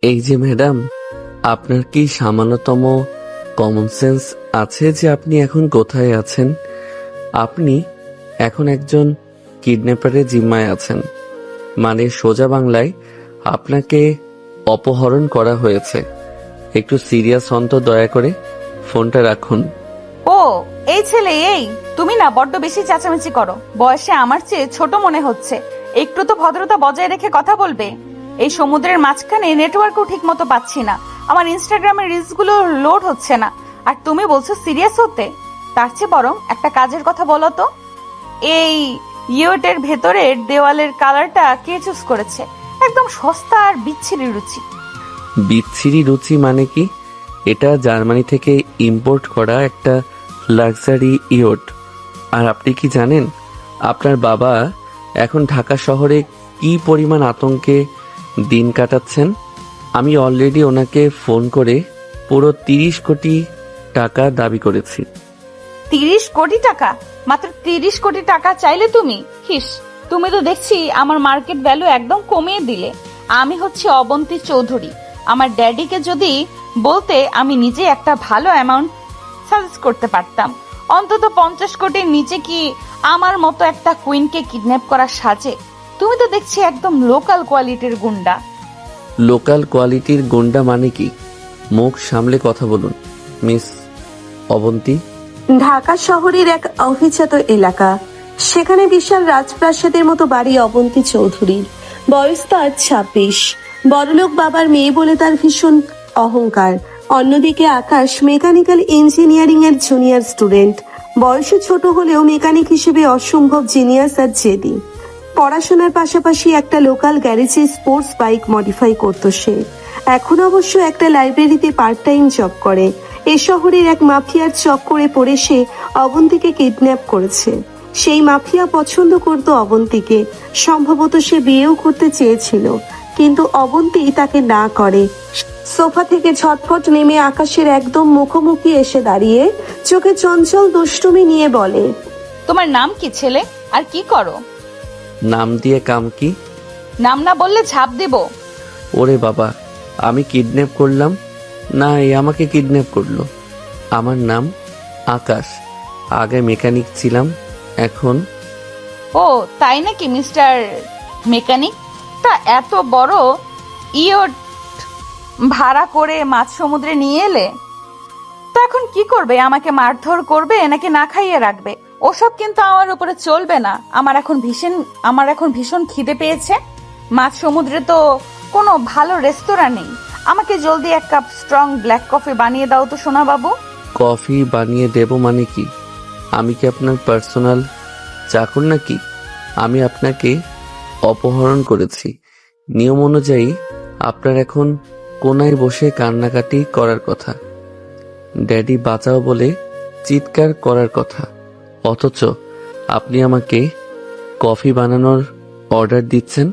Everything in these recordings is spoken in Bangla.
এই যে ম্যাডাম, আপনার কি সামান্যতম কমন সেন্স আছে যে আপনি এখন কোথায় আছেন? আপনি এখন একজন কিডন্যাপারের জিম্মায় আছেন। মানে সোজা বাংলায় আপনাকে অপহরণ করা হয়েছে। একটু সিরিয়াস হন তো দয়া করে, ফোনটা রাখুন। ও এই ছেলে, এই তুমি না বড্ড বেশি চেঁচামেচি করো। বয়সে আমার চেয়ে ছোট মনে হচ্ছে। একটু তো ভদ্রতা বজায় রেখে কথা বলবে। এই সমুদ্রের মাঝখানে নেটওয়ার্কও ঠিক মতো পাচ্ছি না, আমার ইনস্টাগ্রামের রিলস গুলো লোড হচ্ছে না, আর তুমি বলছো সিরিয়াস হতে। তার চেয়ে বরং একটা কাজের কথা বলো তো, এই ইয়োটের ভেতরের দেওয়ালের কালারটা কে চুজ করেছে? একদম সস্তা আর বিচ্ছিরি রুচি। বিচ্ছিরি রুচি মানে কি? এটা জার্মানি থেকে ইম্পোর্ট করা একটা লাক্সারি ইয়ট। আর আপনি কি জানেন আপনার বাবা এখন ঢাকা শহরে কি পরিমাণ আতঙ্কে দিন কাটাচ্ছেন? আমি অলরেডি ওনাকে ফোন করে পুরো 30 কোটি টাকা দাবি করেছি। 30 কোটি টাকা? মাত্র 30 কোটি টাকা চাইলে তুমি? হিস, তুমি তো দেখছি আমার মার্কেট ভ্যালু একদম কমিয়ে দিলে। আমি হচ্ছে অবন্তী চৌধুরী। আমার ড্যাডিকে যদি বলতে আমি নিজে একটা ভালো অ্যামাউন্ট সাজেস্ট করতে পারতাম। অন্তত 50 কোটির নিচে কি আমার মতো একটা কুইনকে কিডন্যাপ করা সাজে? তুমি তো দেখছি একদম লোকাল কোয়ালিটির গুন্ডা। লোকাল কোয়ালিটির গুন্ডা মানে কি? মুখ সামলে কথা বলুন মিস অবন্তী। ঢাকা শহরের এক অভিজাত এলাকা, সেখানে বিশাল রাজপ্রাসাদের মতো বাড়ি অবন্তী চৌধুরীর। বয়স তার 26। বড়লোক বাবার মেয়ে বলে তার ভীষণ অহংকার। অন্যদিকে আকাশ মেকানিক্যাল ইঞ্জিনিয়ারিং এর জুনিয়র স্টুডেন্ট। বয়সে ছোট হলেও মেকানিক হিসেবে অসম্ভব জিনিয়াস আর জেদি। পড়াশোনার পাশাপাশি একটা লোকাল গ্যারেজে স্পোর্টস বাইক মডিফাই করতো সে। এখন অবশ্য একটা লাইব্রেরিতে পার্ট টাইম জব করে। এ শহরের এক মাফিয়ার চক্করে পড়ে সে অবন্তীকে কিডন্যাপ করেছে। সেই মাফিয়া পছন্দ করত অবন্তীকে, সম্ভবত সে বিয়েও করতে চেয়েছিল, কিন্তু অবন্তী তাকে না করে। সোফা থেকে ঝটফট নেমে আকাশের একদম মুখোমুখি এসে দাঁড়িয়ে চোখে চঞ্চল দুষ্টুমি নিয়ে বলে, তোমার নাম কি ছেলে, আর কি করো? নাম দিয়ে কাম কি? নাম না বললে ঝাঁপ দেব। ওরে বাবা, আমি কিডন্যাপ করলাম না এ আমাকে কিডন্যাপ করলো? আমার নাম আকাশ, আগে মেকানিক ছিলাম, এখন। ও তাই নাকি মিস্টার মেকানিক? তা এত বড় ইয়ট ভাড়া করে মাঝ সমুদ্রে নিয়ে এলে তো এখন কি করবে? আমাকে মারধর করবে নাকি না খাইয়ে রাখবে? ওসব কিন্তু আমার উপরে চলবে না। আমার এখন ভীষণ খিদে পেয়েছে। মাঝ সমুদ্রে তো কোনো ভালো রেস্তোরাঁ নেই। আমাকে জলদি এক কাপ স্ট্রং ব্ল্যাক কফি বানিয়ে দাও তো সোনা বাবু। কফি বানিয়ে দেব মানে কি? আমি কি আপনার পার্সোনাল চাকর নাকি? আমি আপনাকে অপহরণ করেছি। নিয়ম অনুযায়ী আপনার এখন কোনায় বসে কান্নাকাটি করার কথা, ড্যাডি বাঁচাও বলে চিৎকার করার কথা। অথচ আপনি আমাকে কফি বানানোর অর্ডার দিচ্ছেন।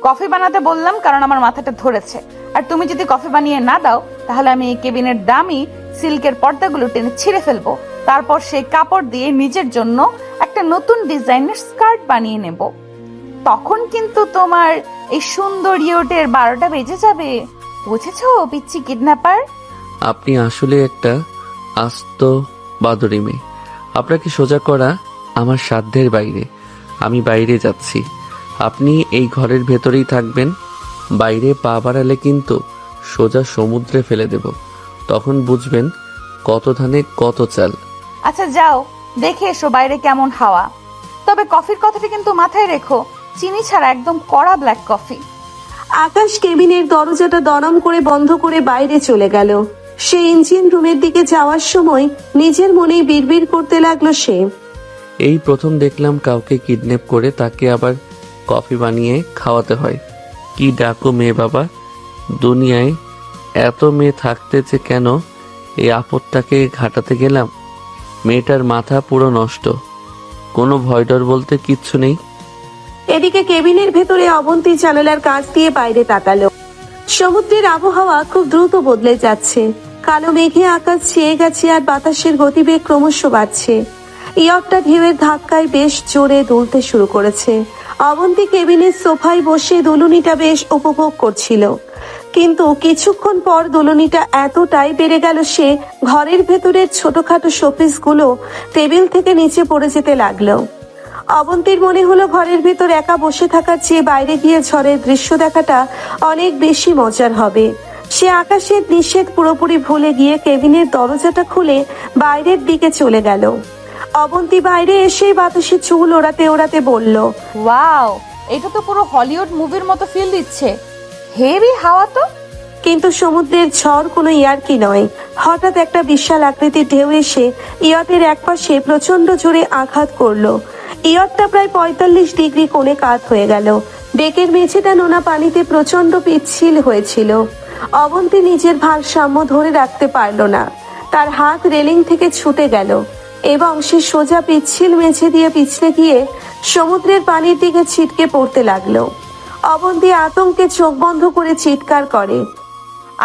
কফি বানাতে বললাম কারণ আমার মাথাটা ধরেছে। আর তুমি যদি কফি বানিয়ে না দাও তাহলে আমি এই কেবিনের দামি সিল্কের পর্দাগুলো টেনে ছিঁড়ে ফেলবো। তারপর সেই কাপড় দিয়ে নিজের জন্য একটা নতুন ডিজাইনের স্কার্ট বানিয়ে নেব। তখন কিন্তু তোমার এই সুন্দর ইয়টের 12টা বেজে যাবে। বুঝেছো পিচ্ছি কিডন্যাপার? আপনি আসলে একটা আস্ত বাদরি মেয়ে। আপনাকে সোজা করা আমার সাধ্যের বাইরে। আমি বাইরে যাচ্ছি, আপনি এই ঘরের ভেতরেই থাকবেন। বাইরে পা বাড়ালে কিন্তু সোজা সমুদ্রে ফেলে দেব, তখন বুঝবেন কত ধানে কত চাল। আচ্ছা যাও, দেখে এসো বাইরে কেমন হাওয়া। তবে কফির কথাটা কিন্তু মাথায় রেখো, চিনি ছাড়া একদম কড়া ব্ল্যাক কফি। আকাশ কেবিনের দরজাটা দরম করে বন্ধ করে বাইরে চলে গেল। সে ইঞ্জিন রুমের দিকে যাওয়ার সময় নিজের মনেই বিড়বিড় করতে লাগলো সে, এই প্রথম দেখলাম কাউকে কিডন্যাপ করে তাকে আবার কফি বানিয়ে খাওয়াতে হয়। কি ডাকো মেয়ে বাবা, দুনিয়ায় এত মেয়ে থাকতে যে কেন এই আপদটাকে ঘাটাতে গেলাম। মেয়েটার মাথা পুরো নষ্ট, কোনো ভয় ডর বলতে কিচ্ছু নেই। এদিকে কেবিনের ভেতরে অবন্তী জানালার কাঁচ দিয়ে বাইরে তাকালো। সমুদ্রের আবহাওয়া খুব দ্রুত বদলে যাচ্ছে। কালো মেঘে আকাশ ছেয়ে গেছে আর বাতাসের গতিবেগ ক্রমশ বাড়ছে। ইয়টটা ঢেউয়ের ধাক্কায় বেশ জোরে দুলতে শুরু করেছে। অবন্তী কেবিনের সোফায় বসে দুলুনিটা বেশ উপভোগ করছিল। কিন্তু কিছুক্ষণ পর দুলুনিটা এতটাই বেড়ে গেল সে ঘরের ভেতরের ছোটখাটো শোপিসগুলো টেবিল থেকে নিচে পড়ে যেতে লাগলো। অবন্তীর মনে হলো ঘরের ভেতর একা বসে থাকার চেয়ে বাইরে গিয়ে ঝড়ের দৃশ্য দেখাটা অনেক বেশি মজার হবে। সে আকাশের নিষেধ পুরোপুরি ভুলে গিয়ে কেবিনের দরজাটা খুলে বাইরের দিকে চলে গেল। অবন্তী বাইরে এসেই বাতাসে চুল ওড়াতে ওড়াতে বলল, ওয়াও, এটা তো পুরো হলিউড মুভির মতো ফিল দিচ্ছে। হেভি হাওয়া তো। কিন্তু সমুদ্রের ঝড় কোনো ইয়ার্কি নয়। হঠাৎ একটা বিশাল আকৃতির ঢেউ এসে ইয়টের একপাশে প্রচন্ড জোরে আঘাত করলো। ইয়টটা প্রায় 45 ডিগ্রি কোণে কাত হয়ে গেল। ডেকের মেঝেটা নোনা পানিতে প্রচন্ড পিচ্ছিল হয়েছিল। অবন্তী নিজের ভারসাম্য ধরে রাখতে পারল না। তার হাত রেলিং থেকে ছুটে গেল এবং সে সোজা পিচ্ছিল মেঝে দিয়ে পিছলে গিয়ে সমুদ্রের পানির দিকে ছিটকে পড়তে লাগলো। অবন্তী আতঙ্কে চোখ বন্ধ করে চিৎকার করে,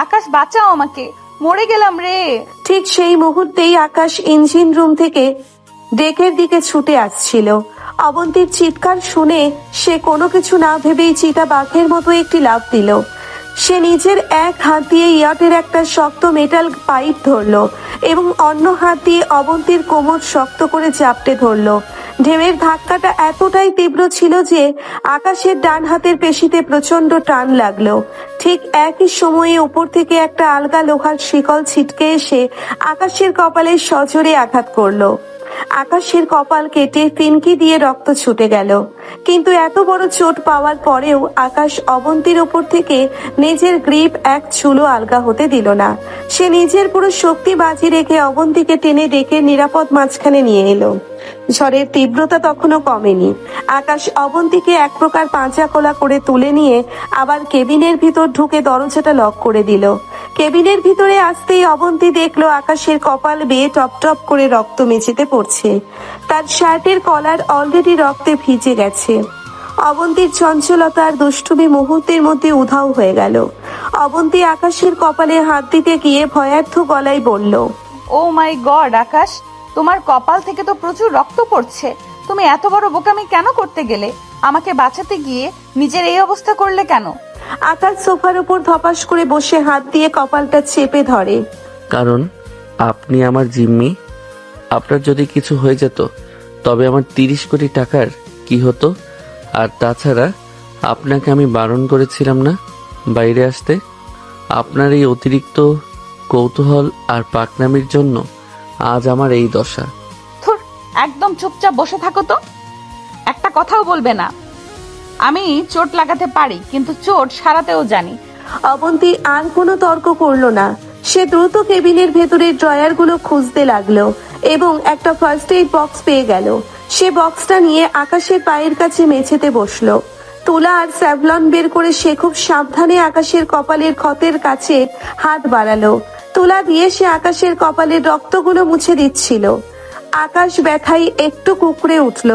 আকাশ বাঁচাও আমাকে, মরে গেলাম রে। ঠিক সেই মুহূর্তেই আকাশ ইঞ্জিন রুম থেকে ডেকের দিকে ছুটে আসছিল। অবন্তীর চিৎকার শুনে সে কোনো কিছু না ভেবেই চিতা বাঘের মতো একটি লাফ দিল। সে নিজের এক হাত দিয়ে ইয়টের একটা শক্ত মেটাল পাইপ ধরলো এবং অন্য হাত দিয়ে অবন্তীর কোমর শক্ত করে চাপটে ধরলো। ঢেউয়ের ধাক্কাটা এতটাই তীব্র ছিল যে আকাশের ডান হাতের পেশিতে প্রচন্ড টান লাগলো। ঠিক একই সময়ে উপর থেকে একটা আলগা লোহার শিকল ছিটকে এসে আকাশের কপালে সজোরে আঘাত করলো। আকাশের কপাল কেটে ফিনকি দিয়ে রক্ত ছুটে গেল। কিন্তু এত বড় চোট পাওয়ার পরেও আকাশ অবন্তীর ওপর থেকে নিজের গ্রিপ এক চুলো আলগা হতে দিল না। সে নিজের পুরো শক্তি বাজি রেখে অবন্তীকে টেনে ডেকে নিরাপদ মাঝখানে নিয়ে এলো। ঝড়ের তীব্রতা তখনও কমেনি। আকাশ অবন্তীকে এক প্রকার পাঁচা কোলা করে তুলে নিয়ে আবার কেবিনের ভিতর ঢুকে দরজাটা লক করে দিল। কেবিনের ভিতরে আসতেই অবন্তী দেখলো আকাশের কপাল বেয়ে টপ টপ করে রক্ত মেঝেতে পড়ছে। তার শার্টের কলার অলরেডি রক্তে ভিজে গেছে। অবন্তীর চঞ্চলতা আর দুষ্টুমি মুহূর্তের মধ্যে উধাও হয়ে গেল। অবন্তী আকাশের কপালে হাত দিতে গিয়ে ভয়ার্থ গলায় বলল, ও মাই গড আকাশ, তোমার কপাল থেকে তো প্রচুর রক্ত পড়ছে। তুমি এত বড় বোকামি কেন করতে গেলে? আমাকে বাঁচাতে গিয়ে নিজের এই অবস্থা করলে কেন? আকাশ সোফার উপর ধপাস করে বসে হাত দিয়ে কপালটা চেপে ধরে। কারণ আপনি আমার জিম্মি। আপনার যদি কিছু হয়ে যেত তবে আমার 30 কোটি টাকার কি হতো? আর তাছাড়া আপনাকে আমি বারণ করেছিলাম না বাইরে আসতে। আপনার এই অতিরিক্ত কৌতূহল আর পাকনামির জন্য আজ আমার এই দশা। ধুর, একদম চুপচাপ বসে থাকো তো, একটা কথাও বলবে না। আমি চোট লাগাতে পারি, কিন্তু চোট সারাতেও জানি। অবন্তী আর কোনো তর্ক করলো না। সে দ্রুত কেবিনের ভেতরের ড্রয়ারগুলো খুঁজতে লাগলো এবং একটা ফার্স্ট এইড বক্স পেয়ে গেল। সে বক্সটা নিয়ে আকাশের পায়ের কাছে মেঝেতে বসলো। তুলা আর স্যাভলন বের করে সে খুব সাবধানে আকাশের কপালের ক্ষতের কাছে হাত বাড়ালো। তুলা দিয়ে সে আকাশের কপালের রক্তগুলো মুছে দিচ্ছিল। আকাশ ব্যথায় একটু কুকড়ে উঠল।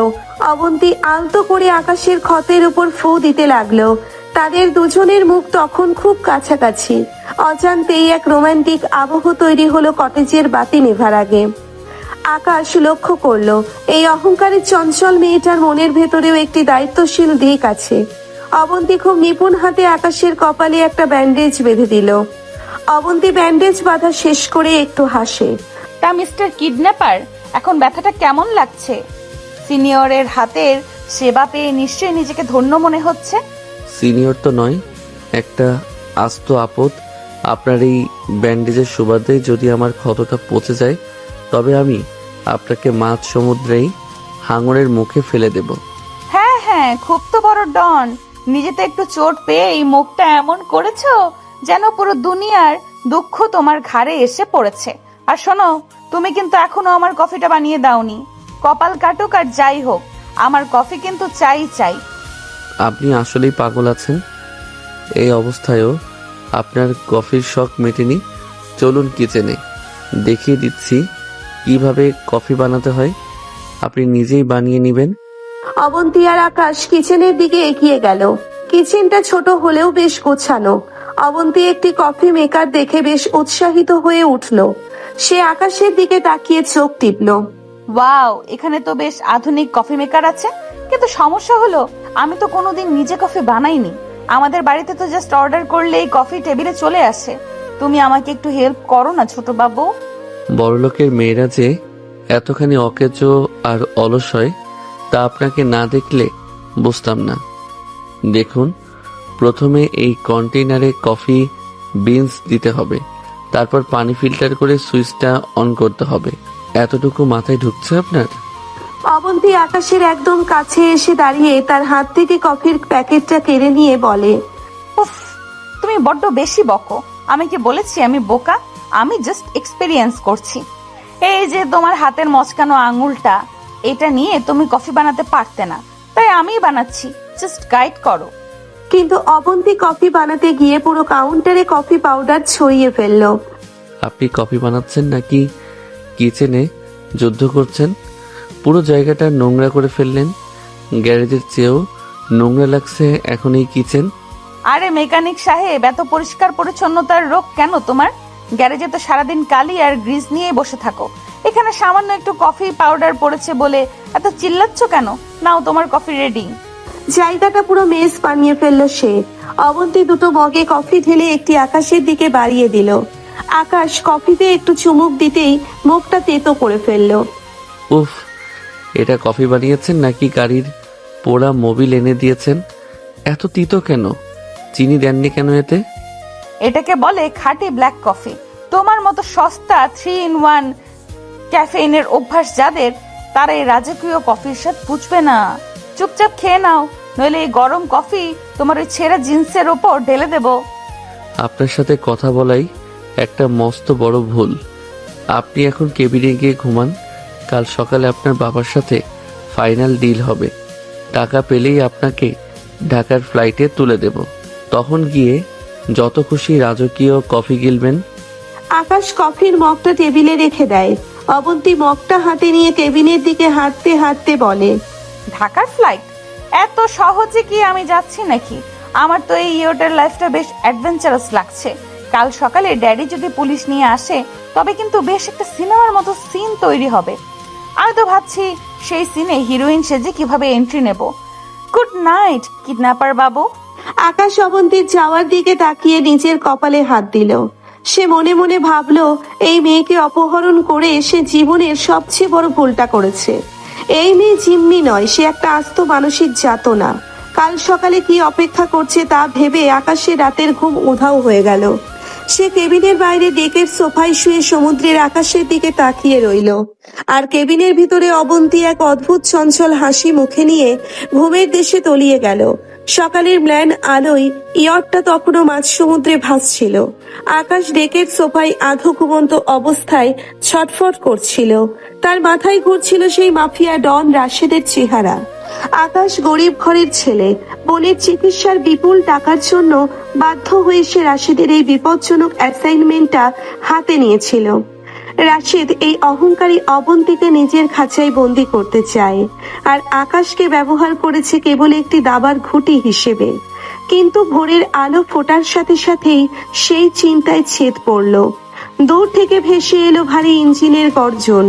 অবন্তী আলতো করে আকাশের ক্ষতের উপর ফু দিতে লাগলো। তাদের দুজনের মুখ তখন খুব কাছাকাছি। অজান্তেই এক রোমান্টিক আবহ তৈরি হলো কটেজের বাতি নেভার আগে। আকাশ লক্ষ্য করলো এই অহংকারী চঞ্চল মেয়েটার মনের ভেতরেও একটি দায়িত্বশীল দিক আছে। অবন্তী খুব নিপুণ হাতে আকাশের কপালে একটা ব্যান্ডেজ বেঁধে দিল। অবন্তী ব্যান্ডেজ বাঁধা শেষ করে একটু হাসে। তা মিস্টার কিডন্যাপার, এখন ব্যথাটা কেমন লাগছে? সিনিয়রের হাতের সেবা পেয়ে নিশ্চয়ই নিজেকে ধন্য মনে হচ্ছে। সিনিয়র তো নয়, একটা আস্ত আপদ। আপনার এই ব্যান্ডেজের সুবাদে যদি আমার ক্ষতটা পচে যায় তবে আমি আপনাকে মাঝ সমুদ্রেই হাঙরের মুখে ফেলে দেব। হ্যাঁ হ্যাঁ, খুব তো বড় ডন। নিজেতে একটু চোট পেয়ে এই মুখটা এমন করেছো যেন পুরো দুনিয়ার দুঃখ তোমার ঘাড়ে এসে পড়েছে। আর শোনো, তুমি কিন্তু এখনো আমার কফিটা বানিয়ে দাওনি। কপাল কাটুক আর যাই হোক, আমার কফি কিন্তু চাই চাই। আপনি আসলেই পাগল আছেন। এই অবস্থায়ও আপনার কফির শখ মেটেনি। চলুন কিচেনে, দেখিয়ে দিচ্ছি কিভাবে কফি বানাতে হয়। আপনি নিজেই বানিয়ে নেবেন। অবন্তী আর আকাশ কিচেনের দিকে এগিয়ে গেল। কিচেনটা ছোট হলেও বেশ গোছানো। অবন্তী একটি কফি মেকার দেখে বেশ উৎসাহিত হয়ে উঠল। সে আকাশের দিকে তাকিয়ে চোখ টিপল। ওয়াও, এখানে তো বেশ আধুনিক কফি মেকার আছে, কিন্তু সমস্যা হলো আমি তো কোনোদিন নিজে কফি বানাইনি। আমাদের বাড়িতে তো জাস্ট অর্ডার করলেই কফি টেবিলে চলে আসে। তুমি আমাকে একটু হেল্প করো না ছোট বাবু। বড়লোকের মেয়েরা যে এতখানি অকেজো আর অলস হয় তা আপনাকে না দেখলে বুঝতাম না। দেখুন, প্রথমে এই কন্টেইনারে কফি বিনস দিতে হবে, তারপর পানি ফিল্টার করে সুইচটা অন করতে হবে। এতটুকু মাথায় ঢুকছে আপনার? অবন্তী আকাশের একদম কাছে এসে দাঁড়িয়ে তার হাত থেকে কফির প্যাকেটটা কেড়ে নিয়ে বলে, উফ, তুমি বড্ড বেশি বকো। আমি কি বলেছি আমি বোকা? আমি জাস্ট এক্সপেরিয়েন্স করছি। এই যে তোমার হাতের মচকানো আঙুলটা, এটা নিয়ে তুমি কফি বানাতে পারতে না, তাই আমিই বানাচ্ছি। জাস্ট গাইড করো। কিন্তু অবন্তী কফি বানাতে গিয়ে পুরো কাউন্টারে কফি পাউডার ছড়িয়ে ফেললো। আপনি কফি বানাচ্ছেন নাকি কিচেনে যুদ্ধ করছেন? পুরো জায়গাটা নোংরা করে ফেললেন। গ্যারেজের চেয়েও নোংরা লাগছে এখন এই কিচেন। আরে মেকানিক সাহেব, এত পরিষ্কার পরিচ্ছন্নতার রোগ কেন তোমার? গ্যারেজে তো সারাদিন কালি আর গ্রিজ নিয়ে বসে থাকো। এখানে সামান্য একটু কফি পাউডার পড়েছে বলে এত চিল্লাচ্ছ কেন? নাও তোমার কফি রেডি। জায়গাটা পুরো মেস বানিয়ে ফেললো সে। অবন্তী দুটো মগে কফি ঢেলে একটি আকাশের দিকে বাড়িয়ে দিল। আকাশ কফিতে একটু চুমুক দিতেই মুখটা তেতো করে ফেললো। উফ, এটা কফি বানিয়েছেন নাকি গাড়ির পোড়া মোবিল এনে দিয়েছেন? এত তিতো কেন? চিনি দেননি কেন এতে? এটাকে বলে খাঁটি ব্ল্যাক কফি। তোমার মতো সস্তা 3-in-1 ক্যাফেইনের অভ্যাস যাদের, তারা এই রাজকীয় কফির স্বাদ বুঝবে না। চুপচাপ খেয়ে নাও, নইলে এই গরম কফি তোমার ওই ছেঁড়া জিন্সের ওপর ঢেলে দেবো। আপনার সাথে কথা বলাই একটা মস্ত বড় ভুল। আপনি এখন কেবিনে গিয়ে ঘুমান। কাল সকালে আপনার বাবার সাথে ফাইনাল ডিল হবে। টাকা পেলেই আপনাকে ঢাকার ফ্লাইটে তুলে দেব। তখন গিয়ে যত খুশি রাজকীয় কফি গিলবেন। আকাশ কফির মগটা টেবিলে রেখে দেয়। অবন্তী মগটা হাতে নিয়ে কেবিনের দিকে হাঁটতে হাঁটতে বলে, ঢাকার ফ্লাইট? এত সহজে কি আমি যাচ্ছি নাকি? আমার তো এই ইয়টের লাইফটা বেশ অ্যাডভেঞ্চারাস লাগছে। কাল সকালে ড্যাডি যদি পুলিশ নিয়ে আসে, তবে কিন্তু বেশ একটা সিনেমার মতো সিন তৈরি হবে। আমি তো ভাবছি সেই সিনে হিরোইন সেজে কিভাবে এন্ট্রি নেব। গুড নাইট কিডন্যাপার বাবু। আকাশ অবন্তীর যাওয়ার দিকে তাকিয়ে নিজের কপালে হাত দিল। সে মনে মনে ভাবলো, এই মেয়েকে অপহরণ করে সে জীবনের সবচেয়ে বড় ভুলটা করেছে। এই মেয়ে জিম্মি নয়, সে একটা আস্ত মানসিক যাতনা। কাল সকালে কি অপেক্ষা করছে তা ভেবে আকাশের রাতের ঘুম উধাও হয়ে গেল। সে কেবিনের বাইরে ডেকের সোফায় শুয়ে সমুদ্রের আকাশের দিকে তাকিয়ে রইল। আর কেবিনের ভিতরে অবন্তী এক অদ্ভুত চঞ্চল হাসি মুখে নিয়ে ঘুমের দেশে তলিয়ে গেল। সকালের ম্লান আলোয় ইয়টটা তখনও মাঝ সমুদ্রে ভাসছিল। আকাশ ডেকের সোফায় আধো ঘুমন্ত অবস্থায় ছটফট করছিল। তার মাথায় ঘুরছিল সেই মাফিয়া ডন রাশেদের চেহারা। আকাশ গরিব ঘরের ছেলে। বোনের চিকিৎসার বিপুল টাকার জন্য বাধ্য হয়ে সে রাশেদের এই বিপজ্জনক অ্যাসাইনমেন্টটা হাতে নিয়েছিল। রাশেদ এই অহংকারী অবন্তীকে নিজের খাঁচায় বন্দি করতে চায়, আর আকাশকে ব্যবহার করেছে কেবল একটি দাবার ঘুঁটি হিসেবে। কিন্তু ভোরের আলো ফোটার সাথে সাথেই সেই চিন্তায় ছেদ পড়ল। দূর থেকে ভেসে এলো ভারী ইঞ্জিনের গর্জন।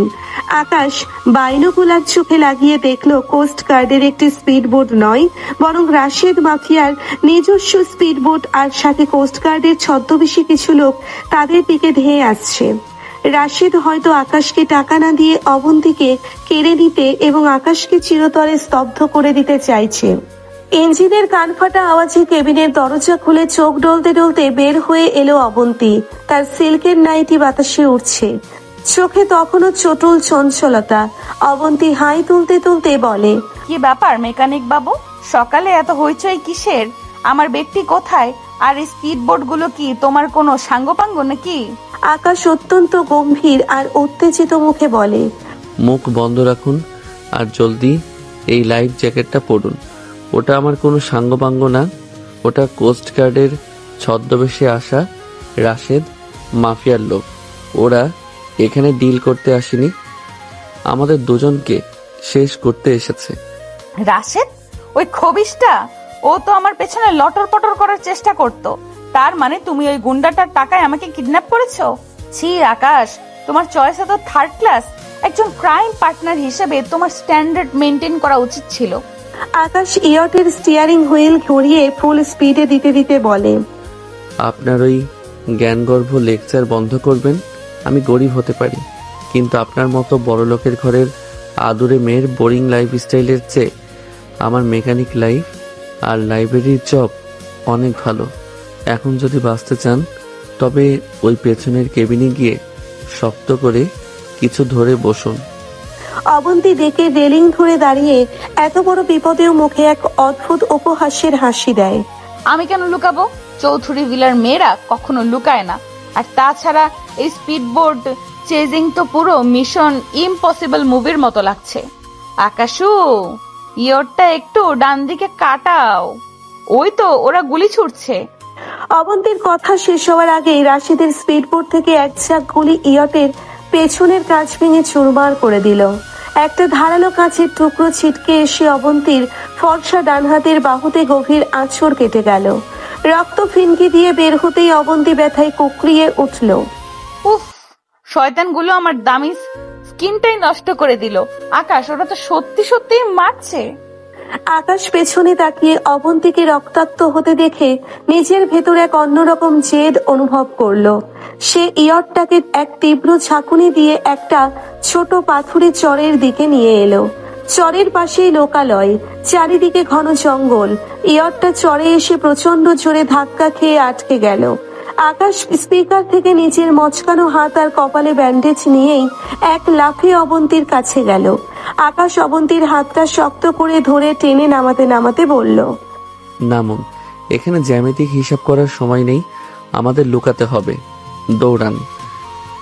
আকাশ বাইনোকুলার চোখে লাগিয়ে দেখলো কোস্ট গার্ডের একটি স্পিডবোট নয়, বরং রাশেদ মাফিয়ার নিজস্ব স্পিডবোট, আর সাথে কোস্ট গার্ডের ছদ্মবেশী কিছু লোক তাদের দিকে ধেয়ে আসছে। রাশেদ হয়তো আকাশকে টাকা না দিয়ে অবন্তীকে কেড়ে নিতে এবং আকাশকে চিরতরে স্তব্ধ করে দিতে চাইছে। ইঞ্জিনের কানফাটা আওয়াজে কেবিনের দরজা খুলে চোখ ডলতে ডলতে বের হয়ে এলো অবন্তী। তার সিল্কের নাইটি বাতাসে উঠছে, চোখে তখনও চটুল চঞ্চলতা। অবন্তী হাই তুলতে তুলতে বলে, কি ব্যাপার মেকানিক বাবু, সকালে এত হইচই কিসের? আমার ব্যক্তি কোথায়? আর এই স্পিড বোট গুলো কি তোমার কোনো সাঙ্গপাঙ্গ নাকি? আকাশ অত্যন্ত গম্ভীর আর উত্তেজিত মুখে বলে, মুখ বন্ধ রাখুন আর জলদি এই লাইফ জ্যাকেটটা পরুন। ওটা আমার কোনো সাঙ্গপাঙ্গ না, ওটা কোস্ট গার্ডের ছদ্মবেশে আসা রাশেদ মাফিয়ার লোক। ওরা এখানে ডিল করতে আসেনি, আমাদের দুজনকে শেষ করতে এসেছে। রাশেদ? ওই খবিশটা? ও তো আমার পেছনে লটর পটর করার চেষ্টা করতো। তার মানে তুমি ওই গুন্ডাটার টাকায় আমাকে কিডন্যাপ করেছো? ছি আকাশ, তোমার চয়েস তো থার্ড ক্লাস। একজন ক্রাইম পার্টনার হিসেবে তোমার স্ট্যান্ডার্ড মেনটেন করা উচিত ছিল। আকাশ ইয়টের স্টিয়ারিং হুইল ঘুরিয়ে ফুল স্পিডে দিতে দিতে বলে, আপনার ওই জ্ঞানগর্ভ লেকচার বন্ধ করবেন। আমি গরিব হতে পারি, কিন্তু আপনার মতো বড় লোকের ঘরের আদুরে মেয়ের বোরিং লাইফস্টাইলের চেয়ে আমার মেকানিক লাইফ আর লাইব্রেরির জব অনেক ভালো। এখন যদি বাঁচতে চান তবে ওই পেছনের কেবিনে গিয়ে শক্ত করে কিছু ধরে বসুন। অবন্তী ডেকে রেলিং ধরে দাঁড়িয়ে এত বড় বিপদেও মুখে এক অদ্ভুত উপহাস্যের হাসি দেয়। আমি কেন লুকাবো? চৌধুরী ভিলার মেয়েরা কখনো লুকায় না। আর তাছাড়া এই স্পিডবোর্ড চেজিং তো পুরো মিশন ইম্পসিবল মুভির মতো লাগছে। আকাশু, ইয়রটা একটু ডান দিকে কাটাও, ওই তো ওরা গুলি ছুটছে। অবন্তীর কথা শেষ হওয়ার আগেই রাশিদের স্পিডবোর্ড থেকে এক ঝাঁক গুলি ইয়টের পেছনের কাঁচ ভেঙে চুরমার করে দিল। একটা ধারালো কাঁচের টুকরো ছিটকে এসে অবন্তীর ফর্সা ডান হাতের বাহুতে গভীর আঁচড় কেটে গেল। রক্ত ফিনকি দিয়ে বের হতেই অবন্তী ব্যথায় কুকড়িয়ে উঠল। উফ, শয়তানগুলো আমার দামি স্কিনটাই নষ্ট করে দিল। আকাশ, ওরা তো সত্যি সত্যি মারছে। আকাশ পেছনে তাকিয়ে অবন্তীকে রক্তাক্ত হতে দেখে নিজের ভেতর এক অন্যরকম জেদ অনুভব করলো। সে ইয়টটাকে এক তীব্র ঝাঁকুনি দিয়ে একটা ছোট পাথুরে চরের দিকে নিয়ে এলো। চরের পাশেই লোকালয়, চারিদিকে ঘন জঙ্গল। ইয়টটা চরে এসে প্রচন্ড জোরে ধাক্কা খেয়ে আটকে গেল। আকাশ স্পিকার থেকে নিজের মচকানো হাত আর কপালে ব্যান্ডেজ নিয়েই এক লাফে অবন্তীর কাছে গেল। আকাশ অবন্তীর হাতটা শক্ত করে ধরে টেনে নামাতে নামাতে বলল, নামুন, এখানে জ্যামিতিক হিসাব করার সময় নেই, আমাদের লুকাতে হবে। দৌড়ান।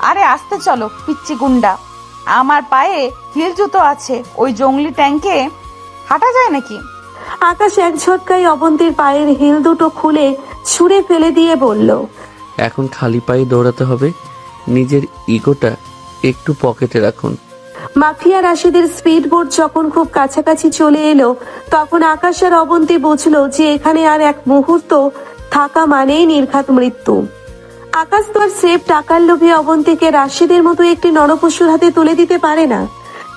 আরে আস্তে চলো পিচ্চি গুন্ডা, আমার পায়ে হিল জুতো আছে, ওই জঙ্গলি ট্যাঙ্কে হাঁটা যায় নাকি? আকাশ এক ঝটকায় অবন্তীর পায়ের হিল দুটো খুলে ছুঁড়ে ফেলে দিয়ে বলল, এখন খালি পায়ে দৌড়াতে হবে, নিজের ইগোটা একটু পকেটে রাখুন। মাফিয়া রাশিদের স্পিডবোট যখন খুব কাছাকাছি চলে এলো তখন আকাশ আর অবন্তী বুঝলো যে এখানে আর এক মুহূর্ত থাকা মানেই নির্ঘাত মৃত্যু। আকাশ তো আর সেফ টাকার লোভে অবন্তীকে রাশিদের মতো একটি নরপশুর হাতে তুলে দিতে পারে না।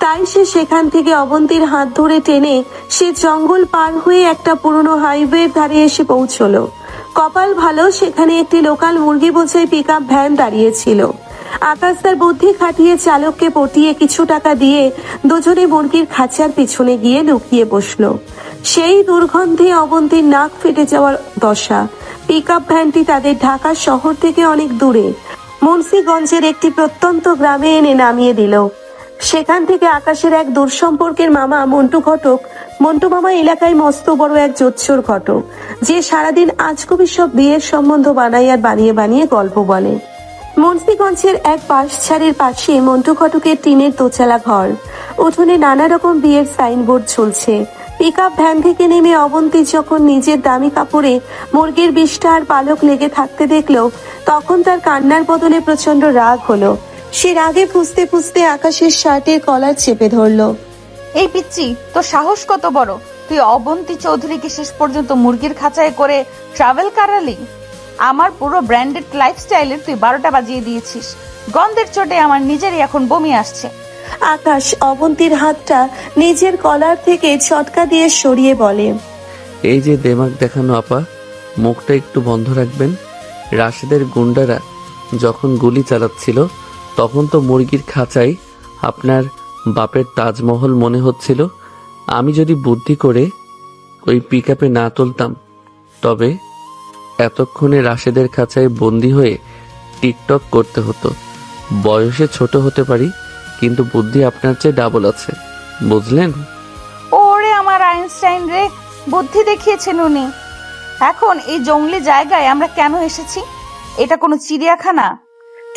তাই সে সেখান থেকে অবন্তীর হাত ধরে টেনে সে জঙ্গল পার হয়ে একটা পুরনো হাইওয়ের ধারে এসে পৌঁছলো। কপাল ভালো, সেখানে একটি লোকাল মুরগি বোঝাই পিকআপ ভ্যান দাঁড়িয়েছিল। আকাশ তার বুদ্ধি খাটিয়ে চালককে পটিয়ে কিছু টাকা দিয়ে দুজনে মুরগির খাঁচার পিছনে গিয়ে লুকিয়ে বসলো। সেই দুর্গন্ধে অবন্তীর নাক ফেটে যাওয়ার দশা। পিকআপ ভ্যানটি তাদের ঢাকা শহর থেকে অনেক দূরে মুন্সিগঞ্জের একটি প্রত্যন্ত গ্রামে এনে নামিয়ে দিল। সেখান থেকে আকাশের এক দূর সম্পর্কের মামা মন্টু ঘটক, মন্টু মামা এলাকায় মস্ত বড় এক জোচ্চোর ঘটক, যে সারাদিন আজগুবি সব বিয়ের সম্বন্ধ বানাই আর বানিয়ে বানিয়ে গল্প বলে। মুন্সিগঞ্জের এক বাঁশঝাড়ের পাশে মন্টু ঘটকের টিনের দোচালা ঘর। উঠোনে নানা রকম বিয়ের সাইনবোর্ড ঝুলছে। পিকআপ ভ্যান থেকে নেমে অবন্তী যখন নিজের দামি কাপড়ে মুরগির বিষ্ঠা আর পালক লেগে থাকতে দেখলো তখন তার কান্নার বদলে প্রচন্ড রাগ হলো। সে রাগে ফুঁসতে ফুঁসতে আকাশের শার্টের কলার চেপে ধরলো। এই পিচ্চি, তোর সাহস কত বড়! তুই অবন্তী চৌধুরীকে শেষ পর্যন্ত মুরগির খাঁচায় করে ট্রাভেল করালি। আমার পুরো ব্র্যান্ডেড লাইফস্টাইলের তুই 12টা বাজিয়ে দিয়েছিস। গন্ধের চোটে আমার নিজেরই এখন বমি আসছে। আকাশ অবন্তীর হাতটা নিজের কলার থেকে ছটকা দিয়ে সরিয়ে বলে, এই যে দেমাগ দেখানো আপা, মুখটা একটু বন্ধ রাখবেন। রাশেদের গুন্ডারা যখন গুলি চালাচ্ছিল তখন তো মুরগির খাঁচায় আপনার বাপের তাজমহল মনে হচ্ছিল। আমি যদি বুদ্ধি করে ওই পিকআপে না তুলতাম তবে এতক্ষণে রাশেদের খাঁচায় বন্দি হয়ে টিকটক করতে হতো। বয়সে ছোট হতে পারি, কিন্তু বুদ্ধি আপনার চেয়ে ডাবল আছে, বুঝলেন? ওরে আমার আইনস্টাইন রে, বুদ্ধি দেখিয়েছেন উনি। এখন এই জঙ্গলি জায়গায় আমরা কেন এসেছি? এটা কোনো চিড়িয়াখানা?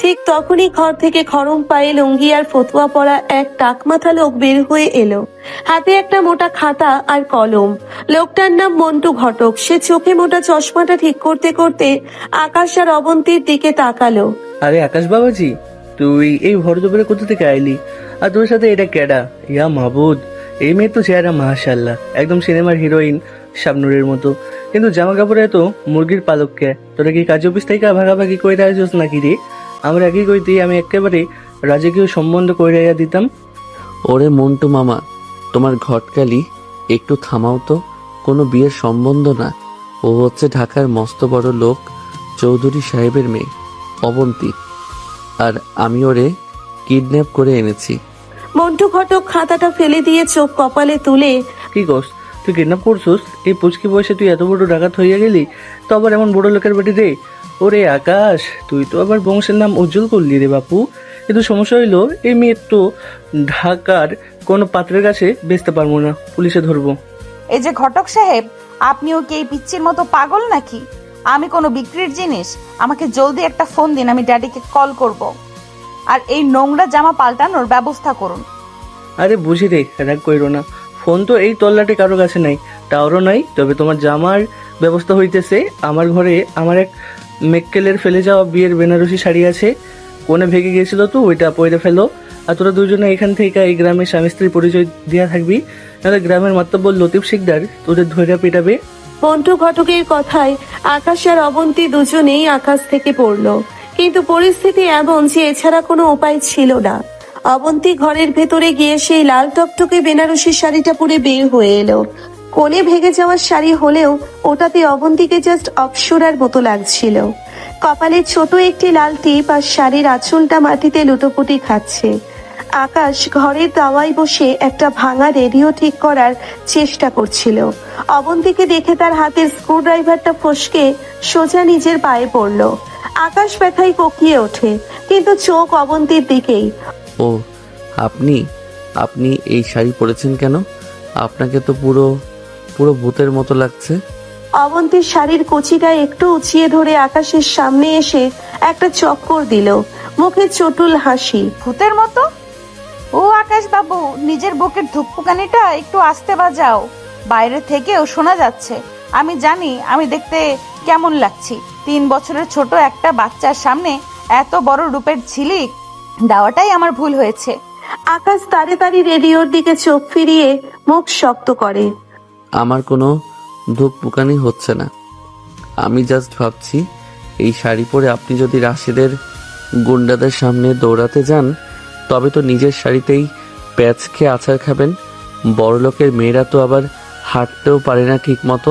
ঠিক তখনই ঘর থেকে খরম পায়ে লুঙ্গি আর ফতুয়া পরা এক টাকমাথা লোক বের হয়ে এলো। হাতে একটা মোটা খাতা আর কলম। লোকটার নাম মন্টু ঘটক। সে চোখে মোটা চশমাটা ঠিক করতে করতে আকাশ আর অবন্তীর দিকে তাকালো। আরে আকাশ বাবাজি, তুই এই ভর দুপুরে কোথা থেকে আইলি? আর তোর সাথে এটা কেডা? ইয়া মাহবুদ, এই মেয়ে তো চেহারা মাশাআল্লাহ, একদম সিনেমার হিরোইন শাবনুরের মতো। কিন্তু জামা কাপড়ে তো মুরগির পালককে। তোরা কি কাজ অফিস থেকে ভাগাভাগি করে আসছিস নাকি রে? আমরা আগে কইতে আমি একেবারে রাজকীয় সম্বন্ধ করে দিতাম। ওরে মন্টু মামা, তোমার ঘটকালি একটু থামাও তো, কোনো বিয়ের সম্বন্ধ না। ও হচ্ছে ঢাকার মস্ত বড় লোক চৌধুরী সাহেবের মেয়ে অবন্তী, আর আমি ওরে কিডন্যাপ করে এনেছি। মন্টু ঘটক খাতাটা ফেলে দিয়ে চোখ কপালে তুলে, কি কস, তুই কিডন্যাপ করছিস? এই পুচকি বয়সে তুই এত বড় ডাকাত হইয়া গেলি, তো আবার এমন বড় লোকের বাড়ি রে? ওরে আকাশ, তুই তো আবার বংশের নাম উজ্জ্বল করলি রে বাপু। কিন্তু সমস্যা হইলো, এই মেয়ের তো ঢাকার কোনো পাত্রের কাছে বেচতে পারবো না, পুলিশে ধরবো। এই যে ঘটক সাহেব, আপনিও কি এই পিচ্চির মতো পাগল নাকি? আমি কোনো বিক্রির জিনিস? আমাকে জলদি একটা ফোন দিন, আমি ড্যাডিকে কল করব। আর এই নোংরা জামা পাল্টানোর ব্যবস্থা করুন। আরে বুঝি রে, রাগ কইরো না। ফোন তো এই তল্লাটে কারো কাছে নাই, টাওয়ারও নাই। তবে তোমার জামার ব্যবস্থা হইতেছে। আমার ঘরে আমার এক মেক্কেলের ফেলে যাওয়া বিয়ের বেনারসি শাড়ি আছে, কোনে ভেঙে গিয়েছিল, তো ওইটা পরে ফেলো। আর তোরা দুজনে এখান থেকে এই গ্রামের স্বামী স্ত্রী পরিচয় দেওয়া থাকবি, নাহলে গ্রামের মাতব্বর লতিফ শিকদার তোদের ধৈর্য পিটাবে। মন্টু ঘটকের কথায় আকাশ আর অবন্তী দুজনেই আকাশ থেকে পড়ল। কিন্তু পরিস্থিতি এমন যে এছাড়া কোনো উপায় ছিল না। অবন্তী ঘরের ভেতরে গিয়ে সেই লাল টকটকে বেনারসি শাড়িটা পরে বের হয়ে এলো। কোণে ভেঙে যাওয়ার শাড়ি হলেও ওটাতে অবন্তীকে জাস্ট অপসরার মতো লাগছিল। কপালে ছোট একটি লাল টিপ আর শাড়ির আঁচলটা মাটিতে লুটোপুটি খাচ্ছে। আকাশ ঘরের দাওয়ায় বসে একটা ভাঙা রেডিও ঠিক করার চেষ্টা করছিল। অবন্তীকে দেখে তার হাতের স্ক্রুড্রাইভারটা ফসকে সোজা নিজের পায়ে পড়ল। আকাশ ব্যথায় কোকিয়ে ওঠে, কিন্তু চোখ অবন্তীর দিকেই। ও, আপনি আপনি এই শাড়ি পরেছেন কেন? আপনাকে তো পুরো পুরো ভূতের মতো লাগছে। অবন্তীর শাড়ির কচিটা একটু উঁচিয়ে ধরে আকাশের সামনে এসে একটা চক্কর দিল, মুখে চটুল হাসি। ভূতের মতো? ও আকাশ বাবু, নিজের বুকের ধুকপুকানিটা একটু আস্তে বাজাও, বাইরে থেকেও শোনা যাচ্ছে। আমি জানি আমি দেখতে কেমন লাগছি। 3 বছরের ছোট একটা বাচ্চার সামনে এত বড় রূপের ঝিলিক দেওয়াটাই আমার ভুল হয়েছে। আকাশ তাড়াতাড়ি রেডিওর দিকে চোখ ফিরিয়ে মুখ শক্ত করে। আমার কোনো ধুকপুকানি হচ্ছে না। আমি জাস্ট ভাবছি, এই শাড়ি পরে আপনি যদি রাশেদের গুন্ডাদের সামনে দৌড়াতে যান, তবে তো নিজের শাড়িতেই প্যাচ খেয়ে আছাড় খাবেন। বড়লোকের মেয়েরা তো আবার হাঁটতেও পারে না ঠিক মতো।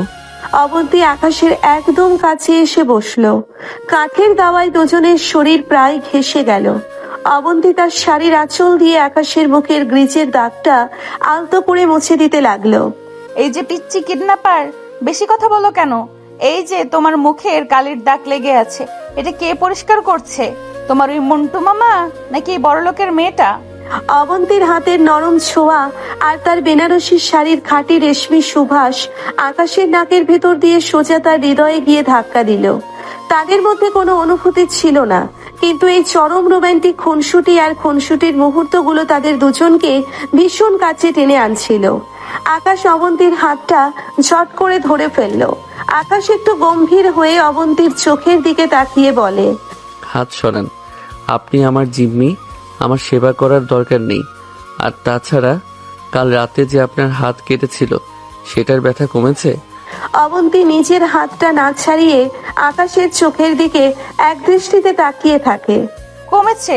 অবন্তী আকাশের একদম কাছে এসে বসলো। কাঠের দাওয়ায় দুজনের শরীর প্রায় ঘেঁষে গেল। অবন্তী তার শাড়ির আঁচল দিয়ে আকাশের মুখের গ্রিজের দাগটা আলতো করে মুছে দিতে লাগলো। এই যে পিচ্চি কিডন্যাপার, বেশি কথা বলো কেন? এই যে তোমার মুখের কালির দাগ লেগে আছে, এটা কে পরিষ্কার করছে? তোমার ওই মন্টু মামা নাকি এই বড়লোকের মেয়েটা? অবন্তীর হাতের নরম ছোঁয়া আর তার বেনারসি শাড়ির খাঁটি রেশমি সুবাস আকাশের নাকের ভেতর দিয়ে সোজা তার হৃদয়ে গিয়ে ধাক্কা দিল। তাদের মধ্যে কোনো অনুভূতি ছিল না, কিন্তু এই চরম রোমান্টিক খুনসুটি আর খুনসুটির মুহূর্তগুলো তাদের দুজনকে ভীষণ কাছে টেনে আনছিল। আকাশ অবন্তীর হাতটা ঝট করে ধরে ফেলল। আকাশ একটু গম্ভীর হয়ে অবন্তীর চোখের দিকে তাকিয়ে বলে, হাত সরান। আপনি আমার জিম্মি, আমার সেবা করার দরকার নেই। আর তাছাড়া কাল রাতে যে আপনার হাত কেটেছিল, সেটার ব্যথা কমেছে? অবন্তী নিজের হাতটা না ছাড়িয়ে আকাশের চোখের দিকে এক দৃষ্টিতে তাকিয়ে থাকে। কমেছে,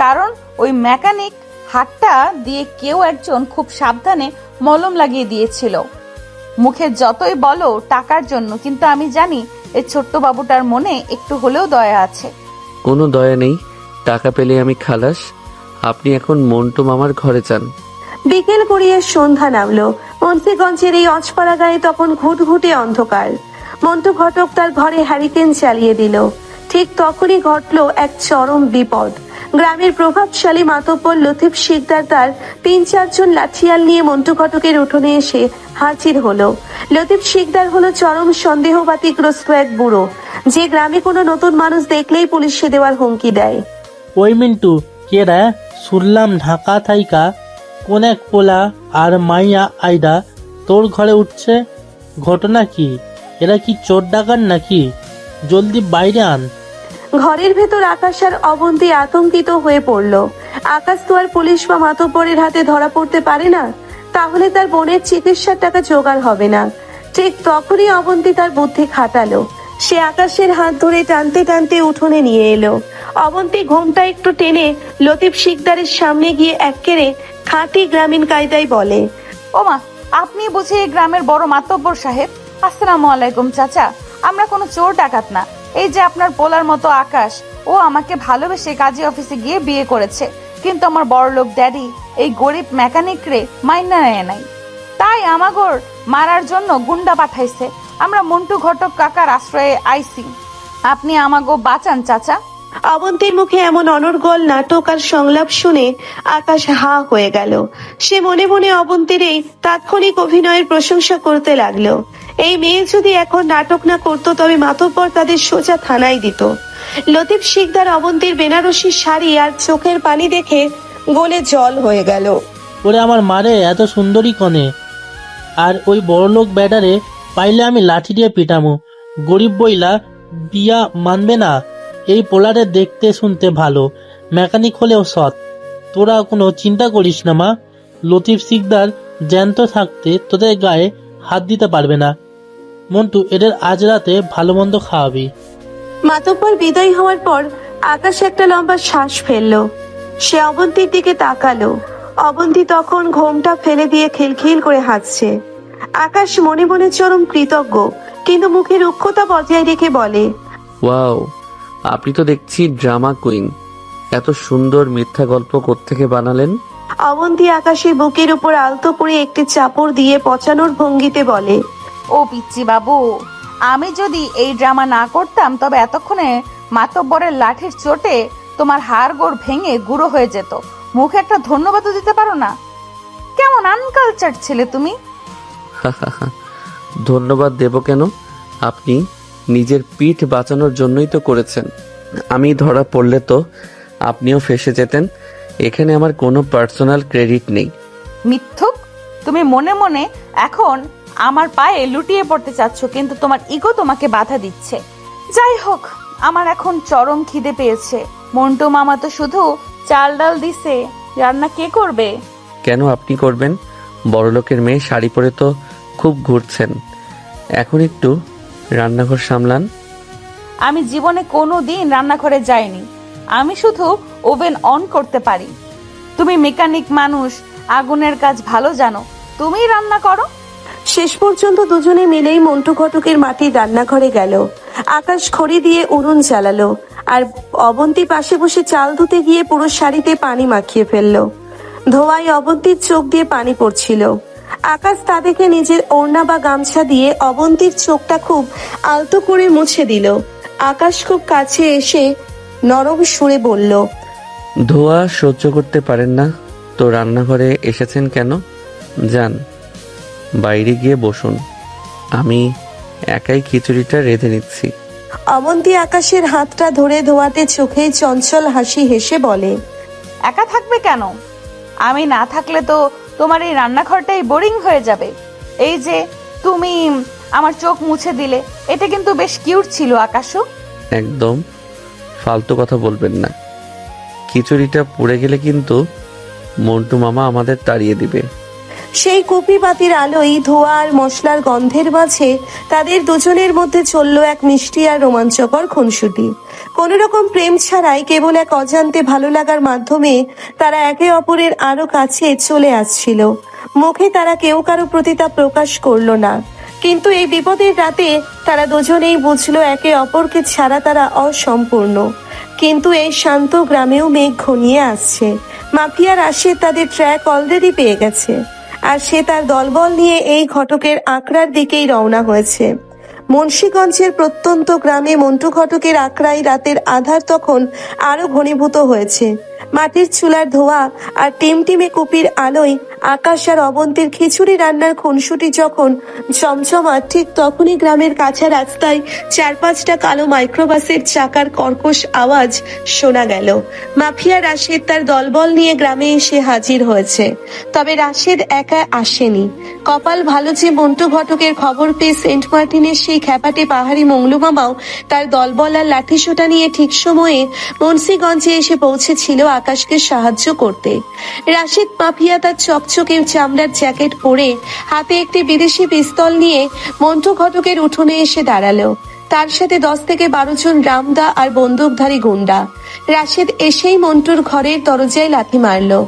কারণ ওই মেকানিক হাতটা দিয়ে কেউ একজন খুব সাবধানে মলম লাগিয়ে দিয়েছিল। মুখে যতই বলো টাকার জন্য, কিন্তু আমি জানি এই ছোট্ট বাবুটার মনে একটু হলেও দয়া আছে। কোনো দয়া নেই, টাকা পেলে আমি খালাস। আপনি এখন মন্টু মামার ঘরে যান। বিকেল গড়িয়ে সন্ধ্যা নামলো। মন্ত্রীগঞ্জের এই অজপাড়া গায়ে তখন ঘুটঘুটে অন্ধকার। মন্টু ঘটক তার ঘরে হ্যারিকেন চালিয়ে দিল। ঠিক তখনই ঘটলো এক চরম বিপদ। গ্রামের প্রভাবশালী মাতব্বর লতিফ শিকদার তার 3-4 জন লাঠিয়াল নিয়ে মন্টু ঘটকের উঠোনে এসে হাজির হলো। লতিফ শিকদার হলো চরম সন্দেহবাতিগ্রস্ত এক বুড়ো, যে গ্রামে কোনো নতুন মানুষ দেখলেই পুলিশে দেওয়ার হুমকি দেয়। ওই মিন্টু, কে রে? শুনলাম ঢাকা থাইকা কোন এক পোলা আর মাইয়া আইডা তোর ঘরে উঠছে, ঘটনা কি? এরা কি চোর ডাকাত নাকি? জলদি বাইরে আন। ঘরের ভেতর আকাশ আর অবন্তী আতঙ্কিত হয়ে পড়ল। আকাশ তো আর পুলিশ বা মাতব্বরের হাতে ধরা পড়তে পারে না, তাহলে তার বোনের চিকিৎসার টাকা জোগাড় হবে না। ঠিক তখনই অবন্তী তার বুদ্ধি খাটালো। সে আকাশের হাত ধরে টানতে টানতে উঠোনে নিয়ে এলো। অবন্তী ঘোমটা একটু টেনে লতিফ শিকদারের সামনে গিয়ে এক্কেরে খাঁটি গ্রামীণ কায়দায় বলে, ওমা, আপনি বুঝি এই গ্রামের বড় মাতব্বর সাহেব? আসসালামু আলাইকুম চাচা। আমরা কোনো চোর ডাকাত না। এই যে আপনার পোলার মতো আকাশ, ও আমাকে ভালোবেসে কাজী অফিসে গিয়ে বিয়ে করেছে, কিন্তু আমার বড়লোক ড্যাডি এই গরিব মেকানিক রে মাইনা নেয় নাই, তাই আমাগর মারার জন্য গুন্ডা পাঠাইছে। আমরা মন্টু ঘটক কাকার আশ্রয়ে আইছি, আপনি আমাগো বাঁচান চাচা। অবন্তীর মুখে এমন অনর্গল নাটক আর সংলাপ শুনে আকাশ হা হয়ে গেল। সে মনে মনে অবন্তীর এই তাৎক্ষণিক অভিনয়ের প্রশংসা করতে লাগলো। এই মেয়ে যদি এখন নাটক না করতো তবে মাতব্বর তাদের সোজা থানায় দিত। লতিফ শিকদার অবন্তীর বেনারসি শাড়ি আর চোখের পানি দেখে গলে জল হয়ে গেল। ওরে আমার মারে, এত সুন্দরী কনে, আর ওই বড়লোক ব্যাটারে পাইলে আমি লাঠি দিয়ে পিটামু। গরিব বইলা বিয়া মানবে না। এই পোলারে দেখতে শুনতে ভালো, মেকানিক হলেও সৎ। তোরা কোনো চিন্তা করিস না মা, লতিফ সিকদার জ্যান্ত থাকতে তোদের গায়ে হাত দিতে পারবে না। মন্টু, এদের আজ রাতে ভালো মন্দ খাওয়াবি। মাতব্বর বিদায় হওয়ার পর আকাশ একটা লম্বা শ্বাস ফেললো। সে অবন্তীর দিকে তাকালো। অবন্তী তখন ঘোমটা ফেলে দিয়ে খিলখিল করে হাসছে। আকাশ মনে মনে চরম কৃতজ্ঞ, কিন্তু মুখে রুক্ষতা বজায় রেখে বলে, ওয়াও, আপনি তো দেখছি ড্রামা কুইন। এত সুন্দর মিথ্যা গল্প কোত্থেকে বানালেন? অবন্তী আকাশের বুকের উপর আলতো করে একটি চাপড় দিয়ে পচানোর ভঙ্গিতে বলে, ও পিচ্চি বাবু, আমি যদি এই ড্রামা না করতাম তবে এতক্ষণে মাতব্বরের লাঠির চোটে তোমার হাড় গোড় ভেঙে গুঁড়ো হয়ে যেত। মুখে একটা ধন্যবাদও দিতে পারো না? কেমন আনকালচার ছেলে তুমি। ধন্যবাদ দেব কেন? আপনি নিজের পিঠ বাঁচানোর জন্যই তো করেছেন। আমি ধরা পড়লে তো আপনিও ফেঁসে যেতেন। এখানে আমার কোনো পার্সোনাল ক্রেডিট নেই। মিথ্যুক, তুমি মনে মনে এখন আমার পায়ে লুটিয়ে পড়তে চাচ্ছ, কিন্তু তোমার ইগো তোমাকে বাধা দিচ্ছে। যাই হোক, আমার এখন চরম খিদে পেয়েছে। মন্টু মামা তো শুধু চাল ডাল দিছে, রান্না কে করবে? কেন আপনি করবেন? বড়লোকের মেয়ে, শাড়ি পরে তো খুব ঘুরছেন। এখন একটু রান্নাঘর সামলান। আমি জীবনে কোনো দিন রান্নাঘরে যাইনি। আমি শুধু ওভেন অন করতে পারি। তুমি মেকানিক মানুষ, আগুনের কাজ ভালো জানো, তুমিই রান্না করো। শেষ পর্যন্ত দুজনে মিলেই মন্টু ঘটকের মাটির রান্নাঘরে গেল। আকাশ খড়ি দিয়ে উনুন জ্বালালো, আর অবন্তী পাশে বসে চাল ধুতে গিয়ে পুরো শাড়িতে পানি মাখিয়ে ফেললো। ধোয়ায় অবন্তীর চোখ দিয়ে পানি পড়ছিল। আকাশ তা দেখে নিজের ওড়না বা গামছা দিয়ে অবন্তীর চোখটা খুব আলতো করে মুছে দিল। আকাশ খুব কাছে এসে নরম সুরে বলল, ধোয়া সহ্য করতে পারেন না তো রান্নাঘরে এসেছেন কেন? যান, বাইরে গিয়ে বসুন, আমি একাই খিচুড়িটা রেঁধে নিচ্ছি। অবন্তী আকাশের হাতটা ধরে ধোয়াতে চোখে চঞ্চল হাসি হেসে বলে, একা থাকবে কেন? আমি না থাকলে তো তোমার এই রান্নাঘরটাই বোরিং হয়ে যাবে। এই যে তুমি আমার চোখ মুছে দিলে, এটা কিন্তু বেশ কিউট ছিল আকাশও। একদম ফালতু কথা বলবেন না। খিচুড়িটা পুড়ে গেলে কিন্তু মন্টু মামা আমাদের তাড়িয়ে দিবে। সেই কুপি বাতির আলোয় ধোয়া আর মশলার গন্ধের মাঝে তাদের দুজনের মধ্যে চলল এক মিষ্টি আর রোমাঞ্চকর খুনসুটি। কোনো রকম প্রেম ছাড়াই কেবল এক অজান্তে ভালো লাগার মাধ্যমে তারা একে অপরের আরো কাছে চলে আসছিল। মুখে তারা কেউ কারো প্রতি তা প্রকাশ করলো না, কিন্তু এই বিপদের রাতে তারা দুজনেই বুঝলো একে অপরকে ছাড়া তারা অসম্পূর্ণ। কিন্তু এই শান্ত গ্রামেও মেঘ ঘনিয়ে আসছে। মাফিয়া রাশেদ তাদের ট্র্যাক অলরেডি পেয়ে গেছে, আর সে তার দলবল নিয়ে এই ঘটকের আঁকড়ার দিকেই রওনা হয়েছে। মুন্সিগঞ্জের প্রত্যন্ত গ্রামে মন্টু ঘটকের আঁকড়াই রাতের আধার তখন আরো ঘনীভূত হয়েছে। মাটির চুলার ধোয়া আর টিমটিমে কুপির আলোয় আকাশ আর অবন্তীর খিচুড়ি রান্নার খুনসুটি যখন চমচমা, ঠিক তখনই গ্রামের কাঁচা রাস্তায় 4-5টা কালো মাইক্রোবাসের চাকার কর্কশ আওয়াজ শোনা গেল। মাফিয়া রাশেদ তার দলবল নিয়ে গ্রামে এসে হাজির হয়েছে। তবে রাশেদ একা আসেনি। কপাল ভালো যে মন্টু ঘটকের খবর পেয়ে সেন্ট মার্টিনের সেই খ্যাপাটে পাহাড়ি মংলু মামাও তার দলবল আর লাঠিসোঁটা নিয়ে ঠিক সময়ে মুন্সিগঞ্জে এসে পৌঁছেছিল আকাশকে সাহায্য করতে। রাশেদ মাফিয়া তার চকচকে চামড়ার জ্যাকেট পরে হাতে একটি বিদেশি পিস্তল নিয়ে মন্টু ঘটকের উঠোনে এসে দাঁড়ালো। তার সাথে 10 থেকে 12 জন রামদা আর বন্দুকধারী গুন্ডা। রাশেদ এসেই মন্টুর ঘরের দরজায় লাথি মারলো।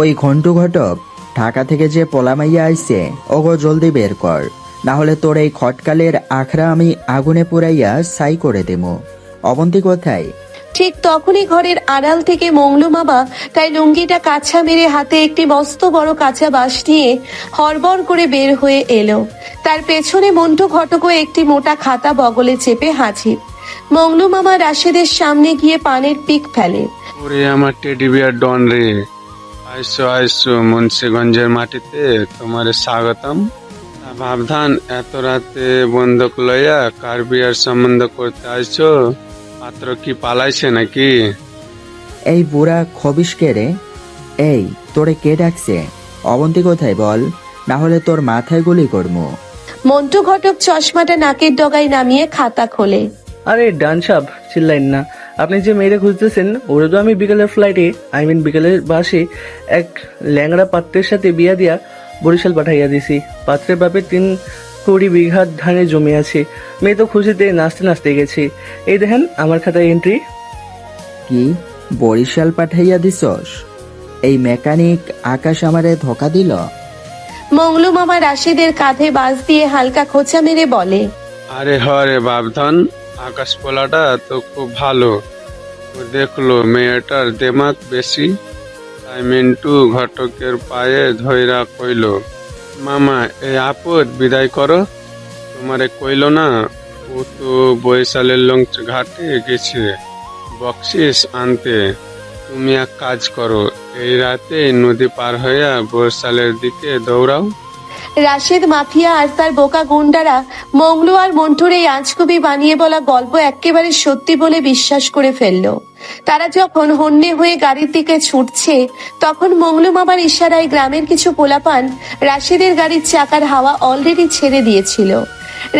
ওই ঘন্টু ঘটক, ঢাকা থেকে যে পোলামাইয়া আইছে ওগো জলদি বের কর, না হলে তোর এই খটকালের আখড়া আমি আগুনে পুরাইয়া ছাই করে দেবো। অবন্তী কোথায়? ঠিক তখনই ঘরের আড়াল থেকে মংলু মামা তাই লুঙ্গিটা কাছা মেরে হাতে একটি মস্ত বড় কাঁচা বাঁশ নিয়ে হড়বড় করে বের হয়ে এলো। তার পেছনে মন্টু ঘটকও একটি মোটা খাতা বগলে চেপে হাজির। মংলু মামা রাশেদের সামনে গিয়ে পানের পিক ফেলে। ওরে আমার টেডি বিয়ার ডন রে, আইসো আইসো মুন্সিগঞ্জের মাটিতে তোমারে স্বাগতম। ভাবধান এত রাতে বন্ধক লইয়া কার বিয়ার সম্বন্ধ করতে আইছো? পাত্র কি পালাইছে নাকি? এই বুড়া খবিস কে রে? এই তোরে কে ডাকছে? অবন্তী কোথায় বল, না হলে তোর মাথায় গুলি করবো। মন্টু ঘটক চশমাটা নাকের ডগায় নামিয়ে খাতা খোলে। আরে ডান সাব, চিল্লাইন না। আপনি যে মেয়েরা খুঁজতেছেন ওরা তো আমি বিকেলের ফ্লাইটে বিকেলের বাসে এক ল্যাংড়া পাত্রের সাথে বিয়া দিয়া বরিশাল পাঠাইয়া দিছি। পাত্রের বাপে 3 বিঘা ধানের জমি আছে। মেয়ে তো খুশিতে নাচতে নাচতে গেছে। এই দেখেন আমার খাতায় এন্ট্রি। কি বরিশাল পাঠাইয়া দিছস? এই মেকানিক আকাশ আমারে ধোকা দিল। মংলু মামা রাশেদের কাঁধে বাস দিয়ে হালকা খোঁচা মেরে বলে, আরে হরে বাবধান, আকাশ পোলাটা তো খুব ভালো। ও দেখলো মেয়েটার দেমাক বেশি, তাই মিন্টু ঘটকের পায়ে ধইরা কইল, মামা এই আপদ বিদায় করো। তোমারে কইল না ও তো বরিশালের লঞ্চ ঘাটে গেছে বকশিস আনতে। তুমি এক কাজ করো, এই রাতে নদী পার হইয়া বরিশালের দিকে দৌড়াও। রাশেদ মাফিয়া আর তার বোকা গুন্ডারা মংলু আর মন্টুর এই আজগুবি বানিয়ে বলা গল্প একেবারে সত্যি বলে বিশ্বাস করে ফেললো। তারা যখন হন্যে হয়ে গাড়ির দিকে ছুটছে তখন মংলু মামার ইশারায় গ্রামের কিছু পোলাপান রাশেদের গাড়ির চাকার হাওয়া অলরেডি ছেড়ে দিয়েছিল।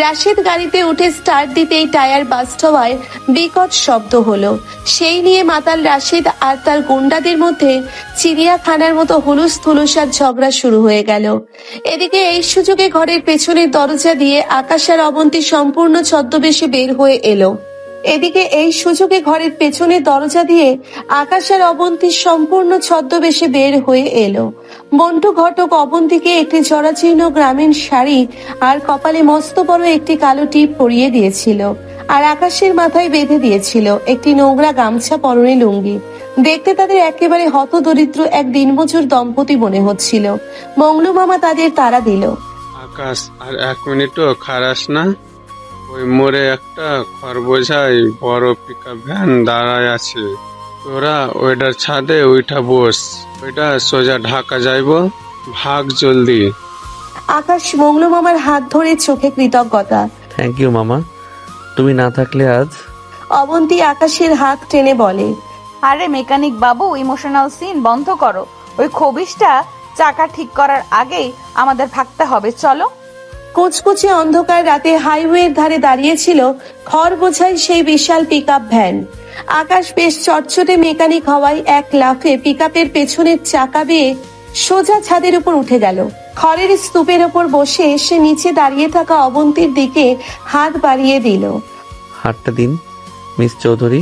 রাশেদ গাড়িতে উঠে স্টার্ট দিতেই টায়ার বাস্ট হওয়ায় বিকট শব্দ হলো। সেই নিয়ে মাতাল রাশেদ আর তার গুন্ডাদের মধ্যে চিড়িয়াখানার মতো হুলুস থুলুসার ঝগড়া শুরু হয়ে গেল। এদিকে এই সুযোগে ঘরের পেছনের দরজা দিয়ে আকাশ আর অবন্তী সম্পূর্ণ ছদ্মবেশে বের হয়ে এলো। মন্টু ঘটক অবন্তীকে একটি জরাজীর্ণ গ্রামীণ শাড়ি আর কপালে মস্ত বড় একটি কালো টিপ পরিয়ে দিয়েছিল, আর আকাশের মাথায় বেঁধে দিয়েছিল একটি নোংরা গামছা পরনে লুঙ্গি। দেখতে তাদের একেবারে হতদরিদ্র এক দিনমজুর দম্পতি মনে হচ্ছিল। মংলু মামা তাদের তাড়া দিল। আকাশ, আর 1 মিনিটও খারাস না? ওই মোড়ে একটা খরবোঝাই বড় পিকআপ ভ্যান দাঁড়ায় আছে, তোরা ওইটার ছাদে উঠা বস। ওইটা সোজা ঢাকা যাইব, ভাগ জলদি। আকাশ মংলু মামার হাত ধরে চোখে কৃতজ্ঞতা। থ্যাংক ইউ মামা, তুমি না থাকলে আজ। অবন্তী আকাশের হাত টেনে বলে, আরে মেকানিক বাবু, ইমোশনাল সিন বন্ধ করো। ওই খবিসটা চাকা ঠিক করার আগেই আমাদের ভাগতে হবে, চলো। কুচকুচে অন্ধকার রাতে হাইওয়ের ধারে দাঁড়িয়েছিল খড় বোঝাই সেই বিশাল পিকআপ ভ্যান। আকাশ বেশ চটচটে মেকানিক হওয়ায় এক লাফে পিকআপের পেছনের চাকা বেয়ে সোজা ছাদের উপর উঠে গেল। খড়ের স্তূপের ওপর বসে সে নিচে দাঁড়িয়ে থাকা অবন্তীর দিকে হাত বাড়িয়ে দিল। হাতটা দিন মিস চৌধুরী,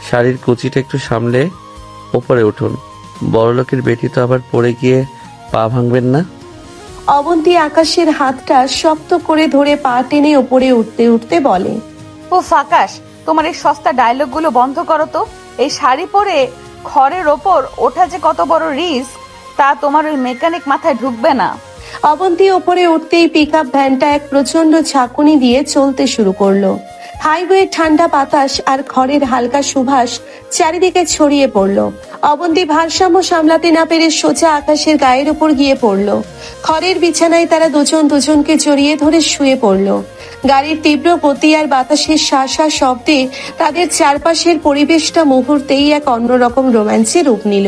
শাড়ির কুচিটা একটু সামলে ওপরে উঠুন। বড়লোকের বেটি তো আবার পড়ে গিয়ে পা ভাঙবেন না। অবন্তী আকাশের হাতটা শক্ত করে ধরে পা টেনে ওপরে উঠতে উঠতে বলে, ও ফাকাশ, তোমার এই সস্তা ডায়লগ গুলো বন্ধ করো তো। এই শাড়ি পরে খড়ের ওপর ওঠা যে কত বড় রিস্ক তা তোমার ওই মেকানিক মাথায় ঢুকবে না। অবন্তী ওপরে উঠতেই পিকআপ ভ্যানটা এক প্রচন্ড ঝাঁকুনি দিয়ে চলতে শুরু করলো। হাইওয়ে ঠান্ডা বাতাস আর খড়ের হালকা সুবাস চারিদিকে ছড়িয়ে পড়লো। অবন্তী ভারসাম্য সামলাতে না পেরে সোজা আকাশের গায়ের উপর গিয়ে পড়লো। খড়ের বিছানায় তারা দুজন দুজনকে জড়িয়ে ধরে শুয়ে পড়লো। গাড়ির তীব্র গতি আর বাতাসের শাঁসা শব্দে তাদের চারপাশের পরিবেশটা মুহূর্তেই এক অন্যরকম রোম্যান্সে রূপ নিল।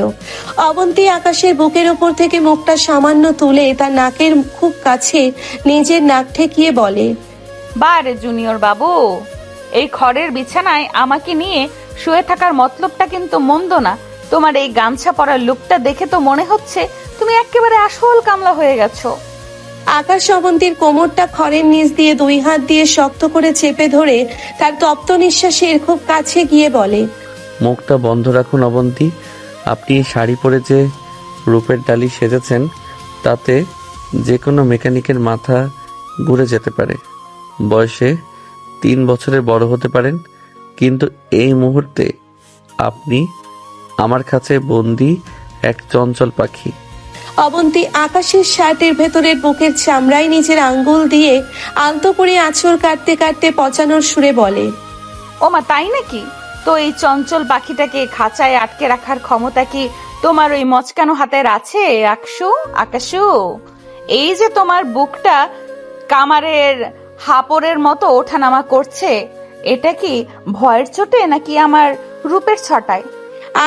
অবন্তী আকাশের বুকের ওপর থেকে মুখটা সামান্য তুলে তার নাকের খুব কাছে নিজের নাক ঠেকিয়ে বলে, বারে জুনিয়র বাবু, এই খড়ের বিছানায় আমাকে নিয়ে শুয়ে থাকার মতলবটা কিন্তু মন্দ না। তোমার এই গামছা পরার লুকটা দেখে তো মনে হচ্ছে তুমি একেবারে আসল কামলা হয়ে গেছো। আকাশ অবন্তীর কোমরটা খড়ের নিচ দিয়ে 2 হাত দিয়ে শক্ত করে চেপে ধরে তার তপ্ত নিঃশ্বাসের খুব কাছে গিয়ে বলে, মুখটা বন্ধ রাখুন অবন্তী। আপনি এই শাড়ি পরে যে রূপের ডালি সেজেছেন তাতে যে কোনো মেকানিকের মাথা ঘুরে যেতে পারে। বয়সে 3 বছরের বড় হতে পারেন, কিন্তু এই মুহূর্তে আপনি আমার কাছে বন্দি এক চঞ্চল পাখি। অবন্তী আকাশের শার্টের ভেতরের বুকের চামড়ায় নিজের আঙ্গুল দিয়ে আলতো করে আঁচড় কাটতে কাটতে পচানোর সুরে বলে, ও মা, তাই নাকি? তো এই চঞ্চল পাখিটাকে খাঁচায় আটকে রাখার ক্ষমতা কি তোমার ওই মচকানো হাতের আছে আকাশু? এই যে তোমার বুকটা কামারের হাপড়ের মতো ওঠানামা করছে, এটা কি ভয়ের চোটে নাকি আমার রূপের ছটায়?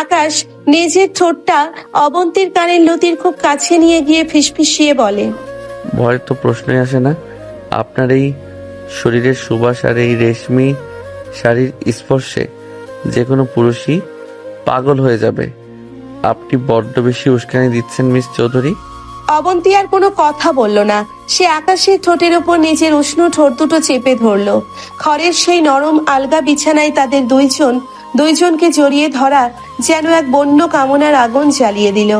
আকাশ নিজের ঠোঁটটা অবন্তীর কানের লতির খুব কাছে নিয়ে গিয়ে ফিসফিসিয়ে বলে, ভয়ের তো প্রশ্নই আসে না। আপনার এই শরীরের সুবাস আর এই রেশমি শাড়ির স্পর্শে যে কোনো পুরুষই পাগল হয়ে যাবে। আপনি বড্ড বেশি উস্কানি দিচ্ছেন মিস চৌধুরী। অবন্তী আর কোনো কথা বলল না। সে আকাশের ঠোঁটের উপর নিজের উষ্ণ ঠোঁট দুটো চেপে ধরলো। খড়ের সেই নরম আলগা বিছানায় তাদের দুইজনকে জড়িয়ে ধরা যেন এক বন্য কামনার আগুন জ্বালিয়ে দিল।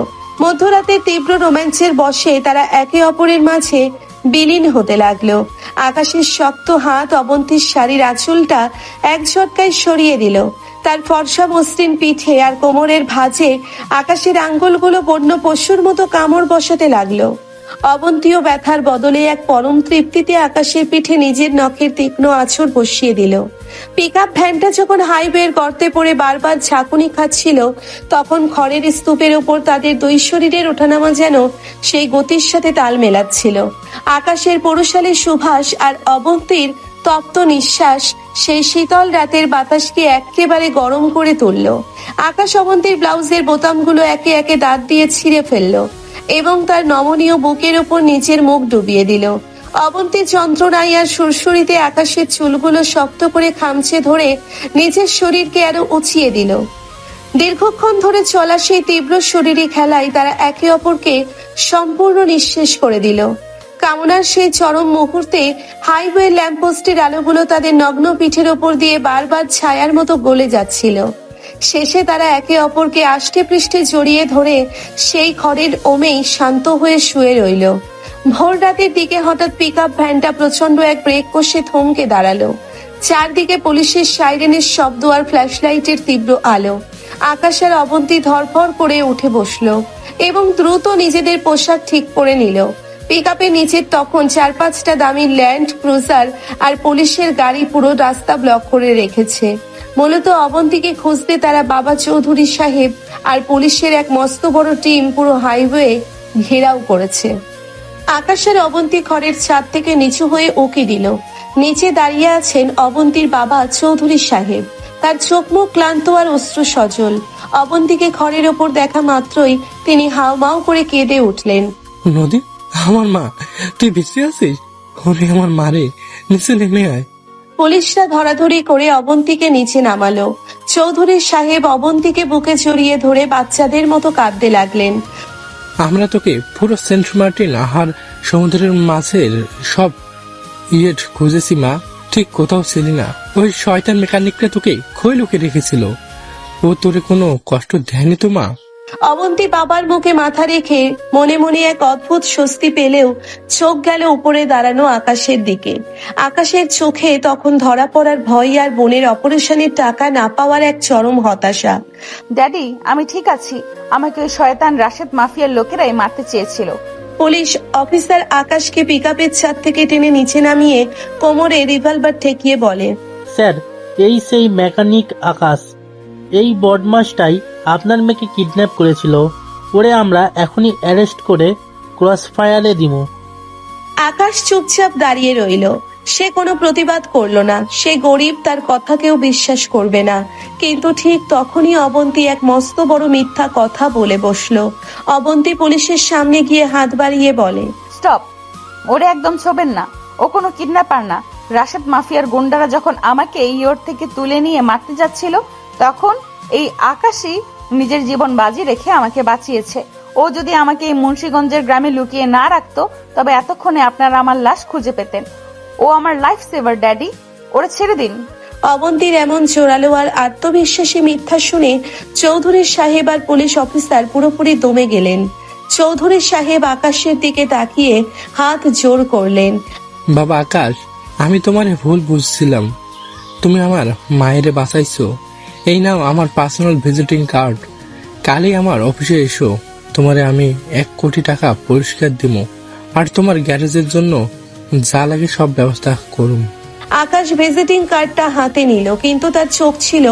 মধ্যরাতের তীব্র রোম্যান্সের বশে তারা একে অপরের মাঝে বিলীন হতে লাগলো। আকাশের শক্ত হাত অবন্তীর শাড়ির আঁচলটা এক ঝটকায় সরিয়ে দিল। তার ফর্সা মসৃণ পিঠে আর কোমরের ভাঁজে আকাশের আঙ্গুলগুলো বন্য পশুর মতো কামড় বসাতে লাগলো। অবন্তীও ব্যথার বদলে এক পরম তৃপ্তিতে আকাশের পিঠে নিজের নখের তীক্ষ্ণ আঁচড় বসিয়ে দিল। পিকআপ ভ্যানটা যখন হাইওয়ের গর্তে পড়ে বারবার ঝাঁকুনি খাচ্ছিল, তখন খড়ের স্তূপের উপর তাদের দুই শরীরের ওঠানামা যেন সেই গতির সাথে তাল মেলাচ্ছিল। আকাশের পৌরশালী সুভাষ আর অবন্তীর তপ্ত নিঃশ্বাস সেই শীতল রাতের বাতাসকে একেবারে গরম করে তুলল। আকাশ অবন্তীর ব্লাউজের বোতামগুলো একে একে দাঁত দিয়ে ছিঁড়ে ফেলল এবং তার নমনীয় বুকের উপর নিচের মুখ ডুবিয়ে দিল। অবন্তী যন্ত্রণায় আর সুরসুরিতে আকাশের চুলগুলো শক্ত করে খামচে ধরে নিজের শরীরকে আরো উঁচিয়ে দিল। দীর্ঘক্ষণ ধরে চলা সেই তীব্র শরীরী খেলায় তারা একে অপরকে সম্পূর্ণ নিঃশেষ করে দিল। কামনার সেই চরম মুহূর্তে হাইওয়ে ল্যাম্পপোস্টের আলোগুলো তাদের নগ্ন পিঠের ওপর দিয়ে বারবার ছায়ার মতো গলে যাচ্ছিল। শেষে তারা একে অপরকে আষ্টে পৃষ্ঠে জড়িয়ে ধরে সেই খড়ের ওমেই শান্ত হয়ে শুয়ে রইল। ভোর রাতের দিকে হঠাৎ পিকআপ ভ্যানটা প্রচন্ড এক ব্রেক কষে থমকে দাঁড়ালো। চারদিকে পুলিশের সাইরেনের শব্দ আর ফ্ল্যাশলাইটের তীব্র আলো। আকাশ আর অবন্তী ধরফর করে উঠে বসলো এবং দ্রুত নিজেদের পোশাক ঠিক করে নিল। পিকআপের নিচের তখন 4-5টা দামি ল্যান্ড ক্রুজার আর পুলিশের গাড়ি পুরো রাস্তা ব্লক করে রেখেছে। মূলত অবন্তীকে খুঁজতে তারা বাবা চৌধুরী সাহেব আর পুলিশের এক মস্ত বড় টিম পুরো হাইওয়ে ঘেরাও করেছে। আকাশের অবন্তী খড়ের ছাদ থেকে নিচু হয়ে উঁকি দিল। নিচে দাঁড়িয়ে আছেন অবন্তীর বাবা চৌধুরী সাহেব। তার চোখ মুখ ক্লান্ত আর অশ্রু সজল। অবন্তীকে খড়ের ওপর দেখা মাত্রই তিনি হাউমাউ করে কেঁদে উঠলেন। নদী, আমার মা, তুই বেঁচে আছিস? ওরে আমার মারে, নিচে নেমে আয়। পুলিশরা ধরাধরি করে অবন্তীকে নিচে নামালো। চৌধুরী সাহেব অবন্তীকে বুকে জড়িয়ে ধরে বাচ্চাদের মতো কাঁদতে লাগলেন। আমরা তোকে পুরো সেন্ট মার্টিন আর সমুদ্রের মাছের সব খুঁজেছি মা, ঠিক কোথাও ছিলি না। ওই শয়তান মেকানিকটা তোকে খই লুকে রেখেছিল। ও তোরে কোনো কষ্ট দেয়নি তো মা? অবন্তী বাবার মুখে মাথা রেখে মনে মনে এক অদ্ভুত স্বস্তি পেলেও চোখ গেল উপরে দাঁড়ানো আকাশের দিকে। আকাশের চোখে তখন ধরা পড়ার ভয় আর বোনের অপারেশনের টাকা না পাওয়ার এক চরম হতাশা। ড্যাডি, আমি ঠিক আছি। আমাকে ওই শয়তান রাশেদ মাফিয়ার লোকেরাই মারতে চেয়েছিল। পুলিশ অফিসার আকাশকে পিকআপের ছাদ থেকে টেনে নিচে নামিয়ে কোমরে রিভলভার ঠেকিয়ে বলে, স্যার, এই সেই মেকানিক আকাশ। এই বদমাসটাই আপনার মেয়েকে কিডন্যাপ করেছিল। ওরে আমরা এখনই অ্যারেস্ট করে ক্রস ফায়ারে দিব। আকাশ চুপচাপ দাঁড়িয়ে রইল। সে কোনো প্রতিবাদ করলো না। সে গরিব, তার কথা কেউ বিশ্বাস করবে না। কিন্তু ঠিক তখনই অবন্তী এক মস্ত বড় মিথ্যা কথা বলে বসলো। অবন্তী পুলিশের সামনে গিয়ে হাত বাড়িয়ে বলে, স্টপ, ওরে একদম ছোবেন না। ও কোনো কিডন্যাপার না। রাশেদ মাফিয়ার গুন্ডারা যখন আমাকে ইয়োর থেকে তুলে নিয়ে মারতে যাচ্ছিল, তখন এই আকাশই নিজের জীবন বাজি রেখে আমাকে বাঁচিয়েছে। ও যদি আমাকে এই মুন্সিগঞ্জের গ্রামে লুকিয়ে না রাখতো, তবে এতক্ষণে আপনারা আমার লাশ খুঁজে পেতেন। ও আমার লাইফ সেভার ড্যাডি, ওরে ছেড়ে দিন। অবন্তীর এমন জোরালো আর আত্মবিশ্বাসী মিথ্যা শুনে চৌধুরী সাহেব আর পুলিশ অফিসার পুরোপুরি দমে গেলেন। চৌধুরী সাহেব আকাশের দিকে তাকিয়ে হাত জোর করলেন। বাবা আকাশ, আমি তোমার ভুল বুঝছিলাম। তুমি আমার মায়েরে বাঁচাইছো। এই নাও আমার পার্সোনাল ভিজিটিং কার্ড। কালই আমার অফিসে এসো, তোমারে আমি 1 কোটি টাকা পুরস্কার দিব, আর তোমার গ্যারেজের জন্য যা লাগে সব ব্যবস্থা করুম। আকাশ ভিজিটিং কার্ডটা হাতে নিল, কিন্তু তার চোখ ছিল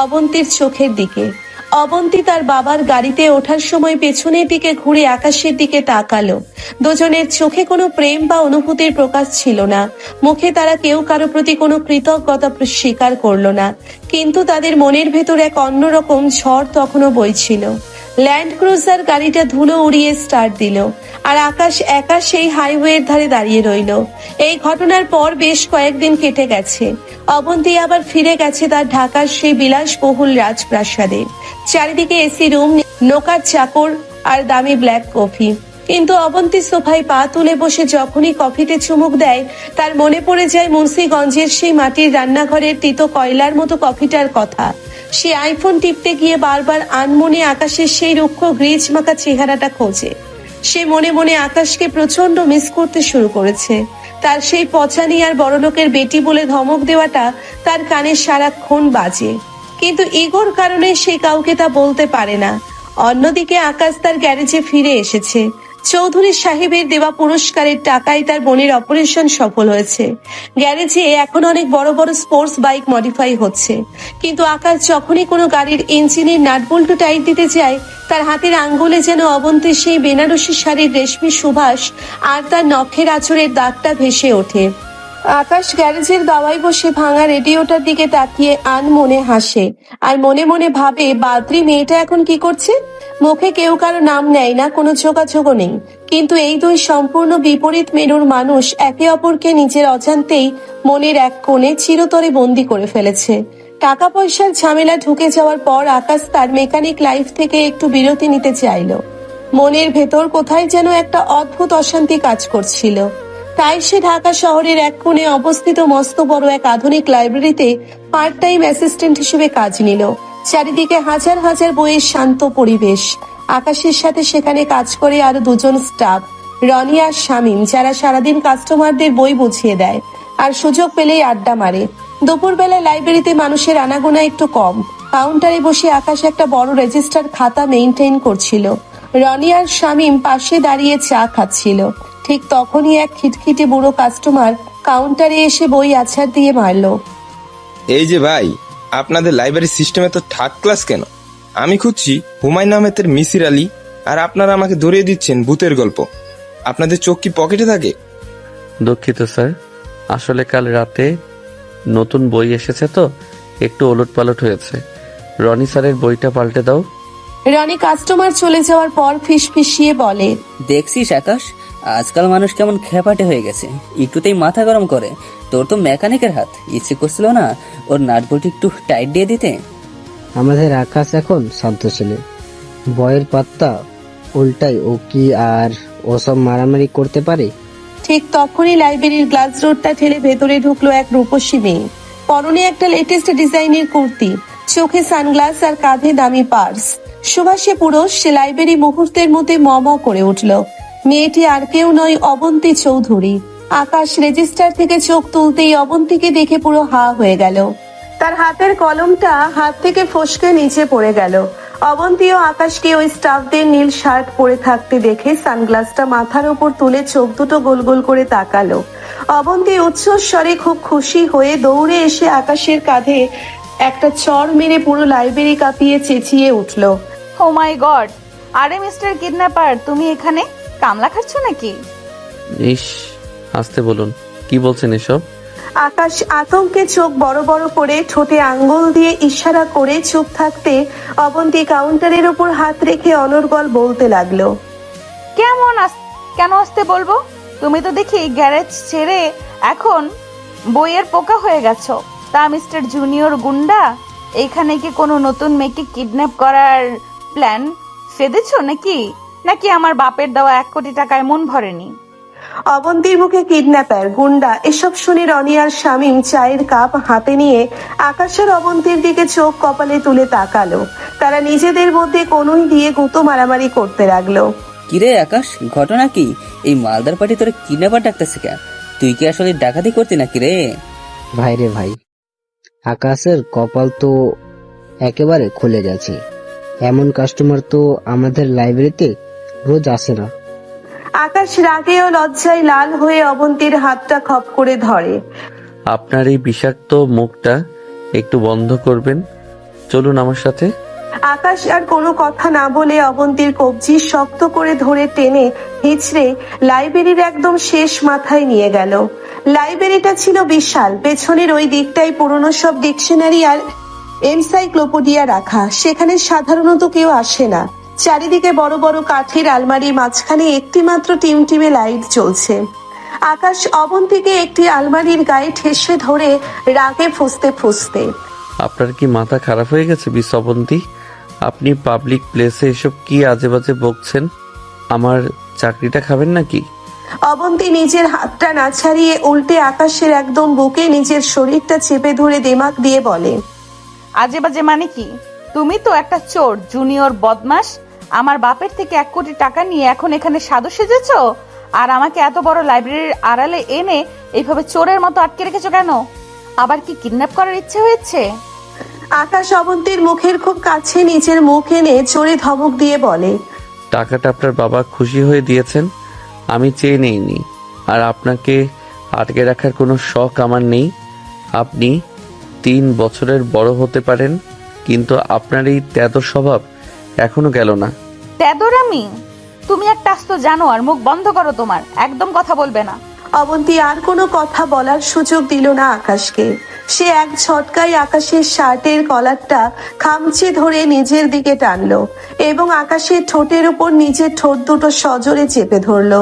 অবন্তীর চোখের দিকে। অবন্তী তার বাবার গাড়িতে ওঠার সময় পেছনের দিকে ঘুরে আকাশের দিকে তাকালো। দুজনের চোখে কোনো প্রেম বা অনুভূতির প্রকাশ ছিল না, মুখে তারা কেউ কারো প্রতি কোনো কৃতজ্ঞতা স্বীকার করলো না, কিন্তু তাদের মনের ভেতর এক অন্যরকম ঝড় তখনও বইছিল। ল্যান্ড ক্রুজার গাড়িটা ধুলো উড়িয়ে স্টার্ট দিল, আর আকাশ একা সেই হাইওয়ের ধারে দাঁড়িয়ে রইল। এই ঘটনার পর বেশ কয়েকদিন কেটে গেছে। অবন্তী আবার ফিরে গেছে তার ঢাকার সেই বিলাসবহুল রাজপ্রাসাদে। চারিদিকে এসি রুম, নোকার চাকর আর দামি ব্ল্যাক কফি। কিন্তু অবন্তী সোফায় পা তুলে বসে যখনই কফিতে চুমুক দেয়, তার মনে পড়ে যায় মুন্সিগঞ্জের সেই মাটির রান্নাঘরের তিতো কয়লার মতো কফিটার কথা। সে আইফোন টিপতে গিয়ে বারবার আনমনে আকাশের সেই রুক্ষ গ্রিজ মাখা চেহারাটা খোঁজে। সে মনে মনে আকাশকে প্রচন্ড মিস করতে শুরু করেছে। তার সেই পচানি আর বড়লোকের বেটি বলে ধমক দেওয়াটা তার কানে সারাক্ষণ বাজে, কিন্তু ইগোর কারণে সে কাউকে তা বলতে পারে না। অন্যদিকে আকাশ তার গ্যারেজে ফিরে এসেছে। চৌধুরী সাহেবের দেওয়া পুরস্কারের টাকায় তার বোনের অপারেশন সফল হয়েছে। গ্যারেজে এখন অনেক বড় বড় স্পোর্টস বাইক মডিফাই হচ্ছে, কিন্তু আকাশ যখনই কোনো গাড়ির ইঞ্জিনের নাটবল্টু টাইট দিতে যায়, তার হাতের আঙ্গুলে যেন অবন্তীর সেই বেনারসি শাড়ির রেশমি সুবাস আর তার নখের আঁচড়ের দাগটা ভেসে ওঠে। আকাশ গ্যারেজের দাওয়ায় বসে ভাঙা রেডিওটার দিকে তাকিয়ে আনমনে হাসে, আর মনে মনে ভাবে বাদ্রি মেয়েটা এখন কি করছে। মুখে কেউ কারো নাম নেয় না, কোনো যোগাযোগও নেই, কিন্তু এই দুই সম্পূর্ণ বিপরীত মেরুর মানুষ একে অপরকে নিজের অজান্তেই মনের এক কোণে চিরতরে বন্দি করে ফেলেছে। টাকা পয়সার ঝামেলা ঢুকে যাওয়ার পর আকাশ তার মেকানিক লাইফ থেকে একটু বিরতি নিতে চাইল। মনের ভেতর কোথায় যেন একটা অদ্ভুত অশান্তি কাজ করছিল। তাই সে ঢাকা শহরের এক কোণে অবস্থিত মস্ত বড় এক আধুনিক লাইব্রেরিতে পার্ট টাইম অ্যাসিস্ট্যান্ট হিসেবে কাজ নিল। চারিদিকে হাজার হাজার বইয়ের শান্ত পরিবেশ। আকাশের সাথে সেখানে কাজ করে আরো 2 জন স্টাফ, রনি আর শামীম, যারা সারাদিন কাস্টমারদের বই বুঝিয়ে দেয় আর সুযোগ পেলেই আড্ডা মারে। দুপুরবেলা লাইব্রেরিতে মানুষের আনাগোনা একটু কম। কাউন্টারে বসে আকাশ একটা বড় রেজিস্টার খাতা মেইনটেইন করছিল। রনি আর শামীম পাশে দাঁড়িয়ে চা খাচ্ছিল। ঠিক তখনই এক খিটখিটে বুড়ো কাস্টমার কাউন্টারে এসে বই আছাড় দিয়ে মারলো। এই যে ভাই, আপনাদের লাইব্রেরি সিস্টেমে তো 3rd ক্লাস কেন? আমি খুঁজছি হুমায়ুন আহমেদের মিসির আলী, আর আপনারা আমাকে ধরিয়ে দিচ্ছেন ভূতের গল্প। আপনাদের চোখ কি পকেটে থাকে? দুঃখিত স্যার, আসলে কাল রাতে নতুন বই এসেছে তো একটু ওলটপালট হয়েছে। রনি স্যারের বইটা পাল্টে দাও। রনি কাস্টমার চলে যাওয়ার পর ফিসফিসিয়ে বলে, দেখছিস আকাশ, আজকাল মানুষ কেমন খেপাটে হয়ে গেছে, একটুতেই মাথা গরম করে। তোর তো মেকানিকের হাত, ইচ্ছে করছিল না ওর নাটবল্টু একটু টাইট দিয়ে দিতে? আমাদের আকাশ এখন শান্ত ছেলে, বয়ের পাত্তা উল্টাই ও কি আর ওসব মারামারি করতে পারে? ঠিক তখনই লাইব্রেরির গ্লাস ডোরটা ঠেলে ভেতরে ঢুকলো এক রূপসী মেয়ে। পরনে একটা লেটেস্ট ডিজাইনের কুর্তি, চোখে সানগ্লাস আর কাঁধে দামি পার্স। সুভাষে পুরুষ, সে লাইব্রেরি মুহূর্তের মধ্যে ম করে উঠল। মেয়েটি আর কেউ নয়, অবন্তী চৌধুরী। আকাশ রেজিস্টার থেকে চোখ তুলতেই অবন্তীকে দেখে পুরো হা হয়ে গেল। তার হাতের কলমটা হাত থেকে ফসকে নিচে পড়ে গেল। অবন্তী ও আকাশকে ওই স্টাফদের নীল শার্ট পরে থাকতে দেখে সানগ্লাসটা মাথার উপর তুলে চোখ দুটো গোল গোল করে তাকালো। অবন্তী উচ্চস্বরে খুব খুশি হয়ে দৌড়ে এসে আকাশের কাঁধে একটা চড় মেরে পুরো লাইব্রেরি কাঁপিয়ে চেঁচিয়ে উঠল, ও মাই গড! আরে মিস্টার কিডন্যাপার, তুমি এখানে কামলা খাচ্ছ নাকি? ইস, আসতে বলুন, কি বলছেন এসব? আকাশ আতঙ্কে চোখ বড় বড় করে ঠোঁটে আঙ্গুল দিয়ে ইশারা করে চুপ থাকতে অবন্তী কাউন্টারের উপর হাত রেখে অনর্গল বলতে লাগলো, কেন আসতে বলবো? তুমি তো দেখি গ্যারেজ ছেড়ে এখন বইয়ের পোকা হয়ে গেছো। তা মিস্টার জুনিয়র গুন্ডা, এইখানে কি কোনো নতুন মেয়েকে কিডন্যাপ করার প্ল্যান ফেদেছো নাকি আমার বাপের দেওয়া 1 কোটি টাকায় মন ভরেনি? অবন্তীর মুখে কিডন্যাপার, গুন্ডা এসব শুনে রনি আর শামীম চায়ের কাপ হাতে নিয়ে আকাশের অবন্তীর দিকে চোখ কপালে তুলে তাকালো। তারা নিজেদের মধ্যে কোনোই দিয়ে গুঁতো মারামারি করতে লাগলো। কিরে আকাশ, ঘটনা কি? এই মালদার পার্টি তোরা কিডন্যাপার ডাকতেছে কেন? তুই কি আসলে ডাকাতি করতি নাকি রে? ভাই রে ভাই, আকাশের কপাল তো একেবারে খুলে গেছে। এমন কাস্টমার তো আমাদের লাইব্রেরিতে রোজ আসে না। আকাশ রাগে ও লজ্জায় লাল হয়ে অবন্তীর হাতটা খপ করে ধরে। আপনার এই বিষাক্ত মুখটা একটু বন্ধ করবেন? চলুন আমার সাথে। আকাশ আর কোনো কথা না বলে অবন্তীর কবজি শক্ত করে ধরে টেনে হিচড়ে লাইব্রেরির একদম শেষ মাথায় নিয়ে গেল। লাইব্রেরিটা ছিল বিশাল। পেছনের ওই দিকটায় পুরনো সব ডিকশনারি আর এনসাইক্লোপিডিয়া রাখা। সেখানে সাধারণত কেউ আসে না। চারিদিকে বড় বড় কাঠের আলমারি, মাঝখানে একটি মাত্র টিমটিমে লাইট জ্বলছে। আকাশ অবন্তীকে একটি আলমারির গায়ে ঠেসে ধরে রাগে ফুঁসতে ফুঁসতে, আপনার কি মাথা খারাপ হয়ে গেছে মিস অবন্তী? আপনি পাবলিক প্লেসে এসব কি আজে বাজে বকছেন? আমার চাকরিটা খাবেন নাকি? অবন্তী নিজের হাতটা না ছাড়িয়ে উল্টে আকাশের একদম বুকে নিজের শরীরটা চেপে ধরে দিমাগ দিয়ে বলে, আজে বাজে মানে কি? তুমি তো একটা চোর, জুনিয়র বদমাস। আমার বাপের থেকে 1 কোটি টাকা নিয়ে এখন এখানে সাধু সেজেছো, আর আমাকে এত বড় লাইব্রেরির আড়ালে এনে এইভাবে চোরের মতো আটকে রেখেছো কেন? আবার কি কিডন্যাপ করার ইচ্ছে হয়েছে? আকাশ অবন্তীর মুখের খুব কাছে নিজের মুখ এনে চোরে ধমক দিয়ে বলে, টাকাটা আপনার বাবা খুশি হয়ে দিয়েছেন, আমি চেয়ে নেইনি। আর আপনাকে আটকে রাখার কোনো শখ আমার নেই। আপনি 3 বছরের বড় হতে পারেন, কিন্তু আপনার এই তেদর স্বভাব এখনো গেল না। তেদরামি? তুমি একটা আস্ত জানো, আর মুখ বন্ধ করো তোমার, একদম কথা বলবে না। অবন্তী আর কোনো কথা বলার সুযোগ দিল না আকাশকে। সে এক ঝটকায় আকাশের শার্টের কলারটা খামচে ধরে নিজের দিকে টানলো এবং আকাশের ঠোঁটের উপর নিজের ঠোঁট দুটো সজোরে চেপে ধরলো।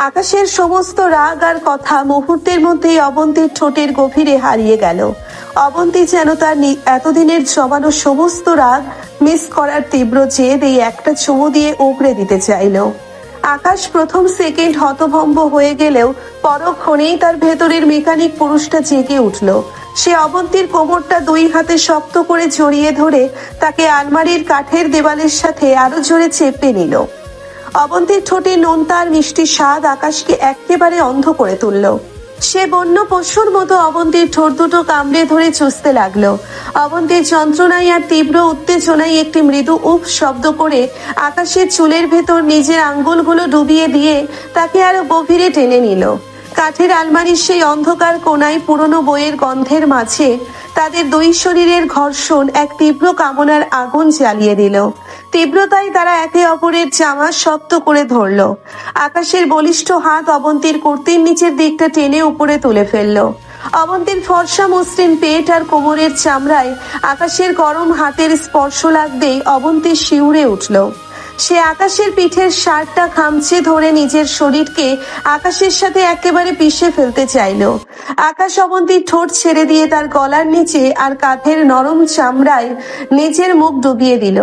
আকাশের সমস্ত রাগ আর কথা মুহূর্তের মধ্যেই অবন্তীর ঠোঁটের গভীরে হারিয়ে গেল। অবন্তী যেন তার এতদিনের জমানো সমস্ত রাগ মিস করার তীব্র জেদ এই একটা চুমু দিয়ে উগড়ে দিতে চাইল। আকাশ প্রথম সেকেন্ড হতভম্ব হয়ে গেলেও পরক্ষণেই তার ভেতরের মেকানিক পুরুষটা জেগে উঠল। সে অবন্তীর কোমরটা 2 হাতে শক্ত করে জড়িয়ে ধরে তাকে আলমারির কাঠের দেওয়ালের সাথে আরো জোরে চেপে নিল। অবন্তীর ঠোঁটে নোনতা আর মিষ্টি স্বাদ আকাশকে একেবারে অন্ধ করে তুলল। সে বন্য পশুর মতো অবন্তীর ঠোঁট দুটো কামড়ে ধরে চুষতে লাগলো। অবন্তীর যন্ত্রণায় আর তীব্র উত্তেজনায় একটি মৃদু উফ শব্দ করে আকাশের চুলের ভেতর নিজের আঙ্গুলগুলো ডুবিয়ে দিয়ে তাকে আরো গভীরে টেনে নিল। কাঠের আলমারির সেই অন্ধকার কোণায় পুরনো বইয়ের গন্ধের মাঝে তাদের 2 শরীরের ঘর্ষণ এক তীব্র কামনার আগুন জ্বালিয়ে দিল। তীব্রতায় তারা একে অপরের জামা শক্ত করে ধরল। আকাশের বলিষ্ঠ হাত অবন্তীর কুর্তির নিচের দিকটা টেনে উপরে তুলে ফেলল। অবন্তীর ফর্সা মসৃণ পেট আর কোমরের চামড়ায় আকাশের গরম হাতের স্পর্শ লাগতেই অবন্তী শিউরে উঠল। সে আকাশের পিঠের শার্টটা খামচে ধরে নিজের শরীরকে আকাশের সাথে একেবারে পিষে ফেলতে চাইল। আকাশ অবন্তীর ঠোঁট ছেড়ে দিয়ে তার গলার নিচে আর কাঁধের নরম চামড়ায় নিজের মুখ ডুবিয়ে দিল।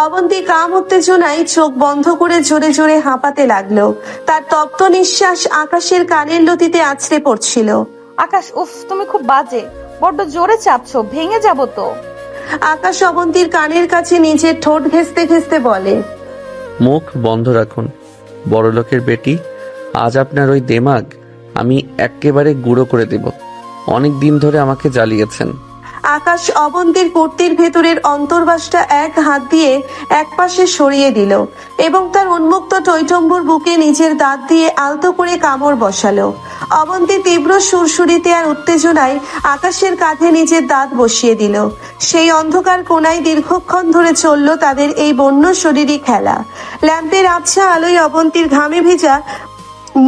অবন্তী কাম উত্তেজনায় চোখ বন্ধ করে জোরে জোরে হাঁপাতে লাগলো। তার তপ্ত নিঃশ্বাস আকাশের কানের লতিতে আছড়ে পড়ছিল। আকাশ, উফ, তুমি খুব বাজে, বড্ড জোরে চাপছো, ভেঙে যাবো তো। আকাশ অবন্তীর কানের কাছে নিজের ঠোঁট ঘেঁষতে ঘেঁষতে বলে, মুখ বন্ধ রাখুন বড়লোকের বেটি। আজ আপনার ওই দেমাগ আমি একেবারে গুঁড়ো করে দেব। অনেক দিন ধরে আমাকে জ্বালিয়েছেন। আকাশ অবন্তীর কুর্তির ভেতরের অন্তর্বাসটা এক হাত দিয়ে একপাশে সরিয়ে দিল এবং তার উন্মুক্ত টৈটম্বুর বুকে নিজের দাঁত দিয়ে আলতো করে কামড় বসালো। অবন্তী তীব্র সুরসুরিতে আর উত্তেজনায় আকাশের কাঁধে নিজের দাঁত বসিয়ে দিল। সেই অন্ধকার কোণায় দীর্ঘক্ষণ ধরে চলল তাদের এই বন্য শরীরী খেলা। ল্যাম্পের আবছা আলোয় অবন্তীর ঘামে ভেজা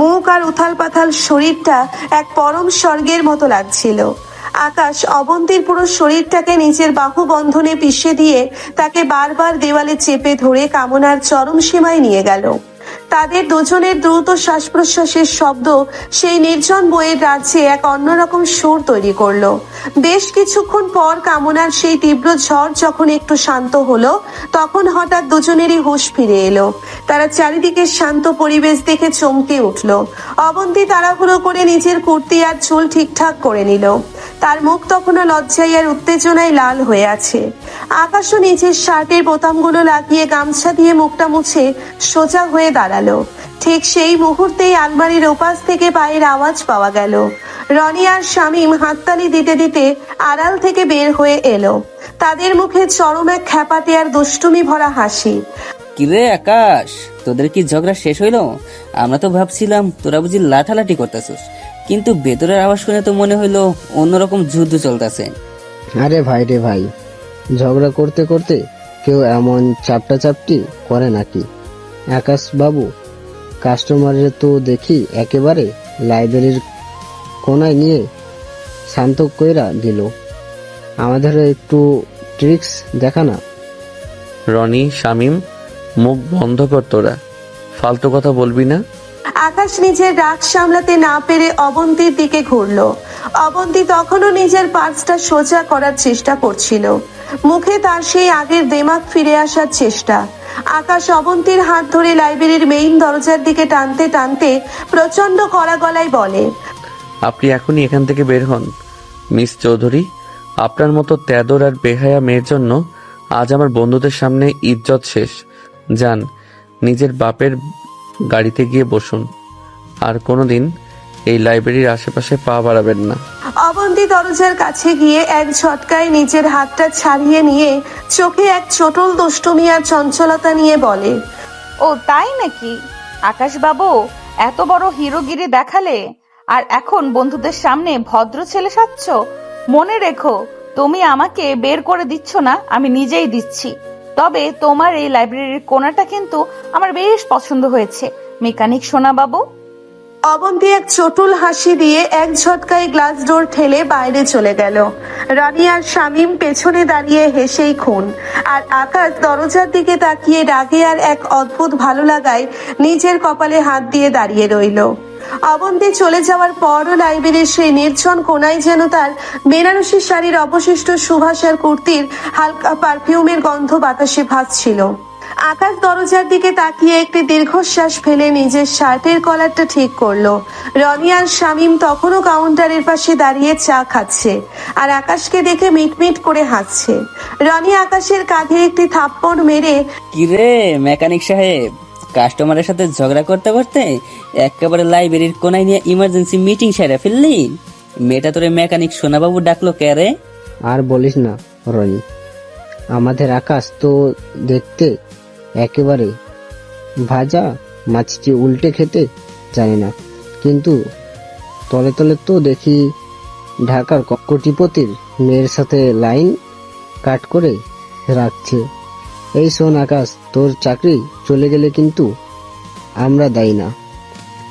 মুখ আর উথাল পাথাল শরীরটা এক পরম স্বর্গের মতো লাগছিল। আকাশ অবন্তীর পুরো শরীরটাকে নিজের বাহু বন্ধনে পিষে দিয়ে তাকে বারবার দেওয়ালে চেপে ধরে কামনার চরম সীমায় নিয়ে গেল। তাদের দুজনের দ্রুত শ্বাস প্রশ্বাসের শব্দ সেই নির্জন বইয়ের রাজ্যে এক অন্যরকম সুর তৈরি করলো। বেশ কিছুক্ষণ পর কামনার সেই তীব্র ঝড় যখন একটু শান্ত হলো, তখন হঠাৎ দুজনেরই হুঁশ ফিরে এলো। তারা চারিদিকে শান্ত পরিবেশ দেখে চমকে উঠল। অবন্তী তাড়াহুড়ো করে নিজের কুর্তি আর চুল ঠিকঠাক করে নিল। তার মুখ তখনও লজ্জায় আর উত্তেজনায় লাল হয়ে আছে। আকাশও নিজের শার্টের বোতামগুলো লাগিয়ে গামছা দিয়ে মুখটা মুছে সোজা হয়ে দাঁড়ালো। ঠিক সেই মুহূর্তেই আলমারির ওপাশ থেকে পায়ের আওয়াজ পাওয়া গেল। রনি আর শামীম হাততালি দিতে দিতে আড়াল থেকে বের হয়ে এলো। তাদের মুখে চরম এক খ্যাপাটে আর দুষ্টুমি ভরা হাসি। কিরে আকাশ, তোদের কি ঝগড়া শেষ হইলো? আমরা তো ভাবছিলাম তোরা বুঝি লাঠালাঠি করতেছিস, কিন্তু ভেতরের আওয়াজ শুনে তো মনে হইলো অন্যরকম যুদ্ধ চলতেছে। আরে ভাই রে ভাই, ঝগড়া করতে করতে কেউ এমন চাপটাচাপটি করে নাকি? আকাশ বাবু, কাস্টমারের তো দেখি একেবারে লাইব্রেরির কোনায় নিয়ে শান্ত কইরা দিল। আমাদের একটু ট্রিক্স দেখা না। রনি, শামিম, মুখ বন্ধ কর তোরা, ফালতু কথা বলবি না। আকাশ নিজের রাগ সামলাতে না পেরে অবন্তীর দিকে ঘুরলো। অবন্তী তখনও নিজের পার্সটা সোজা করার চেষ্টা করছিল। মুখে তার সেই আগের দেমাগ ফিরে আসার চেষ্টা। আকাশ অবন্তীর হাত ধরে লাইব্রেরির মেইন দরজার দিকে টানতে টানতে প্রচন্ড কড়া গলায় বলে, আপনি এখনই এখান থেকে বের হন। মিস চৌধুরী, আপনার মতো তেদর আর বেহায়া মেয়ের জন্য আজ আমার বন্ধুদের সামনে ইজ্জত শেষ। যান, নিজের বাপের গাড়িতে গিয়ে বসুন। আর কোনোদিন এই লাইব্রেরির আশেপাশে পা বাড়াবেন না। অবন্তী দরজার কাছে গিয়ে এক ঝটকায় নিজের হাতটা ছাড়িয়ে নিয়ে চোখে এক চটল দুষ্টুমি আর চঞ্চলতা নিয়ে বলে, ও তাই নাকি? আকাশ বাবু এত বড় হিরোগিরি দেখালে, আর এখন বন্ধুদের সামনে ভদ্র ছেলে সাজছ? মনে রেখো, তুমি আমাকে বের করে দিচ্ছ না, আমি নিজেই দিচ্ছি। তবে তোমার এই লাইব্রেরির কোণাটা কিন্তু আমার বেশ পছন্দ হয়েছে, মেকানিক সোনা বাবু। অবন্তী এক চটুল হাসি দিয়ে এক ঝটকায় গ্লাস ডোর ঠেলে বাইরে চলে গেল। রানী আর শামীম পেছনে দাঁড়িয়ে হেসেই খুন। আর আকাশ দরজার দিকে তাকিয়ে রাগে আর এক অদ্ভুত ভালো লাগায় নিজের কপালে হাত দিয়ে দাঁড়িয়ে রইল। অবন্তী চলে যাওয়ার পরও লাইব্রেরির সেই নির্জন কোনায় যেন তার বেনারসি শাড়ির অবশিষ্ট সুবাস আর কুর্তির হালকা পারফিউমের গন্ধ বাতাসে ভাসছিল। আকাশ দরজার দিকে তাকিয়ে একটি দীর্ঘশ্বাস ফেলে নিজের শার্টের কলারটা ঠিক করলো। রনি আর শামীম তখনও কাউন্টারের পাশে দাঁড়িয়ে চা খাচ্ছে আর আকাশকে দেখে মিটমিট করে হাসছে। রনি আকাশের কাঁধে একটি থাপ্পড় মেরে, কিরে মেকানিক সাহেব, কাস্টমারের সাথে ঝগড়া করতে করতে একেবারে লাইব্রেরির কোনায় নিয়ে ইমার্জেন্সি মিটিং সেরে ফেললি? মেয়েটা তোরে মেকানিক সোনাবাবু ডাকলো কে রে? আর বলিস না রনি, আমাদের আকাশ তো দেখতে একেবারে ভাজা মাছটি উল্টে খেতে জানি না, কিন্তু তলে তলে তো দেখি ঢাকার কোটিপতির মেয়ের সাথে লাইন কাট করে রাখছে। এই শোন আকাশ, তোর চাকরি চলে গেলে কিন্তু আমরা দায়ী না।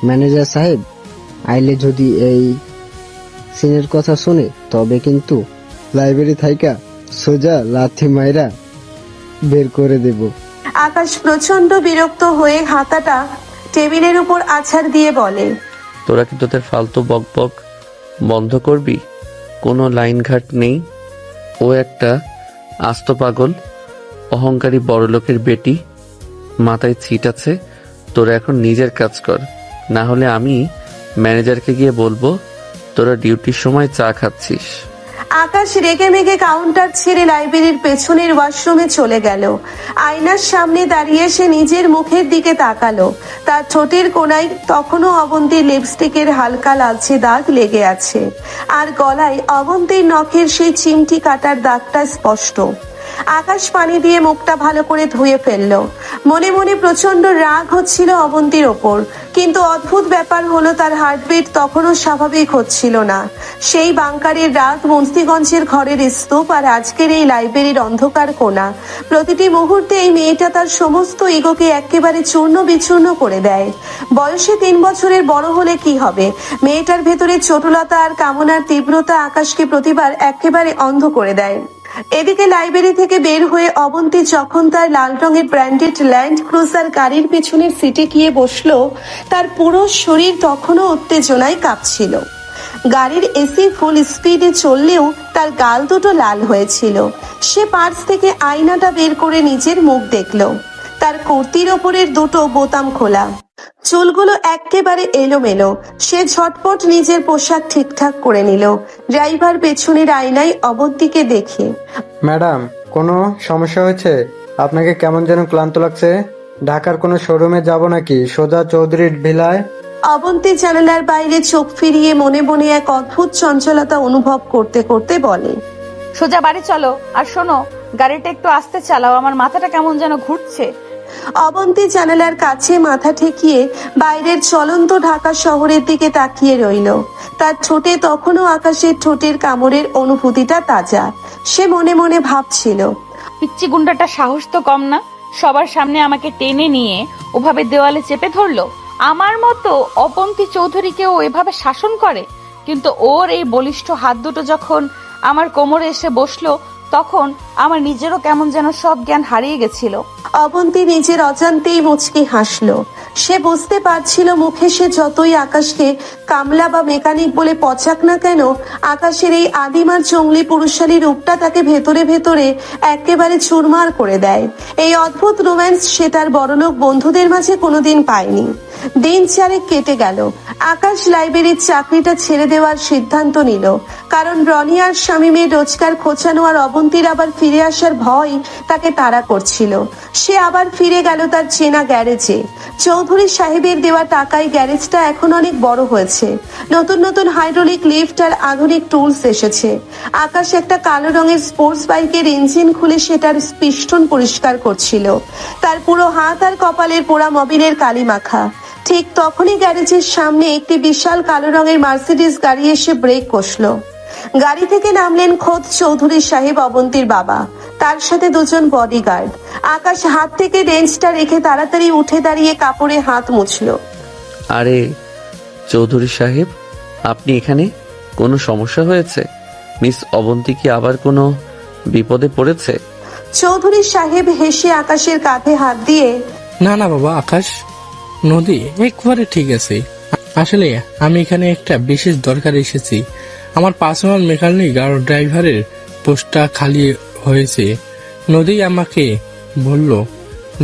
ম্যানেজার সাহেব আইলে যদি এই সিনের কথা শুনে, তবে কিন্তু লাইব্রেরি থাইকা সোজা লাথি মাইরা বের করে দেব। আকাশ প্রচন্ড বিরক্ত হয়ে হাতাটা টেবিলের উপর আছাড় দিয়ে বলে, তোরা কি তোদের ফালতু বক বক বন্ধ করবি? কোনো লাইন ঘাট নেই। ও একটা আস্ত পাগল, অহংকারী বড়লোকের বেটি, মাথায় ছিট আছে। তোরা এখন নিজের কাজ কর, না হলে আমি ম্যানেজারকে গিয়ে বলবো তোরা ডিউটির সময় চা খাচ্ছিস। আকাশ রেগে মেগে কাউন্টার ছেড়ে লাইব্রেরির পেছনের ওয়াশরুমে চলে গেল। আয়নার সামনে দাঁড়িয়ে সে নিজের মুখের দিকে তাকালো। তার ঠোঁটের কোণায় তখনও অবন্তীর লিপস্টিকের হালকা লালচে দাগ লেগে আছে, আর গলায় অবন্তীর নখের সেই চিমটি কাটার দাগটা স্পষ্ট। আকাশ পানি দিয়ে মুখটা ভালো করে ধুয়ে ফেললো। মনে মনে প্রচন্ড রাগ হচ্ছিল অবন্তীর ওপর, কিন্তু অদ্ভুত ব্যাপার হলো তার হার্টবিট তখনও স্বাভাবিক হচ্ছিল না। সেই বাংকারের রাত, মুন্সিগঞ্জের ঘরের স্তূপ, আর আজকের এই লাইব্রেরির অন্ধকার কোণা, প্রতিটি মুহূর্তে এই মেয়েটা তার সমস্ত ইগোকে একেবারে চূর্ণ বিচূর্ণ করে দেয়। বয়সে 3 বছরের বড় হলে কি হবে, মেয়েটার ভেতরে চটুলতা আর কামনার তীব্রতা আকাশকে প্রতিবার একেবারে অন্ধ করে দেয়। এদিকে লাইব্রেরি থেকে বের হয়ে অবন্তী যখন তার লাল রঙের ব্র্যান্ডেড ল্যান্ড ক্রুজার গাড়ির পেছনের সিটে গিয়ে বসলো, তার পুরো শরীর তখনও উত্তেজনায় কাঁপছিল। গাড়ির এসি ফুল স্পিডে চললেও তার গাল দুটো লাল হয়েছিল। সে পার্স থেকে আয়নাটা বের করে নিজের মুখ দেখলো। তার কুর্তির ওপরের দুটো বোতাম খোলা, চুলগুলো একেবারে এলোমেলো। সে ঝটপট নিজের পোশাক ঠিকঠাক করে নিল। ড্রাইভার পেছনের আয়নায় অবন্তীকে দেখে, ম্যাডাম, কোনো সমস্যা হয়েছে? আপনাকে কেমন যেন ক্লান্ত লাগছে। ঢাকার কোনো শোরুমে যাব নাকি সোজা চৌধুরীর ভিলায়? অবন্তী জানালার বাইরে চোখ ফিরিয়ে মনে মনে এক অদ্ভুত চঞ্চলতা অনুভব করতে করতে বলে, সোজা বাড়ি চলো। আর শোনো, গাড়িটা একটু আস্তে চালাও, আমার মাথাটা কেমন যেন ঘুরছে। অবন্তী জানালার কাছে মাথা ঠেকিয়ে বাইরের চলন্ত ঢাকা শহরের দিকে তাকিয়ে রইল। তার ঠোঁটে তখনও আকাশের ঠোঁটের কামড়ের অনুভূতিটা তাজা। সে মনে মনে ভাবছিল, পিচ্চি গুন্ডাটা সাহস তো কম না, সবার সামনে আমাকে টেনে নিয়ে ওভাবে দেওয়ালে চেপে ধরলো। আমার মতো অবন্তী চৌধুরীকেও এভাবে শাসন করে, কিন্তু ওর এই বলিষ্ঠ হাত দুটো যখন আমার কোমরে এসে বসলো, তখন আমার নিজেরও কেমন যেন সব জ্ঞান হারিয়ে গেছিল। অবন্তী নিজের অজান্তেই মুচকি হাসল। সে বুঝতে পারছিল মুখে সে যতই আকাশকে কামলা বা মেকানিক বলে পচাক না কেন, আকাশের এই আদিমার জঙ্গলি পুরুষালী রূপটা তাকে ভেতরে ভেতরে একেবারে চুরমার করে দেয়। এই অদ্ভুত রোম্যান্স সে তার বড়লোক বন্ধুদের মাঝে কোনোদিন পায়নি। দিন চারেক কেটে গেল। আকাশ লাইব্রেরির চাকরিটা ছেড়ে দেওয়ার সিদ্ধান্ত নিল, কারণ রনি আর শামীমের রোজগার খোঁচানো আর অবন্তীর আবার ফিরে আসার ভয় তাকে তাড়া করছিল। সে আবার ফিরে গেল তার চেনা গ্যারেজে। চৌধুরী সাহেবের দেওয়া টাকায় গ্যারেজটা এখন অনেক বড় হয়েছে। নতুন নতুন হাইড্রোলিক লিফট আর আধুনিক টুলস এসেছে। আকাশ একটা কালো রঙের স্পোর্টস বাইকের ইঞ্জিন খুলে সেটার পিস্টন পরিষ্কার করছিল। তার পুরো হাত আর কপালের পোড়া মবিলের কালি মাখা। ঠিক তখনই গ্যারেজের সামনে একটি বিশাল কালো রঙের মার্সিডিজ গাড়ি এসে ব্রেক কষলো। গাড়ি থেকে নামলেন খোদ চৌধুরী সাহেব, অবন্তীর বাবা, তার সাথে দুজন বডিগার্ড। আকাশ হাত থেকে রেঞ্জটা রেখে তাড়াতাড়ি উঠে দাঁড়িয়ে কাপড়ে হাত মুছলো। আরে চৌধুরী সাহেব, আপনি এখানে? কোনো সমস্যা হয়েছে? মিস অবন্তী কি আবার কোনো বিপদে পড়েছে? চৌধুরী সাহেব হেসে আকাশের কাঁধে হাত দিয়ে, না না বাবা আকাশ, নদী একবারে ঠিক আছে। আসলে আমি এখানে একটা বিশেষ দরকারে এসেছি। আমার পার্সোনাল মেকানিক আর ড্রাইভারের পোস্টটা খালি হয়েছে। নদী আমাকে বলল,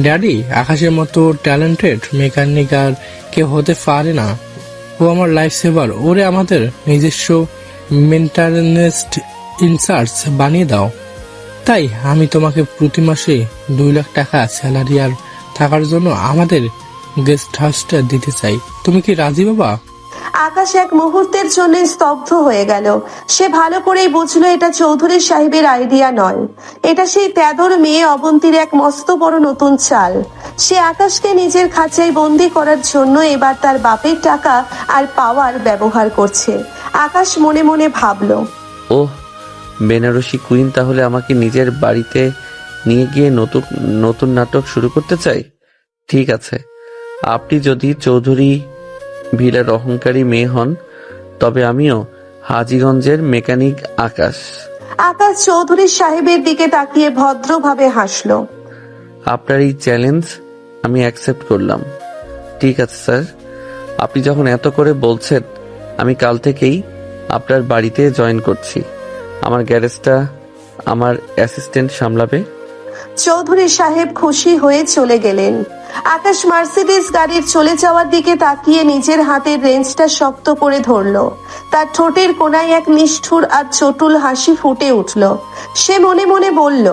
ড্যাডি, আকাশের মতো ট্যালেন্টেড মেকানিক আর কেউ হতে পারে না। ও আমার লাইফ সেভার। ওরে আমাদের নিজস্ব মেন্টেনেন্স ইনচার্জ বানিয়ে দাও। তাই আমি তোমাকে প্রতি মাসে 2 লাখ টাকা স্যালারি আর থাকার জন্য আমাদের গেস্ট হাউসটা দিতে চাই। তুমি কি রাজি বাবা? আকাশ এক মুহূর্তের জন্য স্তব্ধ হয়ে গেল। সে ভালো করেই বুঝলো এটা চৌধুরী সাহেবের আইডিয়া নয়, এটা সেই তেদর মেয়ে অবন্তীর এক মস্ত বড় নতুন চাল। সে আকাশকে নিজের খাঁচায় বন্দি করার জন্য এবার তার বাপের টাকা আর পাওয়ার ব্যবহার করছে। আকাশ মনে মনে ভাবলো, ওহ, বেনারসি কুইন তাহলে আমাকে নিজের বাড়িতে নিয়ে গিয়ে নতুন নতুন নাটক শুরু করতে চাই। ঠিক আছে, আপনি যদি চৌধুরী ভিলার অহংকারী মেয়ে হন, তবে আমিও হাজীগঞ্জের মেকানিক আকাশ। আকাশ চৌধুরী সাহেবের দিকে তাকিয়ে ভদ্রভাবে হাসলো। আপনার এই চ্যালেঞ্জ আমি অ্যাকসেপ্ট করলাম। ঠিক আছে স্যার, আপনি যখন এত করে বলছেন, আমি কাল থেকেই আপনার বাড়িতে জয়েন করছি। আমার গ্যারেজটা আমার অ্যাসিস্ট্যান্ট সামলাবে। চৌধুরী সাহেব খুশি হয়ে চলে গেলেন। আকাশ মার্সিডিজ গাড়ির চলে যাওয়ার দিকে তাকিয়ে নিজের হাতের রেঞ্জটা শক্ত করে ধরলো। তার ঠোঁটের কোনায় এক নিষ্ঠুর আর চটুল হাসি ফুটে উঠল। সে মনে মনে বলল,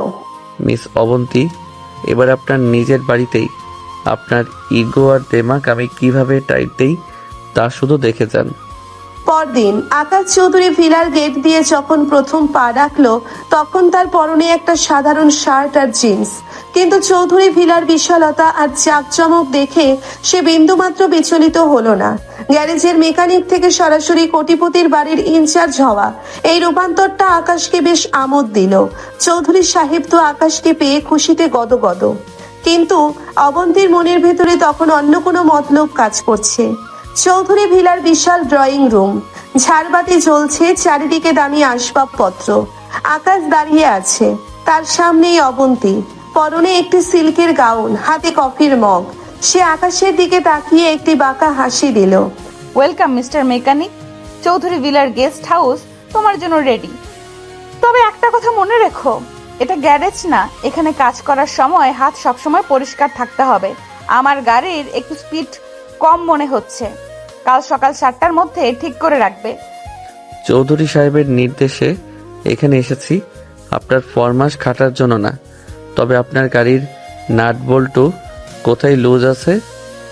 মিস অবন্তী, এবার আপনার নিজের বাড়িতেই আপনার ইগো আর দেমাক আমি কিভাবে টাইট দেই তা শুধু দেখে যান। পরদিন আকাশ চৌধুরী ভিলার গেট দিয়ে যখন প্রথম পা রাখলো, তখন তার পরনে একটা সাধারণ শার্ট আর জিন্স। কিন্তু চৌধুরী ভিলার বিশালতা আর জাঁকজমক দেখে সে বিন্দুমাত্র বিচলিত হলো না। গ্যারেজের মেকানিক থেকে সরাসরি কোটিপতির বাড়ির ইনচার্জ হওয়া, এই রূপান্তরটা আকাশকে বেশ আমোদ দিল। চৌধুরী সাহেব তো আকাশকে পেয়ে খুশিতে গদগদ, কিন্তু অবন্তীর মনের ভেতরে তখন অন্য কোনো মতলব কাজ করছে। চৌধুরী ভিলার বিশাল ড্রয়িং রুম, ঝাড়বাতি জ্বলছে, চারিদিকে দামি আসবাবপত্র। আকাশ দাঁড়িয়ে আছে, তার সামনেই অবন্তী, পরনে একটি সিল্কের গাউন, হাতে কফির মগ। সে আকাশের দিকে তাকিয়ে একটি বাঁকা হাসি দিল। ওয়েলকাম মিস্টার মেকানিক, চৌধুরী ভিলার গেস্ট হাউস তোমার জন্য রেডি। তবে একটা কথা মনে রেখো, এটা গ্যারেজ না, এখানে কাজ করার সময় হাত সবসময় পরিষ্কার থাকতে হবে। আমার গাড়ির একটু স্পিড কম মনে হচ্ছে। কাল সকাল 7টার মধ্যে ঠিক করে রাখবে। চৌধুরী সাহেবের নির্দেশে এখানে এসেছি আপনার ফরমাস খাটার জন্য না। তবে আপনার গাড়ির নাট বল্টু কোথায় লুজ আছে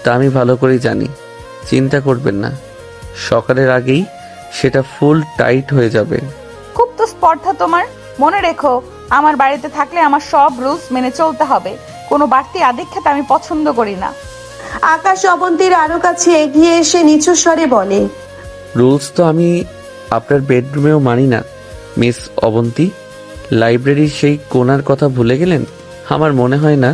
তা আমি ভালো করেই জানি। চিন্তা করবেন না, সকালের আগেই সেটা ফুল টাইট হয়ে যাবে। খুব তো স্পর্ধা তোমার। মনে রেখো, আমার বাড়িতে থাকলে আমার সব রুলস মেনে চলতে হবে। কোনো বাড়তি আদিক্ষেতা আমি পছন্দ করি না। আকাশ অবন্তীর আরো কাছে এগিয়ে এসে নিচু স্বরে বলে, রুলস তো আমি আপনার বেডরুমেও মানি না মিস অবন্তী। লাইব্রেরির সেই কোণার কথা ভুলে গেলেন? আমার মনে হয় না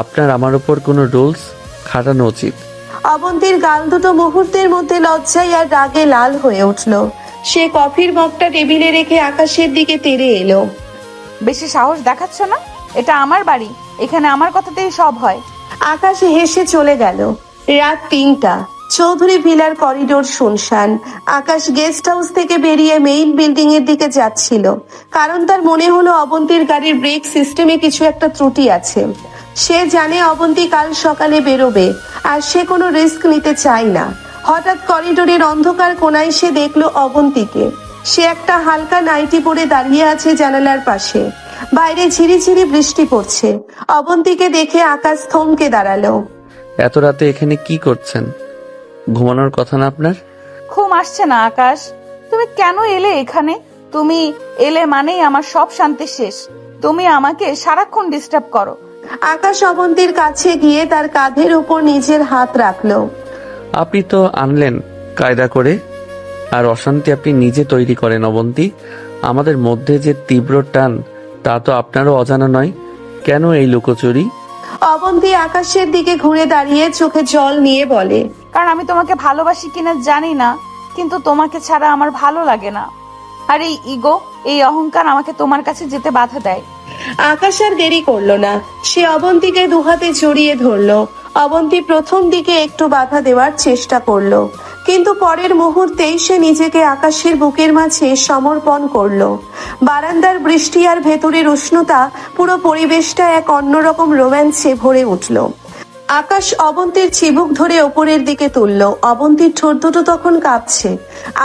আপনার আমার উপর কোনো রুলস খাটানো উচিত। অবন্তীর গাল দুটো মুহূর্তের মধ্যে লজ্জায় আর রাগে লাল হয়ে উঠল। সে কফির মগটা টেবিলে রেখে আকাশের দিকে তেড়ে এলো। বেশি সাহস দেখাচ্ছ না? এটা আমার বাড়ি, এখানে আমার কথাতেই সব হয়। আকাশ হেসে চলে গেল। রাত 3টা। চৌধুরী ভিলার করিডোর শুনশান। আকাশ গেস্ট হাউস থেকে বেরিয়ে মেইন বিল্ডিং এর দিকে যাচ্ছিল, কারণ তার মনে হলো অবন্তীর গাড়ির ব্রেক সিস্টেমে কিছু একটা ত্রুটি আছে। সে জানে অবন্তী কাল সকালে বেরোবে, আর সে কোনো রিস্ক নিতে চায় না। হঠাৎ করিডোরের অন্ধকার কোণায় সে দেখলো অবন্তীকে। সে একটা হালকা নাইটি পরে দাঁড়িয়ে আছে জানালার পাশে। বাইরে ঝিরিঝিরি বৃষ্টি পড়ছে। অবন্তীকে দেখে আকাশ থমকে দাঁড়ালো। এত রাতে এখানে কি করছেন? ঘুমানোর কথা না আপনার? ঘুম আসছে না আকাশ? তুমি কেন এলে এখানে? তুমি এলে মানেই আমার সব শান্তি শেষ। তুমি আমাকে সারাক্ষণ ডিস্টার্ব করো। আকাশ অবন্তীর কাছে গিয়ে তার কাঁধের উপর নিজের হাত রাখলো। আপনি তো আনলেন কায়দা করে, আর অশান্তি আপনি নিজে তৈরি করেন অবন্তী। আমাদের মধ্যে যে তীব্র টান তা তো আপনারও অজানা নয়। কেন এই লুকোচুরি? অবন্তী আকাশের দিকে ঘুরে দাঁড়িয়ে চোখে জল নিয়ে বলে, কারণ আমি তোমাকে ভালোবাসি কিনা জানি না, কিন্তু তোমাকে ছাড়া আমার ভালো লাগে না। আর এই ইগো, এই অহংকার আমাকে তোমার কাছে যেতে বাধা দেয়। আকাশ আর দেরি করলো না। সে অবন্তীকে দুহাতে জড়িয়ে ধরলো। অবন্তী প্রথম দিকে একটু বাধা দেওয়ার চেষ্টা করলো, কিন্তু পরের মুহূর্তেই সে নিজেকে আকাশের বুকের মাঝে সমর্পণ করলো। বারান্দার বৃষ্টি আর ভেতরের উষ্ণতা, পুরো পরিবেশটা এক অন্যরকম রোম্যান্সে ভরে উঠলো। আকাশ অবন্তীর চিবুক ধরে ওপরের দিকে তুললো। অবন্তীর ঠোঁট দুটো তখন কাঁপছে।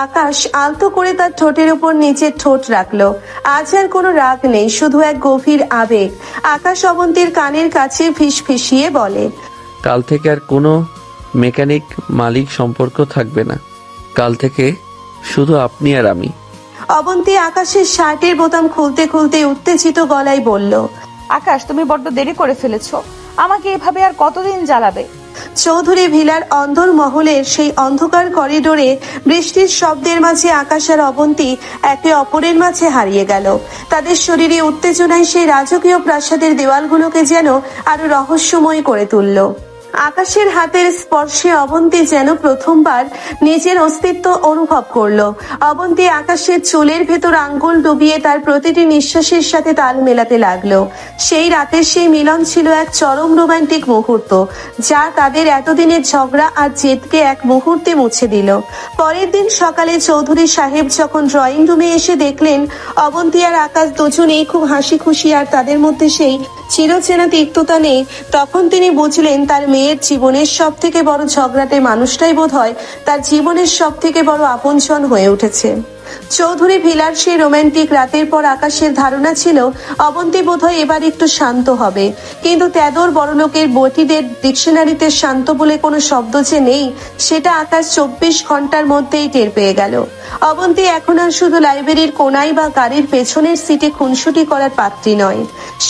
আকাশ আলতো করে তার ঠোঁটের উপর নিচের ঠোঁট রাখলো। আজ আর কোনো রাগ নেই, শুধু এক গভীর আবেগ। আকাশ অবন্তীর কানের কাছে ফিসফিসিয়ে বলে, কাল থেকে আর কোনো মেকানিক মালিক সম্পর্ক থাকবে না। কাল থেকে শুধু আপনি আর আমি। অবন্তী আকাশের শার্টের বোতাম খুলতে খুলতে উত্তেজিত গলায় বলল, আকাশ, তুমি বড্ড দেরি করে ফেলেছো। আমাকে এভাবে আর কতদিন জ্বালাবে? চৌধুরী ভিলার অন্দর মহলের সেই অন্ধকার করিডোরে বৃষ্টির শব্দের মাঝে আকাশ আর অবন্তী একে অপরের মাঝে হারিয়ে গেল। তাদের শরীরে উত্তেজনায় সেই রাজকীয় প্রাসাদের দেওয়ালগুলোকে যেন আরো রহস্যময় করে তুলল। আকাশের হাতের স্পর্শে অবন্তী যেন প্রথমবার নিজের অস্তিত্ব অনুভব করলো। অবন্তী আকাশের চুলের ভেতর আঙ্গুল ডুবিয়ে তার প্রতিটি নিঃশ্বাসের সাথে তাল মেলাতে লাগলো। সেই রাতের সেই মিলন ছিল এক চরম রোমান্টিক মুহূর্ত, যা তাদের এতদিনের ঝগড়া আর জেদকে এক মুহূর্তে মুছে দিল। পরের দিন সকালে চৌধুরী সাহেব যখন ড্রয়িং রুমে এসে দেখলেন অবন্তী আর আকাশ দুজনেই খুব হাসি খুশি, আর তাদের মধ্যে সেই চিরচেনা তিক্ততা নেই, তখন তিনি বুঝলেন তার মেয়ের জীবনের সব থেকে বড় ঝগড়াটে মানুষটাই বোধহয় তার জীবনের সব থেকে বড় আপনজন হয়ে উঠেছে। চৌধুরী ভিলার সেই রোমান্টিক রাতের পর আকাশের ধারণা ছিল অবন্তী বোধহয় এবার একটু শান্ত হবে, কিন্তু তেদর বড়লোকের বটিদের ডিকশনারিতে শান্ত বলে কোনো শব্দ যে নেই, সেটা আকাশ 24 ঘন্টার মধ্যেই টের পেয়ে গেল। অবন্তী এখন আর শুধু লাইব্রেরির কোনায় বা গাড়ির পেছনের সিটে খুনসুটি করার পাত্রী নয়।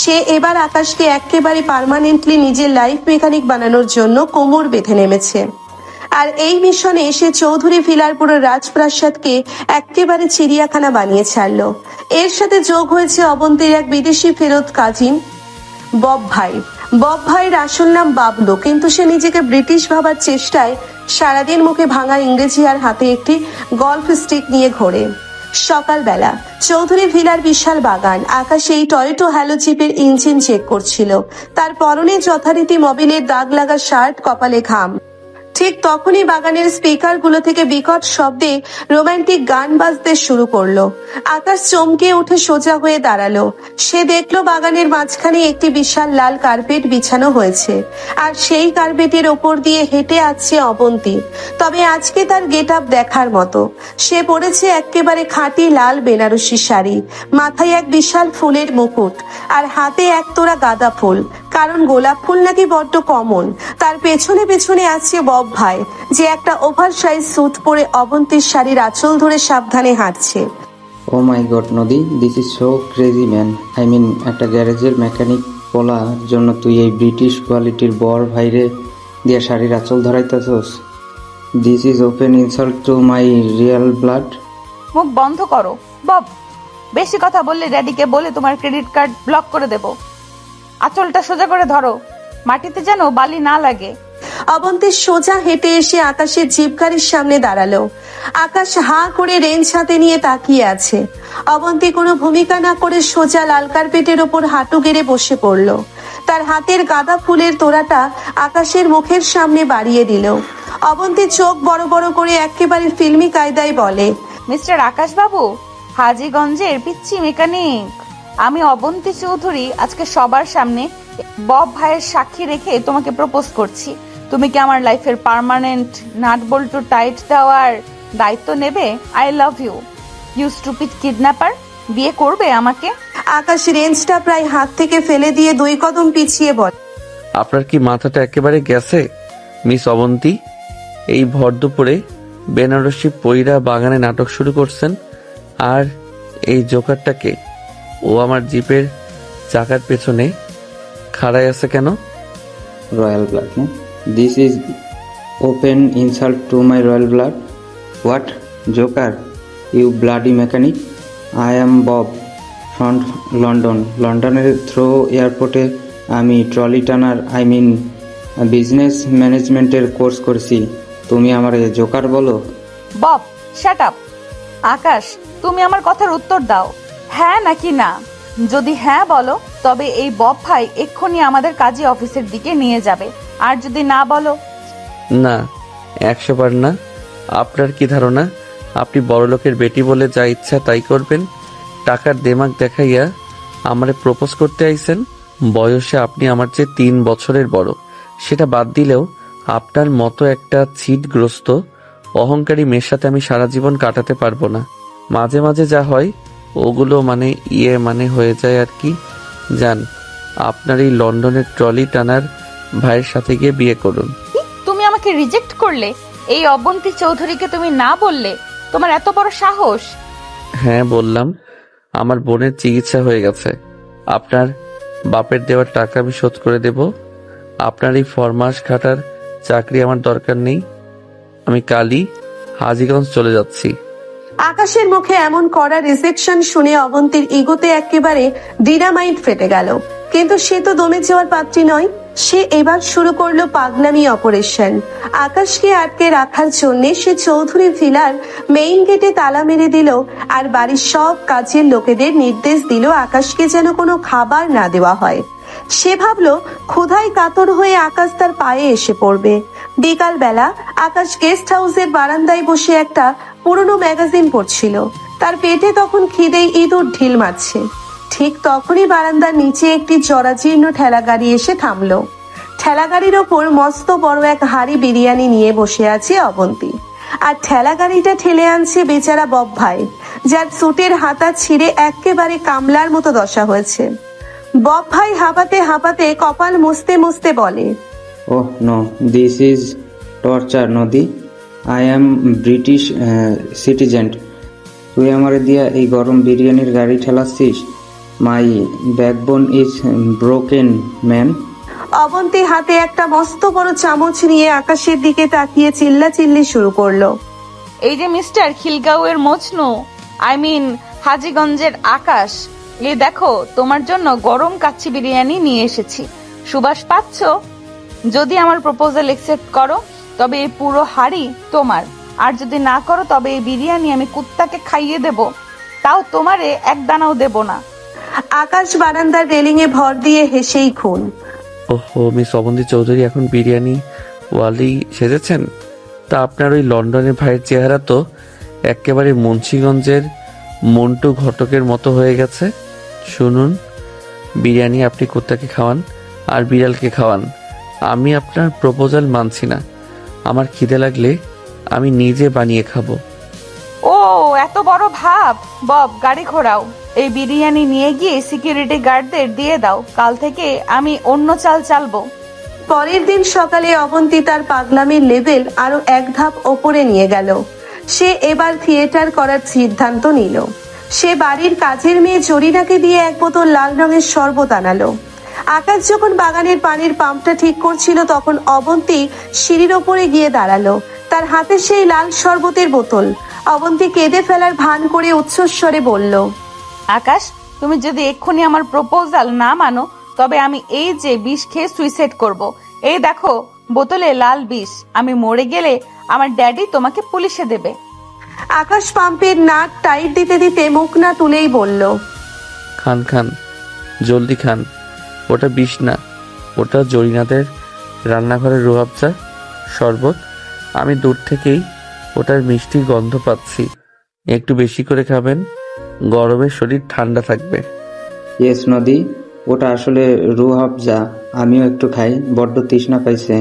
সে এবার আকাশকে একেবারে পার্মানেন্টলি নিজের লাইফ মেকানিক বানানোর জন্য কোমর বেঁধে নেমেছে। আর এই মিশনে এসে চৌধুরী ভিলার পুরো রাজপ্রাসাদকে একেবারে চিড়িয়াখানা বানিয়ে ছাড়লো। এর সাথে যোগ হয়েছে অবন্তীর এক বিদেশি ফেরত কাজিন বব ভাই। বব ভাইয়ের আসল নাম বাবলু, কিন্তু সে নিজেকে ব্রিটিশ ভাবার চেষ্টায় সারাদিন মুখে ভাঙা ইংরেজি আর হাতে একটি গল্ফ স্টিক নিয়ে ঘোরে। সকালবেলা চৌধুরী ভিলার বিশাল বাগান। আকাশ এই টয়োটো হ্যালো জিপের ইঞ্জিন চেক করছিল। তার পরনে যথারীতি মোবিলের দাগ লাগা শার্ট, কপালে ঘাম। ঠিক তখনই বাগানের স্পিকারগুলো থেকে বিকট শব্দে রোমান্টিক গান বাজতে শুরু করলো। আকাশ চমকে উঠে সোজা হয়ে দাঁড়ালো। সে দেখলো বাগানের মাঝখানে একটি বিশাল লাল কার্পেট বিছানো হয়েছে, আর সেই কার্পেটের ওপর দিয়ে হেঁটে আসছে অবন্তী। তবে আজকে তার গেট আপ দেখার মতো। সে পরেছে একেবারে খাঁটি লাল বেনারসি শাড়ি, মাথায় এক বিশাল ফুলের মুকুট, আর হাতে এক তোড়া গাঁদা ফুল, কারণ গোলাপ ফুল নাকি বড্ড কমন। তার পেছনে পেছনে আসছে বব ভাই, যে একটা ওভার সাইজ স্যুট পরে অবন্তীর শাড়ির আঁচল ধরে সাবধানে হাঁটছে। Oh my god Nadi, this is so crazy man. I mean, একটা গ্যারেজের মেকানিক বলার জন্য তুই এই ব্রিটিশ কোয়ালিটির বর ভাইরে দিয়া শাড়ির আঁচল ধরাইতেছস? This is open insult to my real blood. মুখ বন্ধ করো বব। বেশি কথা বললে ড্যাডিকে বলে তোমার ক্রেডিট কার্ড ব্লক করে দেব। আঁচলটা সোজা করে ধরো, মাটিতে যেন বালি না লাগে। অবন্তী সোজা হেঁটে এসে আকাশের জিপ গাড়ির সামনে দাঁড়ালো। আকাশ হাঁ করে রেঞ্জ হাতে নিয়ে তাকিয়ে আছে। অবন্তী কোনো ভূমিকা না করে সোজা লাল কার্পেটের ওপর হাঁটু গেড়ে বসে পড়ল। তার হাতের গাঁদা ফুলের তোড়াটা আকাশের মুখের সামনে বাড়িয়ে দিল। অবন্তী চোখ বড় বড় করে একেবারে ফিল্মি কায়দায় বলে, মিস্টার আকাশ বাবু, হাজীগঞ্জের পিচ্চি মেকানিক আমি অবন্তী চৌধুরী আজকে সবার সামনে বব ভাইয়ের সাক্ষী রেখে তোমাকে প্রপোজ করছি। তুমি কি আমার লাইফের পার্মানেন্ট নাট বল্টু টাইট দেওয়ার দায়িত্ব নেবে? I love you, you stupid kidnapper. বিয়ে করবে আমাকে? আকাশ রেঞ্জটা প্রায় হাত থেকে ফেলে দিয়ে 2 কদম পিছিয়ে বলে, আপনার কি মাথাটা একেবারে গেছে মিস অবন্তী? এই ভর দুপুরে বেনারসি পইরা বাগানে নাটক শুরু করছেন, আর এই জোকারটাকে ও আমার জিপের চাকার পেছনে খাড়ায় আছে কেন? রয়্যাল ব্লাড, না? This is open insult to my royal blood. What joker, you bloody mechanic? I am Bob from London. লন্ডনের থ্রো এয়ারপোর্টে আমি ট্রলি টানার আই মিন বিজনেস ম্যানেজমেন্টের কোর্স করছি। তুমি আমার জোকার বলো? Bob shut up. আকাশ, তুমি আমার কথার উত্তর দাও, হ্যাঁ নাকি না। যদি হ্যাঁ বলো তবে এই বব ভাই এক্ষুনি আমাদের কাজী অফিসের দিকে নিয়ে যাবে, আর যদি না বলো? না, 100 বার না। আপনার কি ধারণা আপনি বড়লোকের বেটি বলে যা ইচ্ছা তাই করবেন? টাকার দেমাগ দেখাইয়া আমারে প্রপোজ করতে আইছেন? বয়সে আপনি আমার চেয়ে 3 বছরের বড়। সেটা বাদ দিলেও আপনার মতো একটা ছিটগ্রস্ত অহংকারী মেয়ের সাথে আমি সারা জীবন কাটাতে পারবো না। মাঝে মাঝে যা হয় ওগুলো মানে হয়ে যায় আর কি। যান, আপনার এই লন্ডনের ট্রলি টানার ভাইয়ের সাথে গিয়ে বিয়ে করুন। তুমি আমাকে রিজেক্ট করলে? এই অবন্তী চৌধুরীকে তুমি না বললে? তোমার এত বড় সাহস? হ্যাঁ বললাম, আমার বোনের চিকিৎসা হয়ে গেছে। আপনার বাপের দেওয়ার টাকা আমি শোধ করে দেব। আপনার এই ফরমাস খাটার চাকরি আমার দরকার নেই। আমি কালই হাজীগঞ্জ চলে যাচ্ছি। আকাশের মুখে এমন কড়া রিজেকশন শুনে অবন্তীর ইগোতে একেবারে ডিনামাইট ফেটে গেল। কিন্তু সে তো দমে যাওয়ার পাত্রী নয়। সে এবার শুরু করলো পাগলামি অপারেশন। আকাশকে আটকে রাখার জন্য সে চৌধুরী ভিলার মেইন গেটে তালা মেরে দিল, আর বাড়ির সব কাজের লোকেদের নির্দেশ দিল আকাশকে যেন কোনো খাবার না দেওয়া হয়। সে ভাবলো ক্ষুধায় কাতর হয়ে আকাশ তার পায়ে এসে পড়বে। বিকাল বেলা আকাশ গেস্ট হাউসের বারান্দায় বসে একটা পুরনো ম্যাগাজিন পড়ছিল। তার পেটে তখন খিদেই ইঁদুর ঢিল মারছে। ঠিক তখনই বারান্দার নিচে একটি জরাজীর্ণ ঠেলা গাড়ি এসে থামলো। ঠেলা গাড়ির ওপর মস্ত বড় এক হাঁড়ি বিরিয়ানি নিয়ে বসে আছে অবন্তী, আর ঠেলা গাড়িটা ঠেলে আনছে বেচারা বব ভাই, যার সুটের হাতা ছিঁড়ে একেবারে কামলার মতো দশা হয়েছে। বব ভাই হাঁপাতে হাঁপাতে কপাল মুছতে মুছতে বলে, oh no, this is torture নদী। I am British citizen. তুই আমার দিয়া এই গরম বিরিয়ানির গাড়ি ঠেলাচ্ছিস? My backbone is broken man. Abanti হাতে একটা মস্ত বড় চামচ নিয়ে আকাশের দিকে তাকিয়ে চিল্লাচিল্লি শুরু করলো। এই যে মিস্টার খিলগাঁওয়ের মজনু, আই মিন হাজীগঞ্জের আকাশ, এই দেখো তোমার জন্য গরম কাচ্চি বিরিয়ানি নিয়ে এসেছি। সুবাস পাচ্ছ? যদি আমার প্রপোজাল একসেপ্ট করো তবে এই পুরো হাড়ি তোমার, আর যদি না করো তবে এই বিরিয়ানি আমি কুত্তাকে খাইয়ে দেব, তাও তোমারে এক দানাও দেব না। আকাশ বারান্দার রেলিং এ ভর দিয়ে হেসেই খুন। ওহো, মিস অবন্তী চৌধুরী এখন বিরিয়ানি ওয়ালি সেজেছেন? তা আপনার ওই লন্ডনের ভাইয়ের চেহারা তো একেবারে মুন্সিগঞ্জের মন্টু ঘটকের মতো হয়ে গেছে। শুনুন, বিরিয়ানি আপনি কুত্তাকে খাওয়ান আর বিড়ালকে খাওয়ান, আমি আপনার প্রপোজাল মানছি না। আমার খিদে লাগলে আমি নিজে বানিয়ে খাবো। ও এত বড় ভাব। বব, গাড়ি ঘোরাও। এই বিরিয়ানি নিয়ে গিয়ে সিকিউরিটি গার্ডদের দিয়ে দাও। কাল থেকে আমি অন্য চাল চালবো। পরের দিন সকালে অবন্তী তার পাগলামির লেভেল আরো এক ধাপ ওপরে নিয়ে গেল। সে এবার থিয়েটার করার সিদ্ধান্ত নিল। সে বাড়ির কাজের মেয়ে জরিনাকে দিয়ে এক বোতল লাল রঙের শরবত আনালো। আকাশ যখন বাগানের পানির পাম্পটা ঠিক করছিল তখন অবন্তী সিঁড়ির ওপরে গিয়ে দাঁড়ালো। তার হাতে সেই লাল শরবতের বোতল। অবন্তী কেঁদে ফেলার ভান করে উচ্চস্বরে বলল, আকাশ, তুমি যদি এক্ষুনি আমার প্রপোজাল না মানো তবে আমি এই যে বিষ খেয়ে সুইসাইড করব। এই দেখো বোতলে লাল বিষ। আমি মরে গেলে আমার ড্যাডি তোমাকে পুলিশে দেবে। আকাশ পাম্পের নাট টাইট দিতে দিতে মুখ না তুলেই বলল, খান খান, জলদি খান। ওটা বিষ না, ওটা জরিনাদের রান্নাঘরের রুয়াবজা শরবত। আমি দূর থেকেই ওটার মিষ্টি গন্ধ পাচ্ছি। একটু বেশি করে খাবেন, গরমে শরীর ঠান্ডা থাকবে। ইয়েস নদী, ওটা আসলে রুহ আফজা। আমিও একটু খাই, বড্ড তৃষ্ণা পাইছে।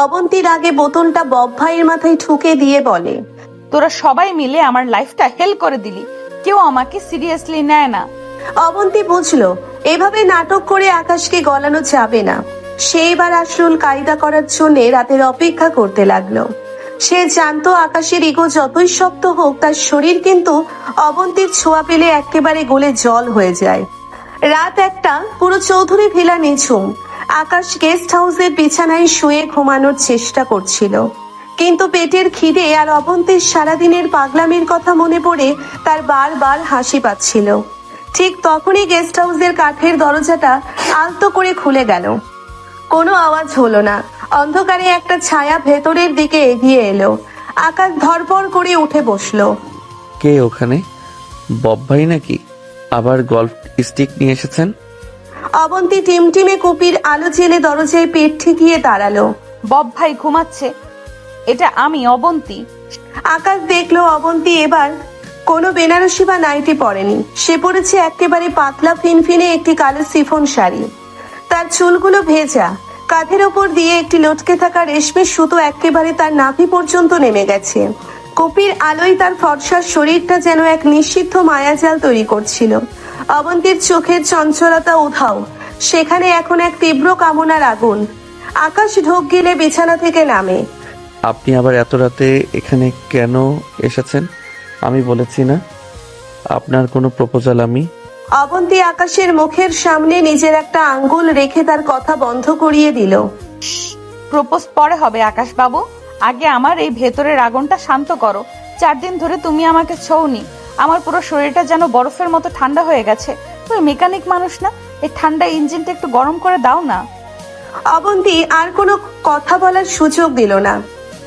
অবন্তীর আগে বোতলটা বব ভাইয়ের মাথায় ঠুকে দিয়ে বলে, তোরা সবাই মিলে আমার লাইফটা হেল করে দিলি। কেউ আমাকে সিরিয়াসলি নেয় না। অবন্তী বুঝলো এভাবে নাটক করে আকাশকে গলানো যাবে না। সে এবার আসল কায়দা করার জন্য রাতের অপেক্ষা করতে লাগলো। সে জানতো আকাশের ইগো যতই শক্ত হোক তার শরীর কিন্তু অবন্তীর ছোঁয়া পেলে একেবারে গলে জল হয়ে যায়। রাত একটা, পুরো চৌধুরী ভিলা নিঝুম। আকাশ গেস্ট হাউসের বিছানায় শুয়ে ঘুমানোর চেষ্টা করছিল, কিন্তু পেটের খিদে আর অবন্তীর সারাদিনের পাগলামির কথা মনে পড়ে তার বারবার হাসি পাচ্ছিল। ঠিক তখনই গেস্ট হাউসের কাঠের দরজাটা আলতো করে খুলে গেল। কোনো আওয়াজ হলো না। অন্ধকারে একটা ছায়া ভেতরের দিকে এগিয়ে এলো। আকাশ ধরপড় করে উঠে বসলো। কে ওখানে? বব ভাই নাকি? আবার গল্ফ স্টিক নিয়ে এসেছেন? অবন্তী টিমটিমে কুপির আলো জেলে দরজায় পেট ঠেকিয়ে দাঁড়ালো। বব ভাই ঘুমাচ্ছে। এটা আমি, অবন্তী। আকাশ দেখলো অবন্তী এবার কোনো বেনারসি বা নাইটি পরেনি। সে পরেছে একেবারে পাতলা ফিনফিনে একটি কালো সিফন শাড়ি। তার চুলগুলো ভেজা, কাঁধের ওপর দিয়ে একটি লটকে থাকা রেশমের সুতো একেবারে তার নাভি পর্যন্ত নেমে গেছে। কপির আলোয় তার ফর্সার শরীরটা যেন এক নিষিদ্ধ মায়াজাল তৈরি করছিল। অবন্তীর চোখের চঞ্চলতা উধাও, সেখানে এখন এক তীব্র কামনার আগুন। আকাশ ঢোক গিলে বিছানা থেকে নামে। আপনি আবার এত রাতে এখানে কেন এসেছেন? আমি বলেছি না আপনার কোনো প্রপোজাল আমি। অবন্তী আকাশের মুখের সামনে নিজের একটা আঙ্গুল রেখে তার কথা বন্ধ করিয়ে দিল। প্রপোজ পরে হবে আকাশ বাবু, আগে আমার এই ভেতরের আগুনটা শান্ত করো। 4 দিন ধরে তুমি আমাকে ছোঁনি। আমার পুরো শরীরটা যেন বরফের মতো ঠান্ডা হয়ে গেছে। তুমি মেকানিক মানুষ না? এই ঠান্ডা ইঞ্জিনটা একটু গরম করে দাও না। অবন্তী আর কোনো কথা বলার সুযোগ দিল না।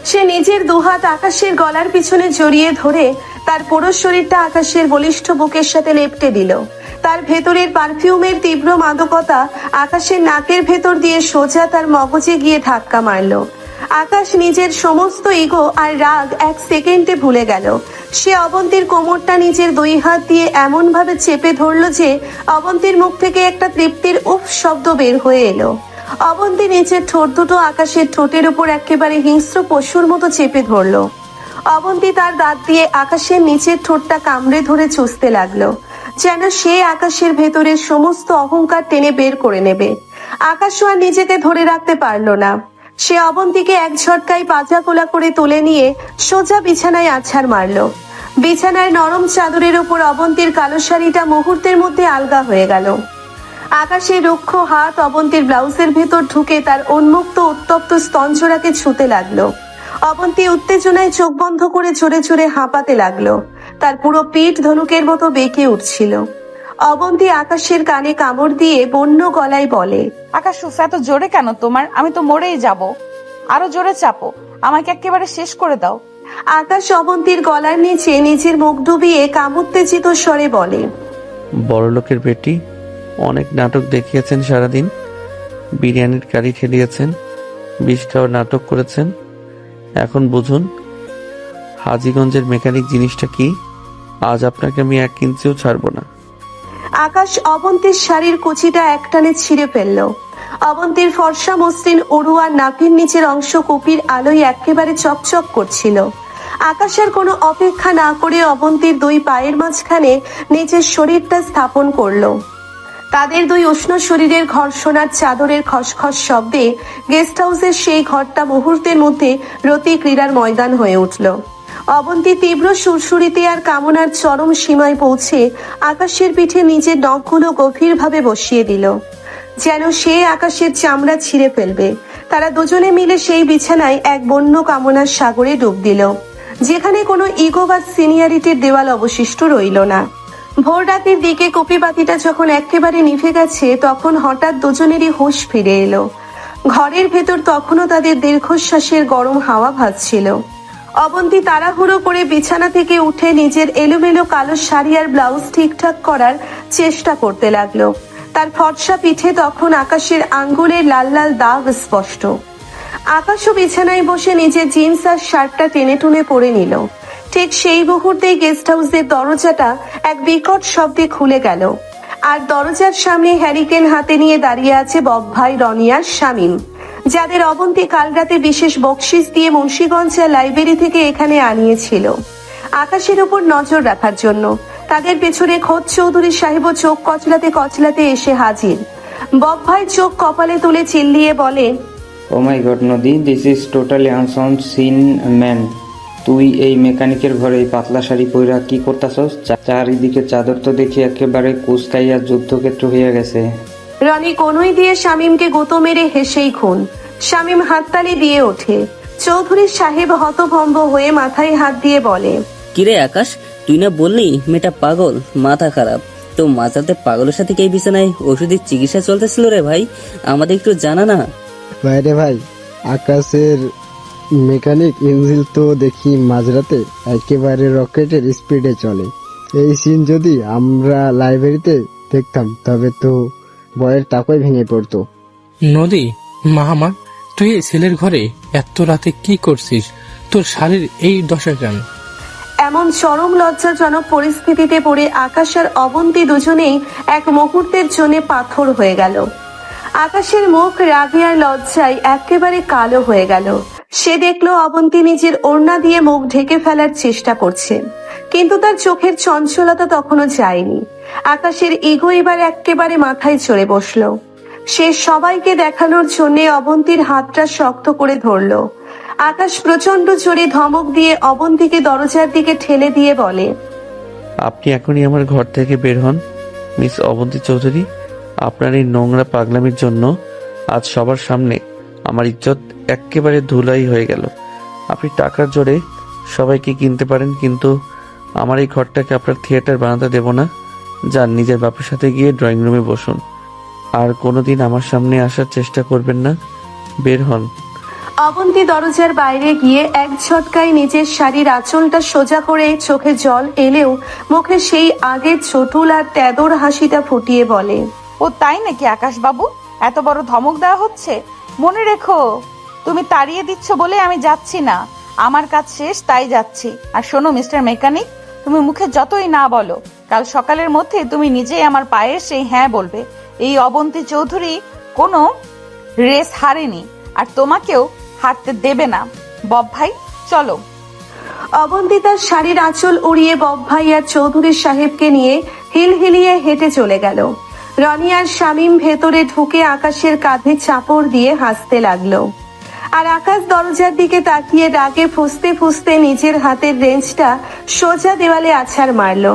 সে নিজের দুহাত আকাশের গলার পিছনে জড়িয়ে ধরে তার পুরো শরীরটা আকাশের বলিষ্ঠ বুকের সাথে লেপটে দিল। তার ভেতরের পারফিউমের তীব্র মাদকতা আকাশের নাকের ভেতর দিয়ে সোজা তার মগজে গিয়ে ধাক্কা মারলো। আকাশ নিজের সমস্ত ইগো আর রাগ এক সেকেন্ডে ভুলে গেল। সে অবন্তীর কোমরটা নিজের 2 হাত দিয়ে এমন ভাবে চেপে ধরলো যে অবন্তীর মুখ থেকে একটা তৃপ্তির উফ শব্দ বের হয়ে এলো। অবন্তী নিচের ঠোঁট দুটো আকাশের ঠোঁটের উপর একেবারে হিংস্র পশুর মতো চেপে ধরলো। অবন্তী তার দাঁত দিয়ে আকাশের নিচের ঠোঁটটা কামড়ে ধরে চুষতে লাগলো, যেন সে আকাশের ভেতরের সমস্ত অহংকার টেনে বের করে নেবে। আকাশও আর নিজেকে ধরে রাখতে পারলো না। সে অবন্তীকে এক ঝটকায় পাজা কোলা করে তুলে নিয়ে সোজা বিছানায় আছাড় মারলো। বিছানায় নরম চাদরের উপর অবন্তীর কালো শাড়িটা মুহূর্তের মধ্যে আলগা হয়ে গেল। আকাশের রুক্ষ হাত অবন্তীর ব্লাউজের ভেতর ঢুকে তার উন্মুক্ত উত্তপ্ত স্তনজোড়াকে ছুঁতে লাগলো। অবন্তী উত্তেজনায় চোখ বন্ধ করে জোরে জোরে হাঁপাতে লাগলো। তার পুরো পিঠ ধনুকের মতো বেঁকে উঠছিল। অবন্তী আকাশের কানে কামড় দিয়ে বন্য গলায় বলে, আকাশ উফ, এত জোরে কেন তোমার? আমি তো মরেই যাব। আরো জোরে চাপো, আমাকে একেবারে শেষ করে দাও। আকাশ অবন্তীর গলার নিচে নিজের মুখ ডুবিয়ে কামুত্তেজিত স্বরে বলে, বড়লোকের বেটি, অনেক নাটক দেখিয়েছেন সারাদিন, বিরিয়ানির কারি খেলিয়েছেন, বিষ খাওয়ার নাটক করেছেন। এখন বুঝুন হাজীগঞ্জের মেকানিক জিনিসটা কি। আজ আপনাকে আমি 1 ইঞ্চিও ছাড়বো না। আকাশ অবন্তীর শাড়ির কুচিটা একটানে ছিঁড়ে ফেলল। অবন্তীর ফর্সা মসৃণ অড়ুয়ার নাভির নিচের অংশ কপির আলোয় একেবারে চকচক করছিল। আকাশের কোনো অপেক্ষা না করে অবন্তীর 2 পায়ের মাঝখানে নিজের শরীরটা স্থাপন করলো। তাদের 2 উষ্ণ শরীরের ঘর্ষণার চাদরের খসখস শব্দে গেস্ট হাউসের সেই ঘরটা মুহূর্তের মধ্যে রতি ক্রীড়ার ময়দান হয়ে উঠল। অবন্তী তীব্র সুরসুরিতে আর কামনার চরম সীমায় পৌঁছে আকাশের পিঠে নিজের নখগুলো গভীরভাবে বসিয়ে দিল, যেন সে আকাশের চামড়া ছিঁড়ে ফেলবে। তারা দুজনে মিলে সেই বিছানায় এক বন্য কামনার সাগরে ডুব দিল, যেখানে কোনো ইগো বা সিনিয়রিটির দেওয়াল অবশিষ্ট রইল না। ভোর রাতের দিকে কপি বাতিটা যখন একেবারে নিভে গেছে, তখন হঠাৎ দুজনেরই হুঁশ ফিরে এলো। ঘরের ভেতর তখনও তাদের দীর্ঘশ্বাসের গরম হাওয়া ভাসছিল। অবন্তী তাড়াহুড়ো করে বিছানা থেকে উঠে নিজের এলোমেলো কালো শাড়ি আর ব্লাউজ ঠিকঠাক করার চেষ্টা করতে লাগলো। তার ফর্সা পিঠে তখন আকাশের আঙ্গুলের লাল লাল দাগ স্পষ্ট। আকাশও বিছানায় বসে নিজের জিন্স আর শার্টটা টেনে টুনে পরে নিল। ঠিক সেই মুহূর্তেই গেস্ট হাউসের দরজাটা এক বিকট শব্দে খুলে গেল, আর দরজার সামনে হ্যারিকেন হাতে নিয়ে দাঁড়িয়ে আছে বব ভাই, রনি আর শামীম, যাদের অবন্তী কাল রাতে বিশেষ বকশিস দিয়ে মুন্সিগঞ্জ লাইব্রেরি থেকে এখানে আনিয়েছিল আকাশের উপর নজর রাখার জন্য। তাদের পেছনে খোদ চৌধুরী সাহেবও চোখ কচলাতে কচলাতে এসে হাজির। বব ভাই চোখ কপালে তুলে চিল্লিয়ে বলে, oh my god Nadi, this is totally unsound scene man. তুই এই মেকানিকের ঘরে এই পাতলা শাড়ি পইরা কি করতাছস? চারিদিকে চাদর তো দেখি একেবারে কুচকাইয়া যুদ্ধক্ষেত্র হইয়া গেছে। রনি কনুই দিয়ে শামীমকে গুঁতো মেরে হেসেই খুন। শামীম হাততালি দিয়ে ওঠে। চৌধুরী সাহেব হতভম্ব হয়ে মাথায় হাত দিয়ে বলে, কিরে আকাশ, তুই না বললি মেয়েটা পাগল, মাথা খারাপ? তো মাঝরাতে পাগলের সাথে কে বিছানায় ওষুধের চিকিৎসা চলতেছিল রে ভাই? আমাদের একটু জানা না। বাইরে ভাই, আকাশের মেকানিক ইঞ্জিন তো দেখি মাঝরাতে একেবারে রকেটের স্পিডে চলে। এই সিন যদি আমরা লাইব্রেরিতে দেখতাম তবে তো বয়ের টাকাই ভেঙে পড়তো। নদী, মামা, তুই এই ছেলের ঘরে এত রাতে কি করছিস? তোর শাড়ির এই দশা কেন? এমন চরম লজ্জাজনক পরিস্থিতিতে পড়ে আকাশ আর অবন্তী দুজনেই এক মুহূর্তের জন্য পাথর হয়ে গেল। আকাশের মুখ রাগে আর লজ্জায় একেবারে কালো হয়ে গেল। সে দেখলো অবন্তী নিজের ওড়না দিয়ে মুখ ঢেকে ফেলার চেষ্টা করছে, কিন্তু তার চোখের চঞ্চলতা তখনও যায়নি। আকাশের ইগো এবার একেবারে মাথায় চড়ে বসলো। সে সবাইকে দেখানোর জন্য অবন্তীর হাতটা শক্ত করে ধরলো। আকাশ প্রচন্ড জোরে ধমক দিয়ে অবন্তীকে দরজার দিকে ঠেলে দিয়ে বলে, আপনি এখনই আমার ঘর থেকে বের হন। মিস অবন্তী চৌধুরী, আপনার এই নোংরা পাগলামির জন্য আজ সবার সামনে আমার ইজ্জত একেবারে ধুলাই হয়ে গেল। আপনি টাকার জোরে সবাইকে কিনতে পারেন, কিন্তু আমার এই ঘরটাকে আপনার থিয়েটার বানাতে দেব না। যান, নিজের বাপের সাথে গিয়ে ড্রয়িং রুমে বসুন। আর কোনোদিন আমার সামনে আসার চেষ্টা করবেন না। বের হন। অবন্তী দরজার বাইরে গিয়ে এক ঝটকায় নিজের শাড়ির আঁচলটা সোজা করে চোখে জল এলেও মুখে সেই আগের চটুল আর তেদর হাসিটা ফুটিয়ে বলে, ও তাই নাকি আকাশ বাবু? এত বড় ধমক দেওয়া হচ্ছে? মনে রেখো, তুমি তাড়িয়ে দিচ্ছ বলে আমি যাচ্ছি না। আমার কাজ শেষ, তাই যাচ্ছি। আর শোনো মিস্টার মেকানিক, তুমি মুখে যতই না বলো, কাল সকালের মধ্যে তুমি নিজেই আমার পায়ে সেই হ্যাঁ বলবে। এই অবন্তী চৌধুরী কোনো রেস হারেনি, আর তোমাকেও হারতে দেবে না। বব ভাই, চলো। অবন্তী তার শাড়ির আঁচল উড়িয়ে বব ভাই আর চৌধুরী সাহেবকে নিয়ে হিলহিলিয়ে হেঁটে চলে গেল। রনি আর শামীম ভেতরে ঢুকে আকাশের কাঁধে চাপড় দিয়ে হাসতে লাগলো। আর আকাশ দরজার দিকে তাকিয়ে রাগে ফুঁসতে ফুঁসতে নিজের হাতের রেঞ্জটা সোজা দেওয়ালে আছাড় মারল।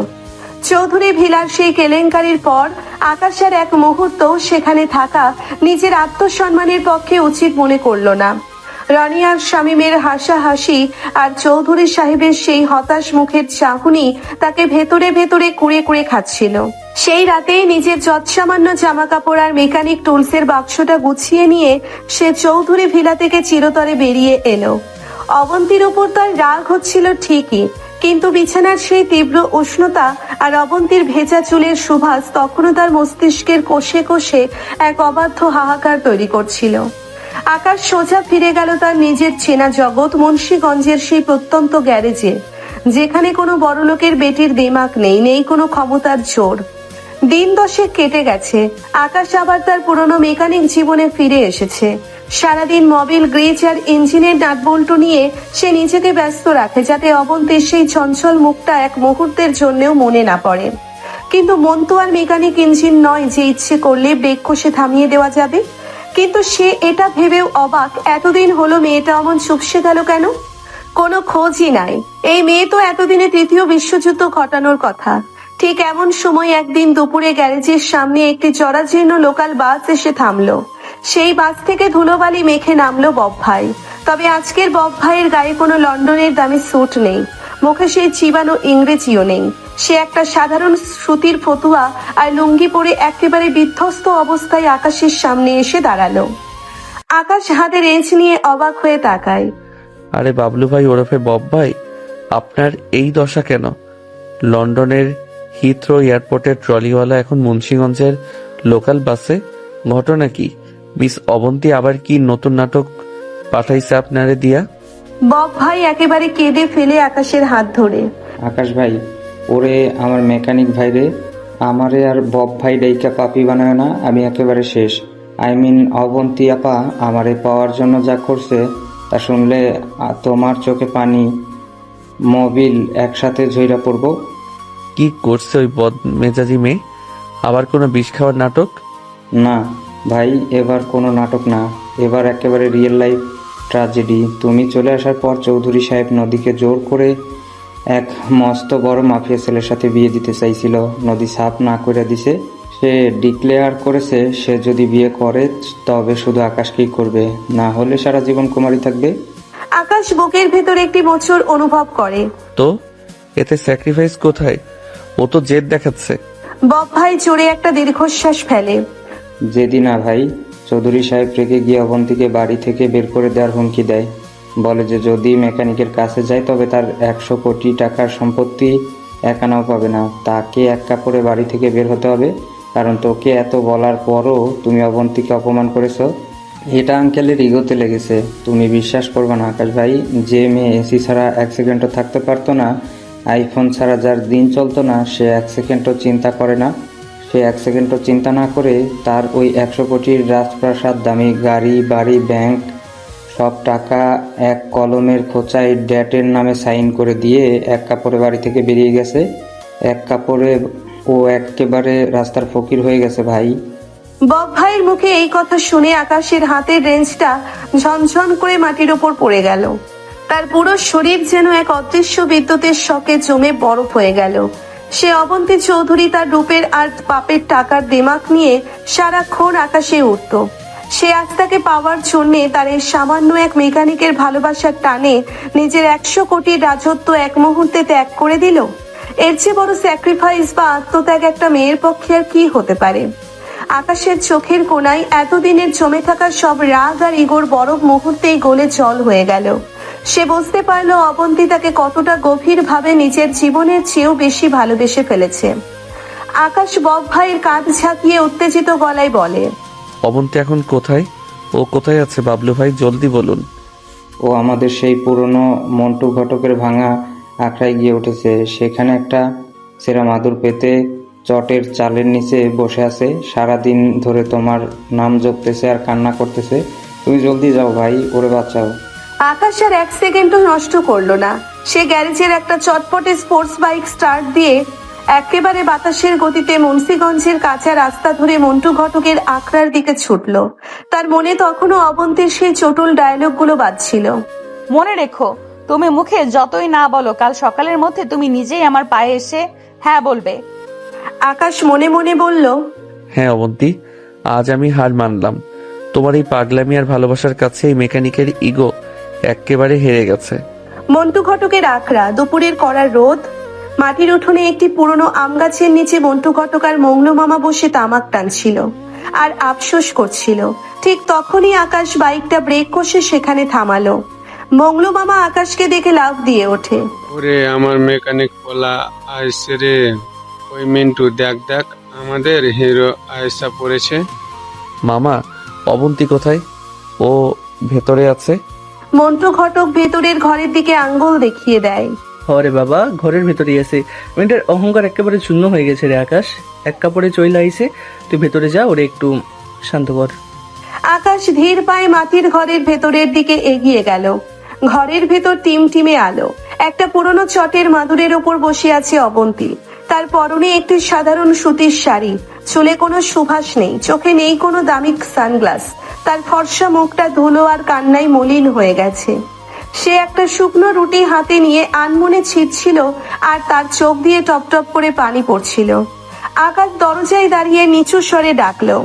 চৌধুরী ভিলার সেই কেলেঙ্কারির পর আকাশের এক মুহূর্তও সেখানে থাকা নিজের আত্মসম্মানের পক্ষে উচিত মনে করলো না। রনি আর শামীমের হাসাহাসি আর চৌধুরী সাহেবের সেই হতাশ মুখের চাহনি তাকে ভেতরে ভেতরে কুড়ে কুড়ে খাচ্ছিল। সেই রাতেই নিজের যৎসামান্য জামা কাপড় আর মেকানিক টুলসের বাক্সটা গুছিয়ে নিয়ে সে চৌধুরী ভিলা থেকে চিরতরে বেরিয়ে এলো। অবন্তীর উপর তার রাগ হচ্ছিল ঠিকই, কিন্তু বিছানার সেই তীব্র উষ্ণতা আর অবন্তীর ভেজা চুলের সুবাস তখনও তার মস্তিষ্কের কোষে কোষে এক অবাধ্য হাহাকার তৈরি করছিল। আকাশ সোজা ফিরে গেল তার নিজের চেনা জগৎ, মুন্সিগঞ্জের সেই প্রত্যন্ত গ্যারেজে, যেখানে কোনো বড়লোকের বেটির দিমাগ নেই, নেই কোনো ক্ষমতার জোর। দিন 10 কেটে গেছে, আকাশ আবার তার পুরনো মেকানিক জীবনে ফিরে এসেছে। সারাদিন মোবিল, গ্রেজ আর ইঞ্জিনের নাটবল্টু নিয়ে সে নিজেকে ব্যস্ত রাখে, যাতে অবন্তীর সেই চঞ্চল মুখটা এক মুহূর্তের জন্যও মনে না পড়ে। কিন্তু মন তো আর মেকানিক ইঞ্জিন নয় যে ইচ্ছে করলে ব্রেক কষে থামিয়ে দেওয়া যাবে। কিন্তু সে এটা ভেবেও অবাক, এতদিন হলো মেয়েটা অমন চুপসে গেল কেন? কোনো খোঁজই নাই। এই মেয়ে তো এতদিনে 3য় বিশ্বযুদ্ধ ঘটানোর কথা। ঠিক এমন সময় একদিন দুপুরে গ্যারেজের সামনে একটি জরাজীর্ণ লোকাল বাস এসে থামলো। সেই বাস থেকে ধুলোবালি মেখে নামলো বব ভাই। তবে আজকের বব ভাইয়ের গায়ে কোনো লন্ডনের দামি স্যুট নেই, মুখে সেই চিবানো ইংরেজিও নেই। সে একটা সাধারণ সুতির ফতুয়া আর লুঙ্গি পরে একেবারে বিধ্বস্ত অবস্থায় আকাশের সামনে এসে দাঁড়ালো। আকাশ হাতে রেঞ্চ নিয়ে অবাক হয়ে তাকায়। আরে বাবলু ভাই ওরফে বব ভাই, আপনার এই দশা কেন? লন্ডনের হিথ্রো এয়ারপোর্টের ট্রলিওয়ালা এখন মুন্সিগঞ্জের লোকাল বাসে, ঘটনা কি? মিস অবন্তী আবার কি নতুন নাটক পাঠাইছে আপনারে দিয়া? বব ভাই একেবারে কেঁদে ফেলে আকাশের হাত ধরে। আকাশ ভাই, ওরে আমার মেকানিক ভাই রে, আমারে আর বব ভাই ডাইকা পাপি বানায় না, আমি একেবারে শেষ। আই মিন অবন্তী আপা আমারে পাওয়ার জন্য যা করছে তা শুনলে তোমার চোখে পানি, মোবিল একসাথে ঝইরা পড়বো। কি করছে ওই বদ মেজাজি মেয়ে? আবার কোনো বিষ খাওয়ার নাটক? না ভাই, এবার কোনো নাটক না, এবার একেবারে রিয়েল লাইফ ট্র্যাজেডি। তুমি চলে আসার পর চৌধুরী সাহেব নদীকে জোর করে এক মস্ত বড় মাফিয়া ছেলের সাথে বিয়ে দিতে চাইছিল। নদী সাফ না করে দিছে। সে ডিক্লেয়ার করেছে সে যদি বিয়ে করে তবে শুধু আকাশকেই করবে, না হলে সারা জীবন কুমারী থাকবে। আকাশ বুকের ভেতর একটি মোচড় অনুভব করে। তো এতে স্যাক্রিফাইস কোথায়? ও তো জেদ দেখাচ্ছে। বব ভাই জোরে একটা দীর্ঘশ্বাস ফেলে। যেদিন না ভাই, চৌধুরী সাহেব রেগে গিয়ে অবন্তীকে বাড়ি থেকে বের করে দেওয়ার হুমকি দেয়। বলে যে যদি মেকানিকের কাছে যায় তবে তার 100 কোটি টাকার সম্পত্তি একানাও পাবে না। তাকে এক কাপড়ে বাড়ি থেকে বের হতে হবে, কারণ তোকে এত বলার পরও তুমি অবন্তীকে অপমান করেছো। এটা আঙ্কেলের ইগোতে লেগেছে। তুমি বিশ্বাস করবে না আকাশ ভাই, যে মেয়ে এসি ছাড়া 1 সেকেন্ডও থাকতে পারতো না, আইফোন ছাড়া যার দিন চলতো না, সে 1 সেকেন্ডও চিন্তা করে না। সে 1 সেকেন্ডও চিন্তা না করে তার ওই 100 কোটির রাজপ্রাসাদ, দামি গাড়ি, বাড়ি, ব্যাংক সব টাকা এক কলমের খোঁচায় ড্যাটের নামে সাইন করে দিয়ে এক কাপড়ে বাড়ি থেকে বেরিয়ে গেছে। এক কাপড়ে ও একেবারে রাস্তার ফকির হয়ে গেছে ভাই। বব ভাইয়ের মুখে এই কথা শুনে আকাশের হাতের রেঞ্জটা ঝনঝন করে মাটির ওপর পড়ে গেল। তার পুরো শরীর যেন এক অদৃশ্য বিদ্যুতের শকে জমে বরফ হয়ে গেল। সে অবন্তী চৌধুরী তার রূপের আর পাপের টাকার দিমাগ নিয়ে সারাক্ষণ আকাশে উঠত। সে আজ তাকে পাওয়ার জন্যে তার এই সামান্য এক মেকানিকের ভালোবাসার টানে নিজের 100 কোটির রাজত্ব এক মুহূর্তে ত্যাগ করে দিল। এর চেয়ে বড় স্যাক্রিফাইস বা আত্মত্যাগ একটা মেয়ের পক্ষে আর কি হতে পারে? আকাশের চোখের কোণায় এতদিনের জমে থাকা সব রাগ আর ইগোর বরফ মুহূর্তেই গলে জল হয়ে গেল। সে বুঝতে পারলো অবন্তী তাকে কতটা গভীরভাবে নিজের জীবনের চেয়েও বেশি ভালোবেসে ফেলেছে। আকাশ বব ভাইয়ের কাঁধ ঝাঁকিয়ে উত্তেজিত গলায় বলে, অবন্তী এখন কোথায়? ও কোথায় আছে বাবলু ভাই, জলদি বলুন। ও আমাদের সেই পুরনো মন্টু ঘটকের ভাঙা আখড়ায় গিয়ে উঠেছে। সেখানে একটা সেরা মাদুর পেতে চটের চালের নিচে বসে আছে। সারাদিন ধরে তোমার নাম জপতেছে আর কান্না করতেছে। তুমি জলদি যাও ভাই, ওরে বাঁচাও। আকাশ আর 1 সেকেন্ডও নষ্ট করলো না। সে গ্যারেজের একটা চটপটে স্পোর্টস বাইক স্টার্ট দিয়ে একেবারে বাতাসের গতিতে মুন্সিগঞ্জের কাঁচা রাস্তা ধরে মন্টু ঘটকের আখড়ার দিকে ছুটল। তার মনে তখনও অবন্তীর সেই চটুল ডায়লগগুলো বাজছিল। মনে রেখো, তুমি মুখে যতই না বলো, কাল সকালের মধ্যে তুমি নিজেই আমার পায়ে এসে হ্যাঁ বলবে। আকাশ মনে মনে বলল, হ্যাঁ অবন্তী, আজ আমি হার মানলাম। তোমার এই পাগলামি আর ভালোবাসার কাছে এই মেকানিকের ইগো একেবারে হেরে গেছে। মন্টু ঘটকের আখড়া, দুপুরের কড়া রোদ, মাটির উঠোনে একটি পুরনো আম গাছের নিচে মন্টু ঘটক আর মংলু মামা বসে তামাক টানছিল আর আফসোস করছিল। ঠিক তখনই আকাশ বাইকটা ব্রেক কষে সেখানে থামালো। মংলু মামা আকাশকে দেখে লাফ দিয়ে ওঠে। ওরে আমার মেকানিক পোলা আইসে রে। ওই মিন্টু দেখ দেখ, আমাদের হিরো আয়সা পড়েছে। মামা, অবন্তী কোথায়? ও ভেতরে আছে। মন্টু ঘটক ভেতরের ঘরের দিকে আঙ্গুল দেখিয়ে দেয়। হরে বাবা, ঘরের ভেতরেই আছে। মেয়েটার অহংকার একেবারে শূন্য হয়ে গেছে রে আকাশ। এক কাপড়ে চইলা আইছে, তুই ভেতরে যা, ওরে একটু শান্ত কর। আকাশ ধীর পায়ে মাটির ঘরের ভেতরের দিকে এগিয়ে গেল। ঘরের ভেতর টিমটিমে আলো। একটা পুরনো চটের মাদুরের ওপর বসে আছে অবন্তী। তার পরনে একটি সাধারণ সুতির শাড়ি, চুলে কোনো সুবাস নেই, চোখে নেই কোনো দামি সানগ্লাস। তার ফর্সা মুখটা ধুলো আর কান্নায় মলিন হয়ে গেছে। সে একটা শুকনো রুটি হাতে নিয়ে আনমনে ছিঁড়ছিল, আর তার চোখ দিয়ে টপ টপ করে পানি পড়ছিল। আকাশ দরজায় দাঁড়িয়ে নিচু স্বরে ডাকলো,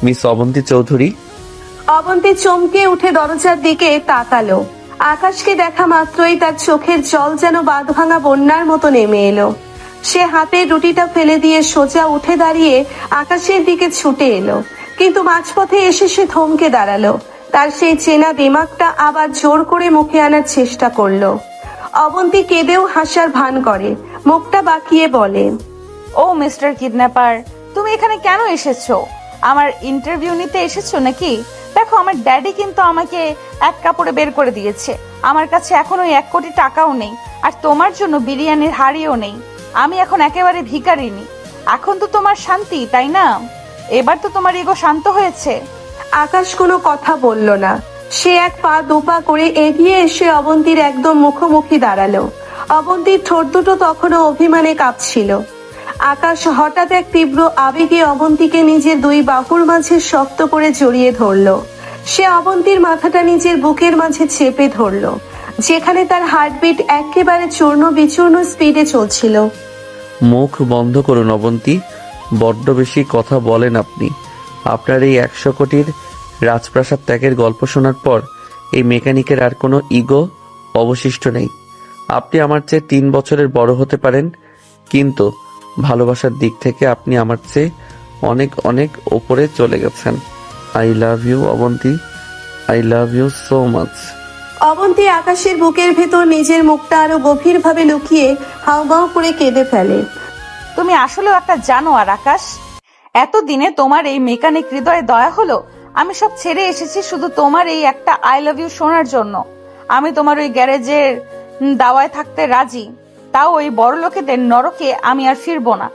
মিস অবন্তী চৌধুরী। অবন্তী চমকে উঠে দরজার দিকে তাকালো। আকাশকে দেখা মাত্রই তার চোখের জল যেন বাঁধভাঙা বন্যার মতো নেমে এলো। সে হাতের রুটিটা ফেলে দিয়ে সোজা উঠে দাঁড়িয়ে আকাশের দিকে ছুটে এলো, কিন্তু মাঝপথে এসে সে থমকে দাঁড়ালো। তার সেই চেনা দিমাগটা আবার জোর করে মুখে আনার চেষ্টা করলো। অবন্তী কেঁদেও হাসার ভান করে, মুখটা বাঁকিয়ে বলে, ও মিস্টার কিডন্যাপার, তুমি এখানে কেন এসেছো? আমার ইন্টারভিউ নিতে এসেছো নাকি? দেখো, আমার ড্যাডি কিন্তু আমাকে এক কাপড়ে বের করে দিয়েছে। আমার কাছে এখনো 1 কোটি টাকাও নেই, আর তোমার জন্য বিরিয়ানির হাড়িও নেই। আমি এখন একেবারে ভিখারিনী। এখন তো তোমার শান্তি, তাই না? এবার তো তোমার ইগো শান্ত হয়েছে। আকাশ কোনো কথা বলল না। সে এক পা দুপা করে এগিয়ে এসে অবন্তীর একদম মুখোমুখি দাঁড়ালো। অবন্তীর ঠোঁট দুটো তখনও অভিমানে কাঁপছিল। আকাশ হঠাৎ এক তীব্র আবেগে অবন্তীকে নিজের 2 বাহুর মাঝে শক্ত করে জড়িয়ে ধরলো। সে অবন্তীর মাথাটা নিজের বুকের মাঝে চেপে ধরলো, যেখানে তার হার্টবিট একেবারে চূর্ণ বিচূর্ণ স্পিডে চলছিল। মুখ বন্ধ করুন অবন্তী, বড্ড বেশি কথা বলেন আপনি। আপনার এই 100 কোটির রাজপ্রাসাদ ত্যাগের গল্প শোনার পর এই মেকানিকের আর কোনো ইগো অবশিষ্ট নেই। আপনি আমার চেয়ে 3 বছরের বড় হতে পারেন, কিন্তু ভালোবাসার দিক থেকে আপনি আমার চেয়ে অনেক অনেক ওপরে চলে গেছেন। I love you Abanti, I love you so much. Abanti আকাশের বুকের ভেতর নিজের মুখটা আরো গভীরভাবে লুকিয়ে হাউমাউ করে কেঁদে ফেলে। তুমি আসলেও একটা জানোয়ার আকাশ। এতদিনে তোমার এই মেকানিক হৃদয়ে দয়া হলো। আমি সব ছেড়ে এসেছি শুধু তোমার এই একটা আই লাভ ইউ শোনার জন্য। আমি তোমার ওই গ্যারেজের দাওয়ায় থাকতে রাজি, তাও ওই বড় লোকেদের নরকে আমি আর ফিরবো না।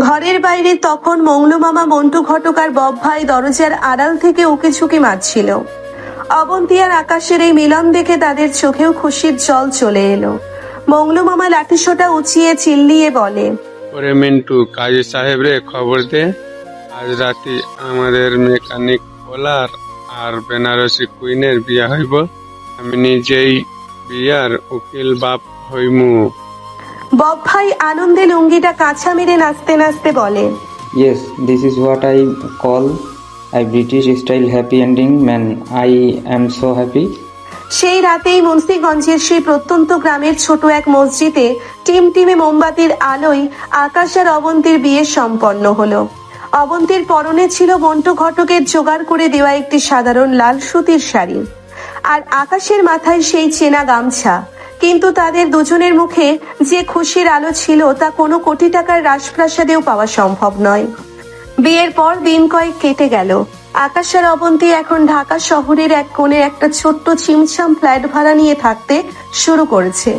ঘরের বাইরে তখন মংলু মামা, মন্টু ঘটক আর বব ভাই দরজার আড়াল থেকে উকি ঝুঁকি মারছিল। অবন্তী আর আকাশের এই মিলন দেখে তাদের চোখেও খুশির জল চলে এলো। মংলু মামা লাঠিসোঁটা উঁচিয়ে চিল্লিয়ে বলে, ওরে মিন্টু, কাজী সাহেব রে খবর দে, আজ রাতে আমাদের মেকানিক পোলার আর বেনারসি কুইনের বিয়া হইব। আমি নিজেই বিয়ার উকিল বাপ হইমু। বব ভাই আনন্দে লুঙ্গিটা কাঁচা মেরে নাচতে নাচতে বলে, Yes, this is what I call a British style happy ending, man. I am so happy. সেই রাতেই মুন্সিগঞ্জের সেই প্রত্যন্ত গ্রামের ছোট এক মসজিদে টিমটিমে মোমবাতির আলোয় আকাশ আর অবন্তীর বিয়ে সম্পন্ন হলো। অবন্তীর পরনে ছিল মন্টু ঘটকের জোগাড় করে দেওয়া একটি সাধারণ লাল সুতির শাড়ি, আর আকাশের মাথায় সেই চেনা গামছা। কিন্তু তাদের দুজনের মুখে যে খুশির আলো ছিল তা কোনো কোটি টাকার রাজপ্রাসাদেও পাওয়া সম্ভব নয়। বিয়ের পর দিন কয়েক কেটে গেল। আকাশ আর অবন্তী এখন ঢাকা শহরের এক কোণে একটা ছোট্ট ছিমছাম ফ্ল্যাট ভাড়া নিয়ে থাকতে শুরু করেছে।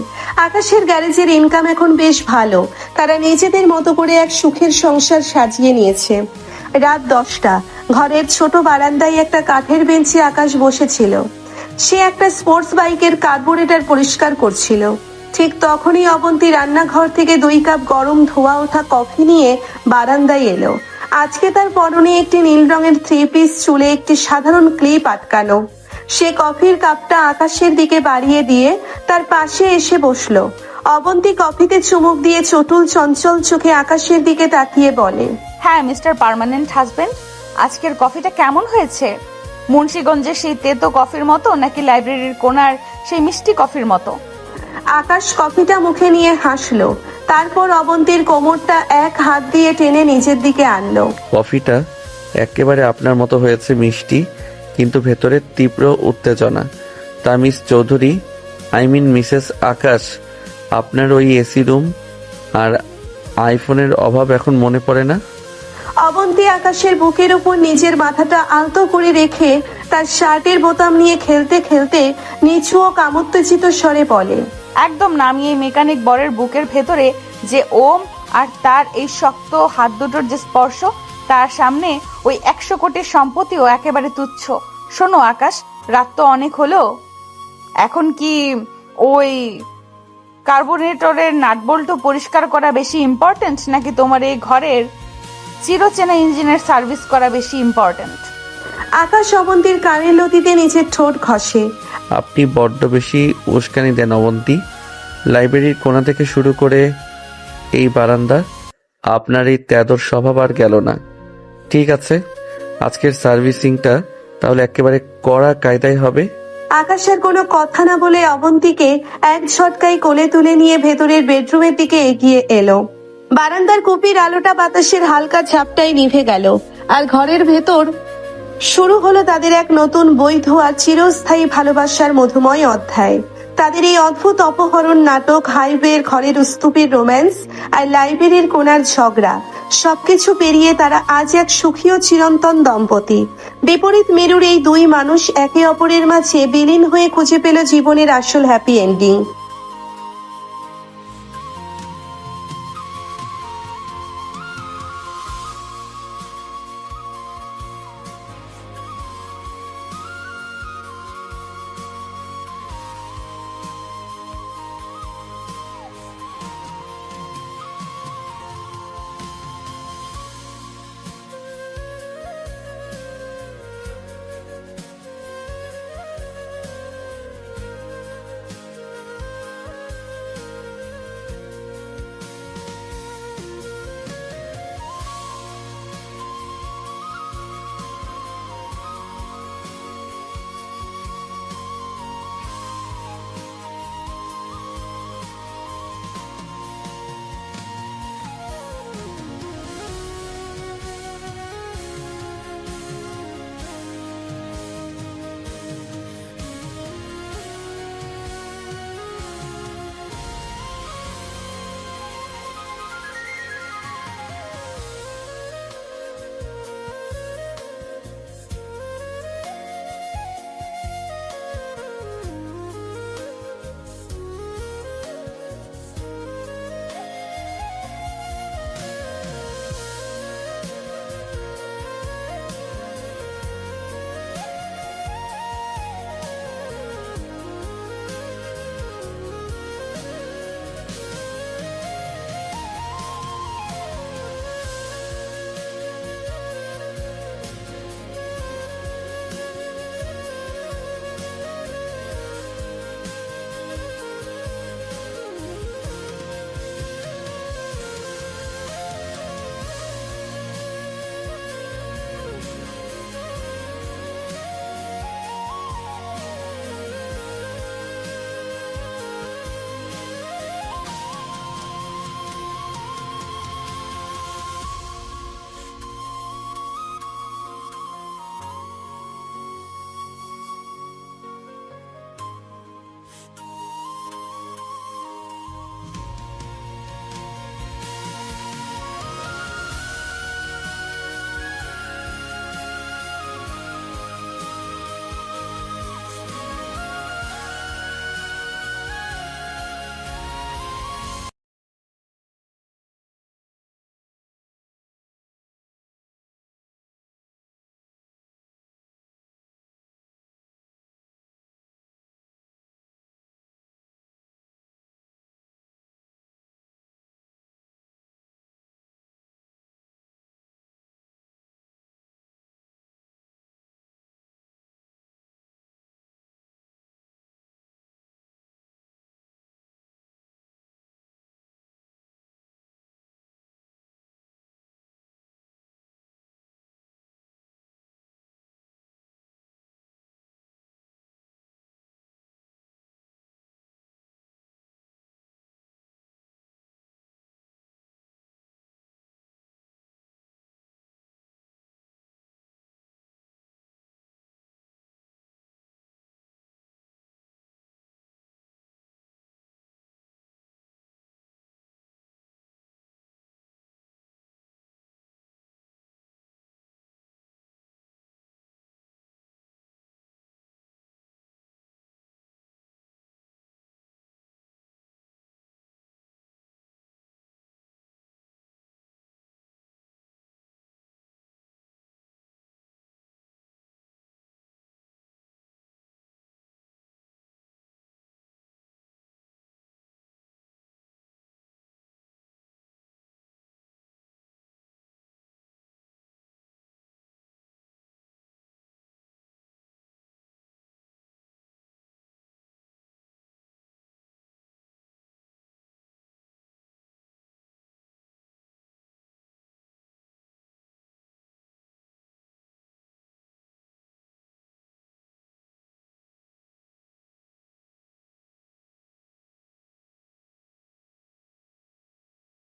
আকাশের গ্যারেজের ইনকাম এখন বেশ ভালো। তারা নিজেদের মতো করে এক সুখের সংসার সাজিয়ে নিয়েছে। রাত 10টা। ঘরের ছোট বারান্দায় একটা কাঠের বেঞ্চে আকাশ বসেছিল। সে একটা স্পোর্টস বাইকের কার্বোরেটর পরিষ্কার করছিল। ঠিক তখনই অবন্তী রান্নাঘর থেকে 2 কাপ গরম ধোয়া ওঠা কফি নিয়ে বারান্দায় এলো। আজকে তার পরনে একটি নীল রঙের 3 পিস, চুলে একটি সাধারণ ক্লিপ আটকানো। সে কফির কাপটা আকাশের দিকে বাড়িয়ে দিয়ে তার পাশে এসে বসলো। অবন্তী কফিতে চুমুক দিয়ে চটুল চঞ্চল চোখে আকাশের দিকে তাকিয়ে বলে, হ্যাঁ মিস্টার পার্মানেন্ট হাজবেন্ড, আজকের কফিটা কেমন হয়েছে? মুন্সিগঞ্জের সেই তেতো কফির মতো নাকি লাইব্রেরির কোণার সেই মিষ্টি কফির মতো? আকাশ কফিটা মুখে নিয়ে হাসলো। তারপর অবন্তীর কোমরটা এক হাত দিয়ে টেনে নিজের দিকে আনলো। কফিটা একেবারে আপনার মতো হয়েছে, মিষ্টি কিন্তু ভেতরে তীব্র উত্তেজনা। তা miss Chowdhury, I mean missus Akash, আপনার ওই এসি রুম আর আইফোনের অভাব এখন মনে পড়ে না? অবন্তী আকাশের বুকের উপর নিজের মাথাটা আলতো করে রেখে তার শার্টের বোতাম নিয়ে খেলতে খেলতে নিচু ও কামোত্তেজিত স্বরে বলে, একদম নামিয়ে মেকানিক বরের বুকের ভেতরে যে ওম আর তার এই শক্ত হাত দুটোর যে স্পর্শ, তার সামনে ওই 100 কোটির সম্পত্তিও একেবারে তুচ্ছ। শোনো আকাশ, রাত তো অনেক হলো, এখন কি ওই কার্বোনেটরের নাটবল্টু পরিষ্কার করা বেশি ইম্পর্টেন্ট, নাকি তোমার এই ঘরের চিরচেনা ইঞ্জিনের সার্ভিস করা বেশি ইম্পর্টেন্ট? আকাশ অবন্তীর কানের লতিতে নিজের ঠোঁট ঘষে। আপনি বড্ড বেশি উস্কানি দেন অবন্তী। লাইব্রেরির কোণা থেকে শুরু করে এই বারান্দা, আপনার এই তেদর স্বভাব আর গেল না। ঠিক আছে, আজকের সার্ভিসিংটা তাহলে একেবারে কড়া কায়দায় হবে। আকাশের কোনো কথা না বলে অবন্তীকে এক ঝটকায় কোলে তুলে নিয়ে ভেতরের বেডরুমের দিকে এগিয়ে এলো। বারান্দার কুপির আলোটা বাতাসের হালকা ঝাপটায় নিভে গেল, আর ঘরের ভেতর শুরু হলো তাদের এক নতুন বৈধ আর চিরস্থায়ী ভালোবাসার মধুময় অধ্যায়। তাদের এই অদ্ভুত অপহরণ নাটক, হাইওয়ের ঘরের স্তূপের রোম্যান্স আর লাইব্রেরির কোণার ঝগড়া, সবকিছু পেরিয়ে তারা আজ এক সুখী ও চিরন্তন দম্পতি। বিপরীত মেরুর এই দুই মানুষ একে অপরের মাঝে বিলীন হয়ে খুঁজে পেল জীবনের আসল হ্যাপি এন্ডিং।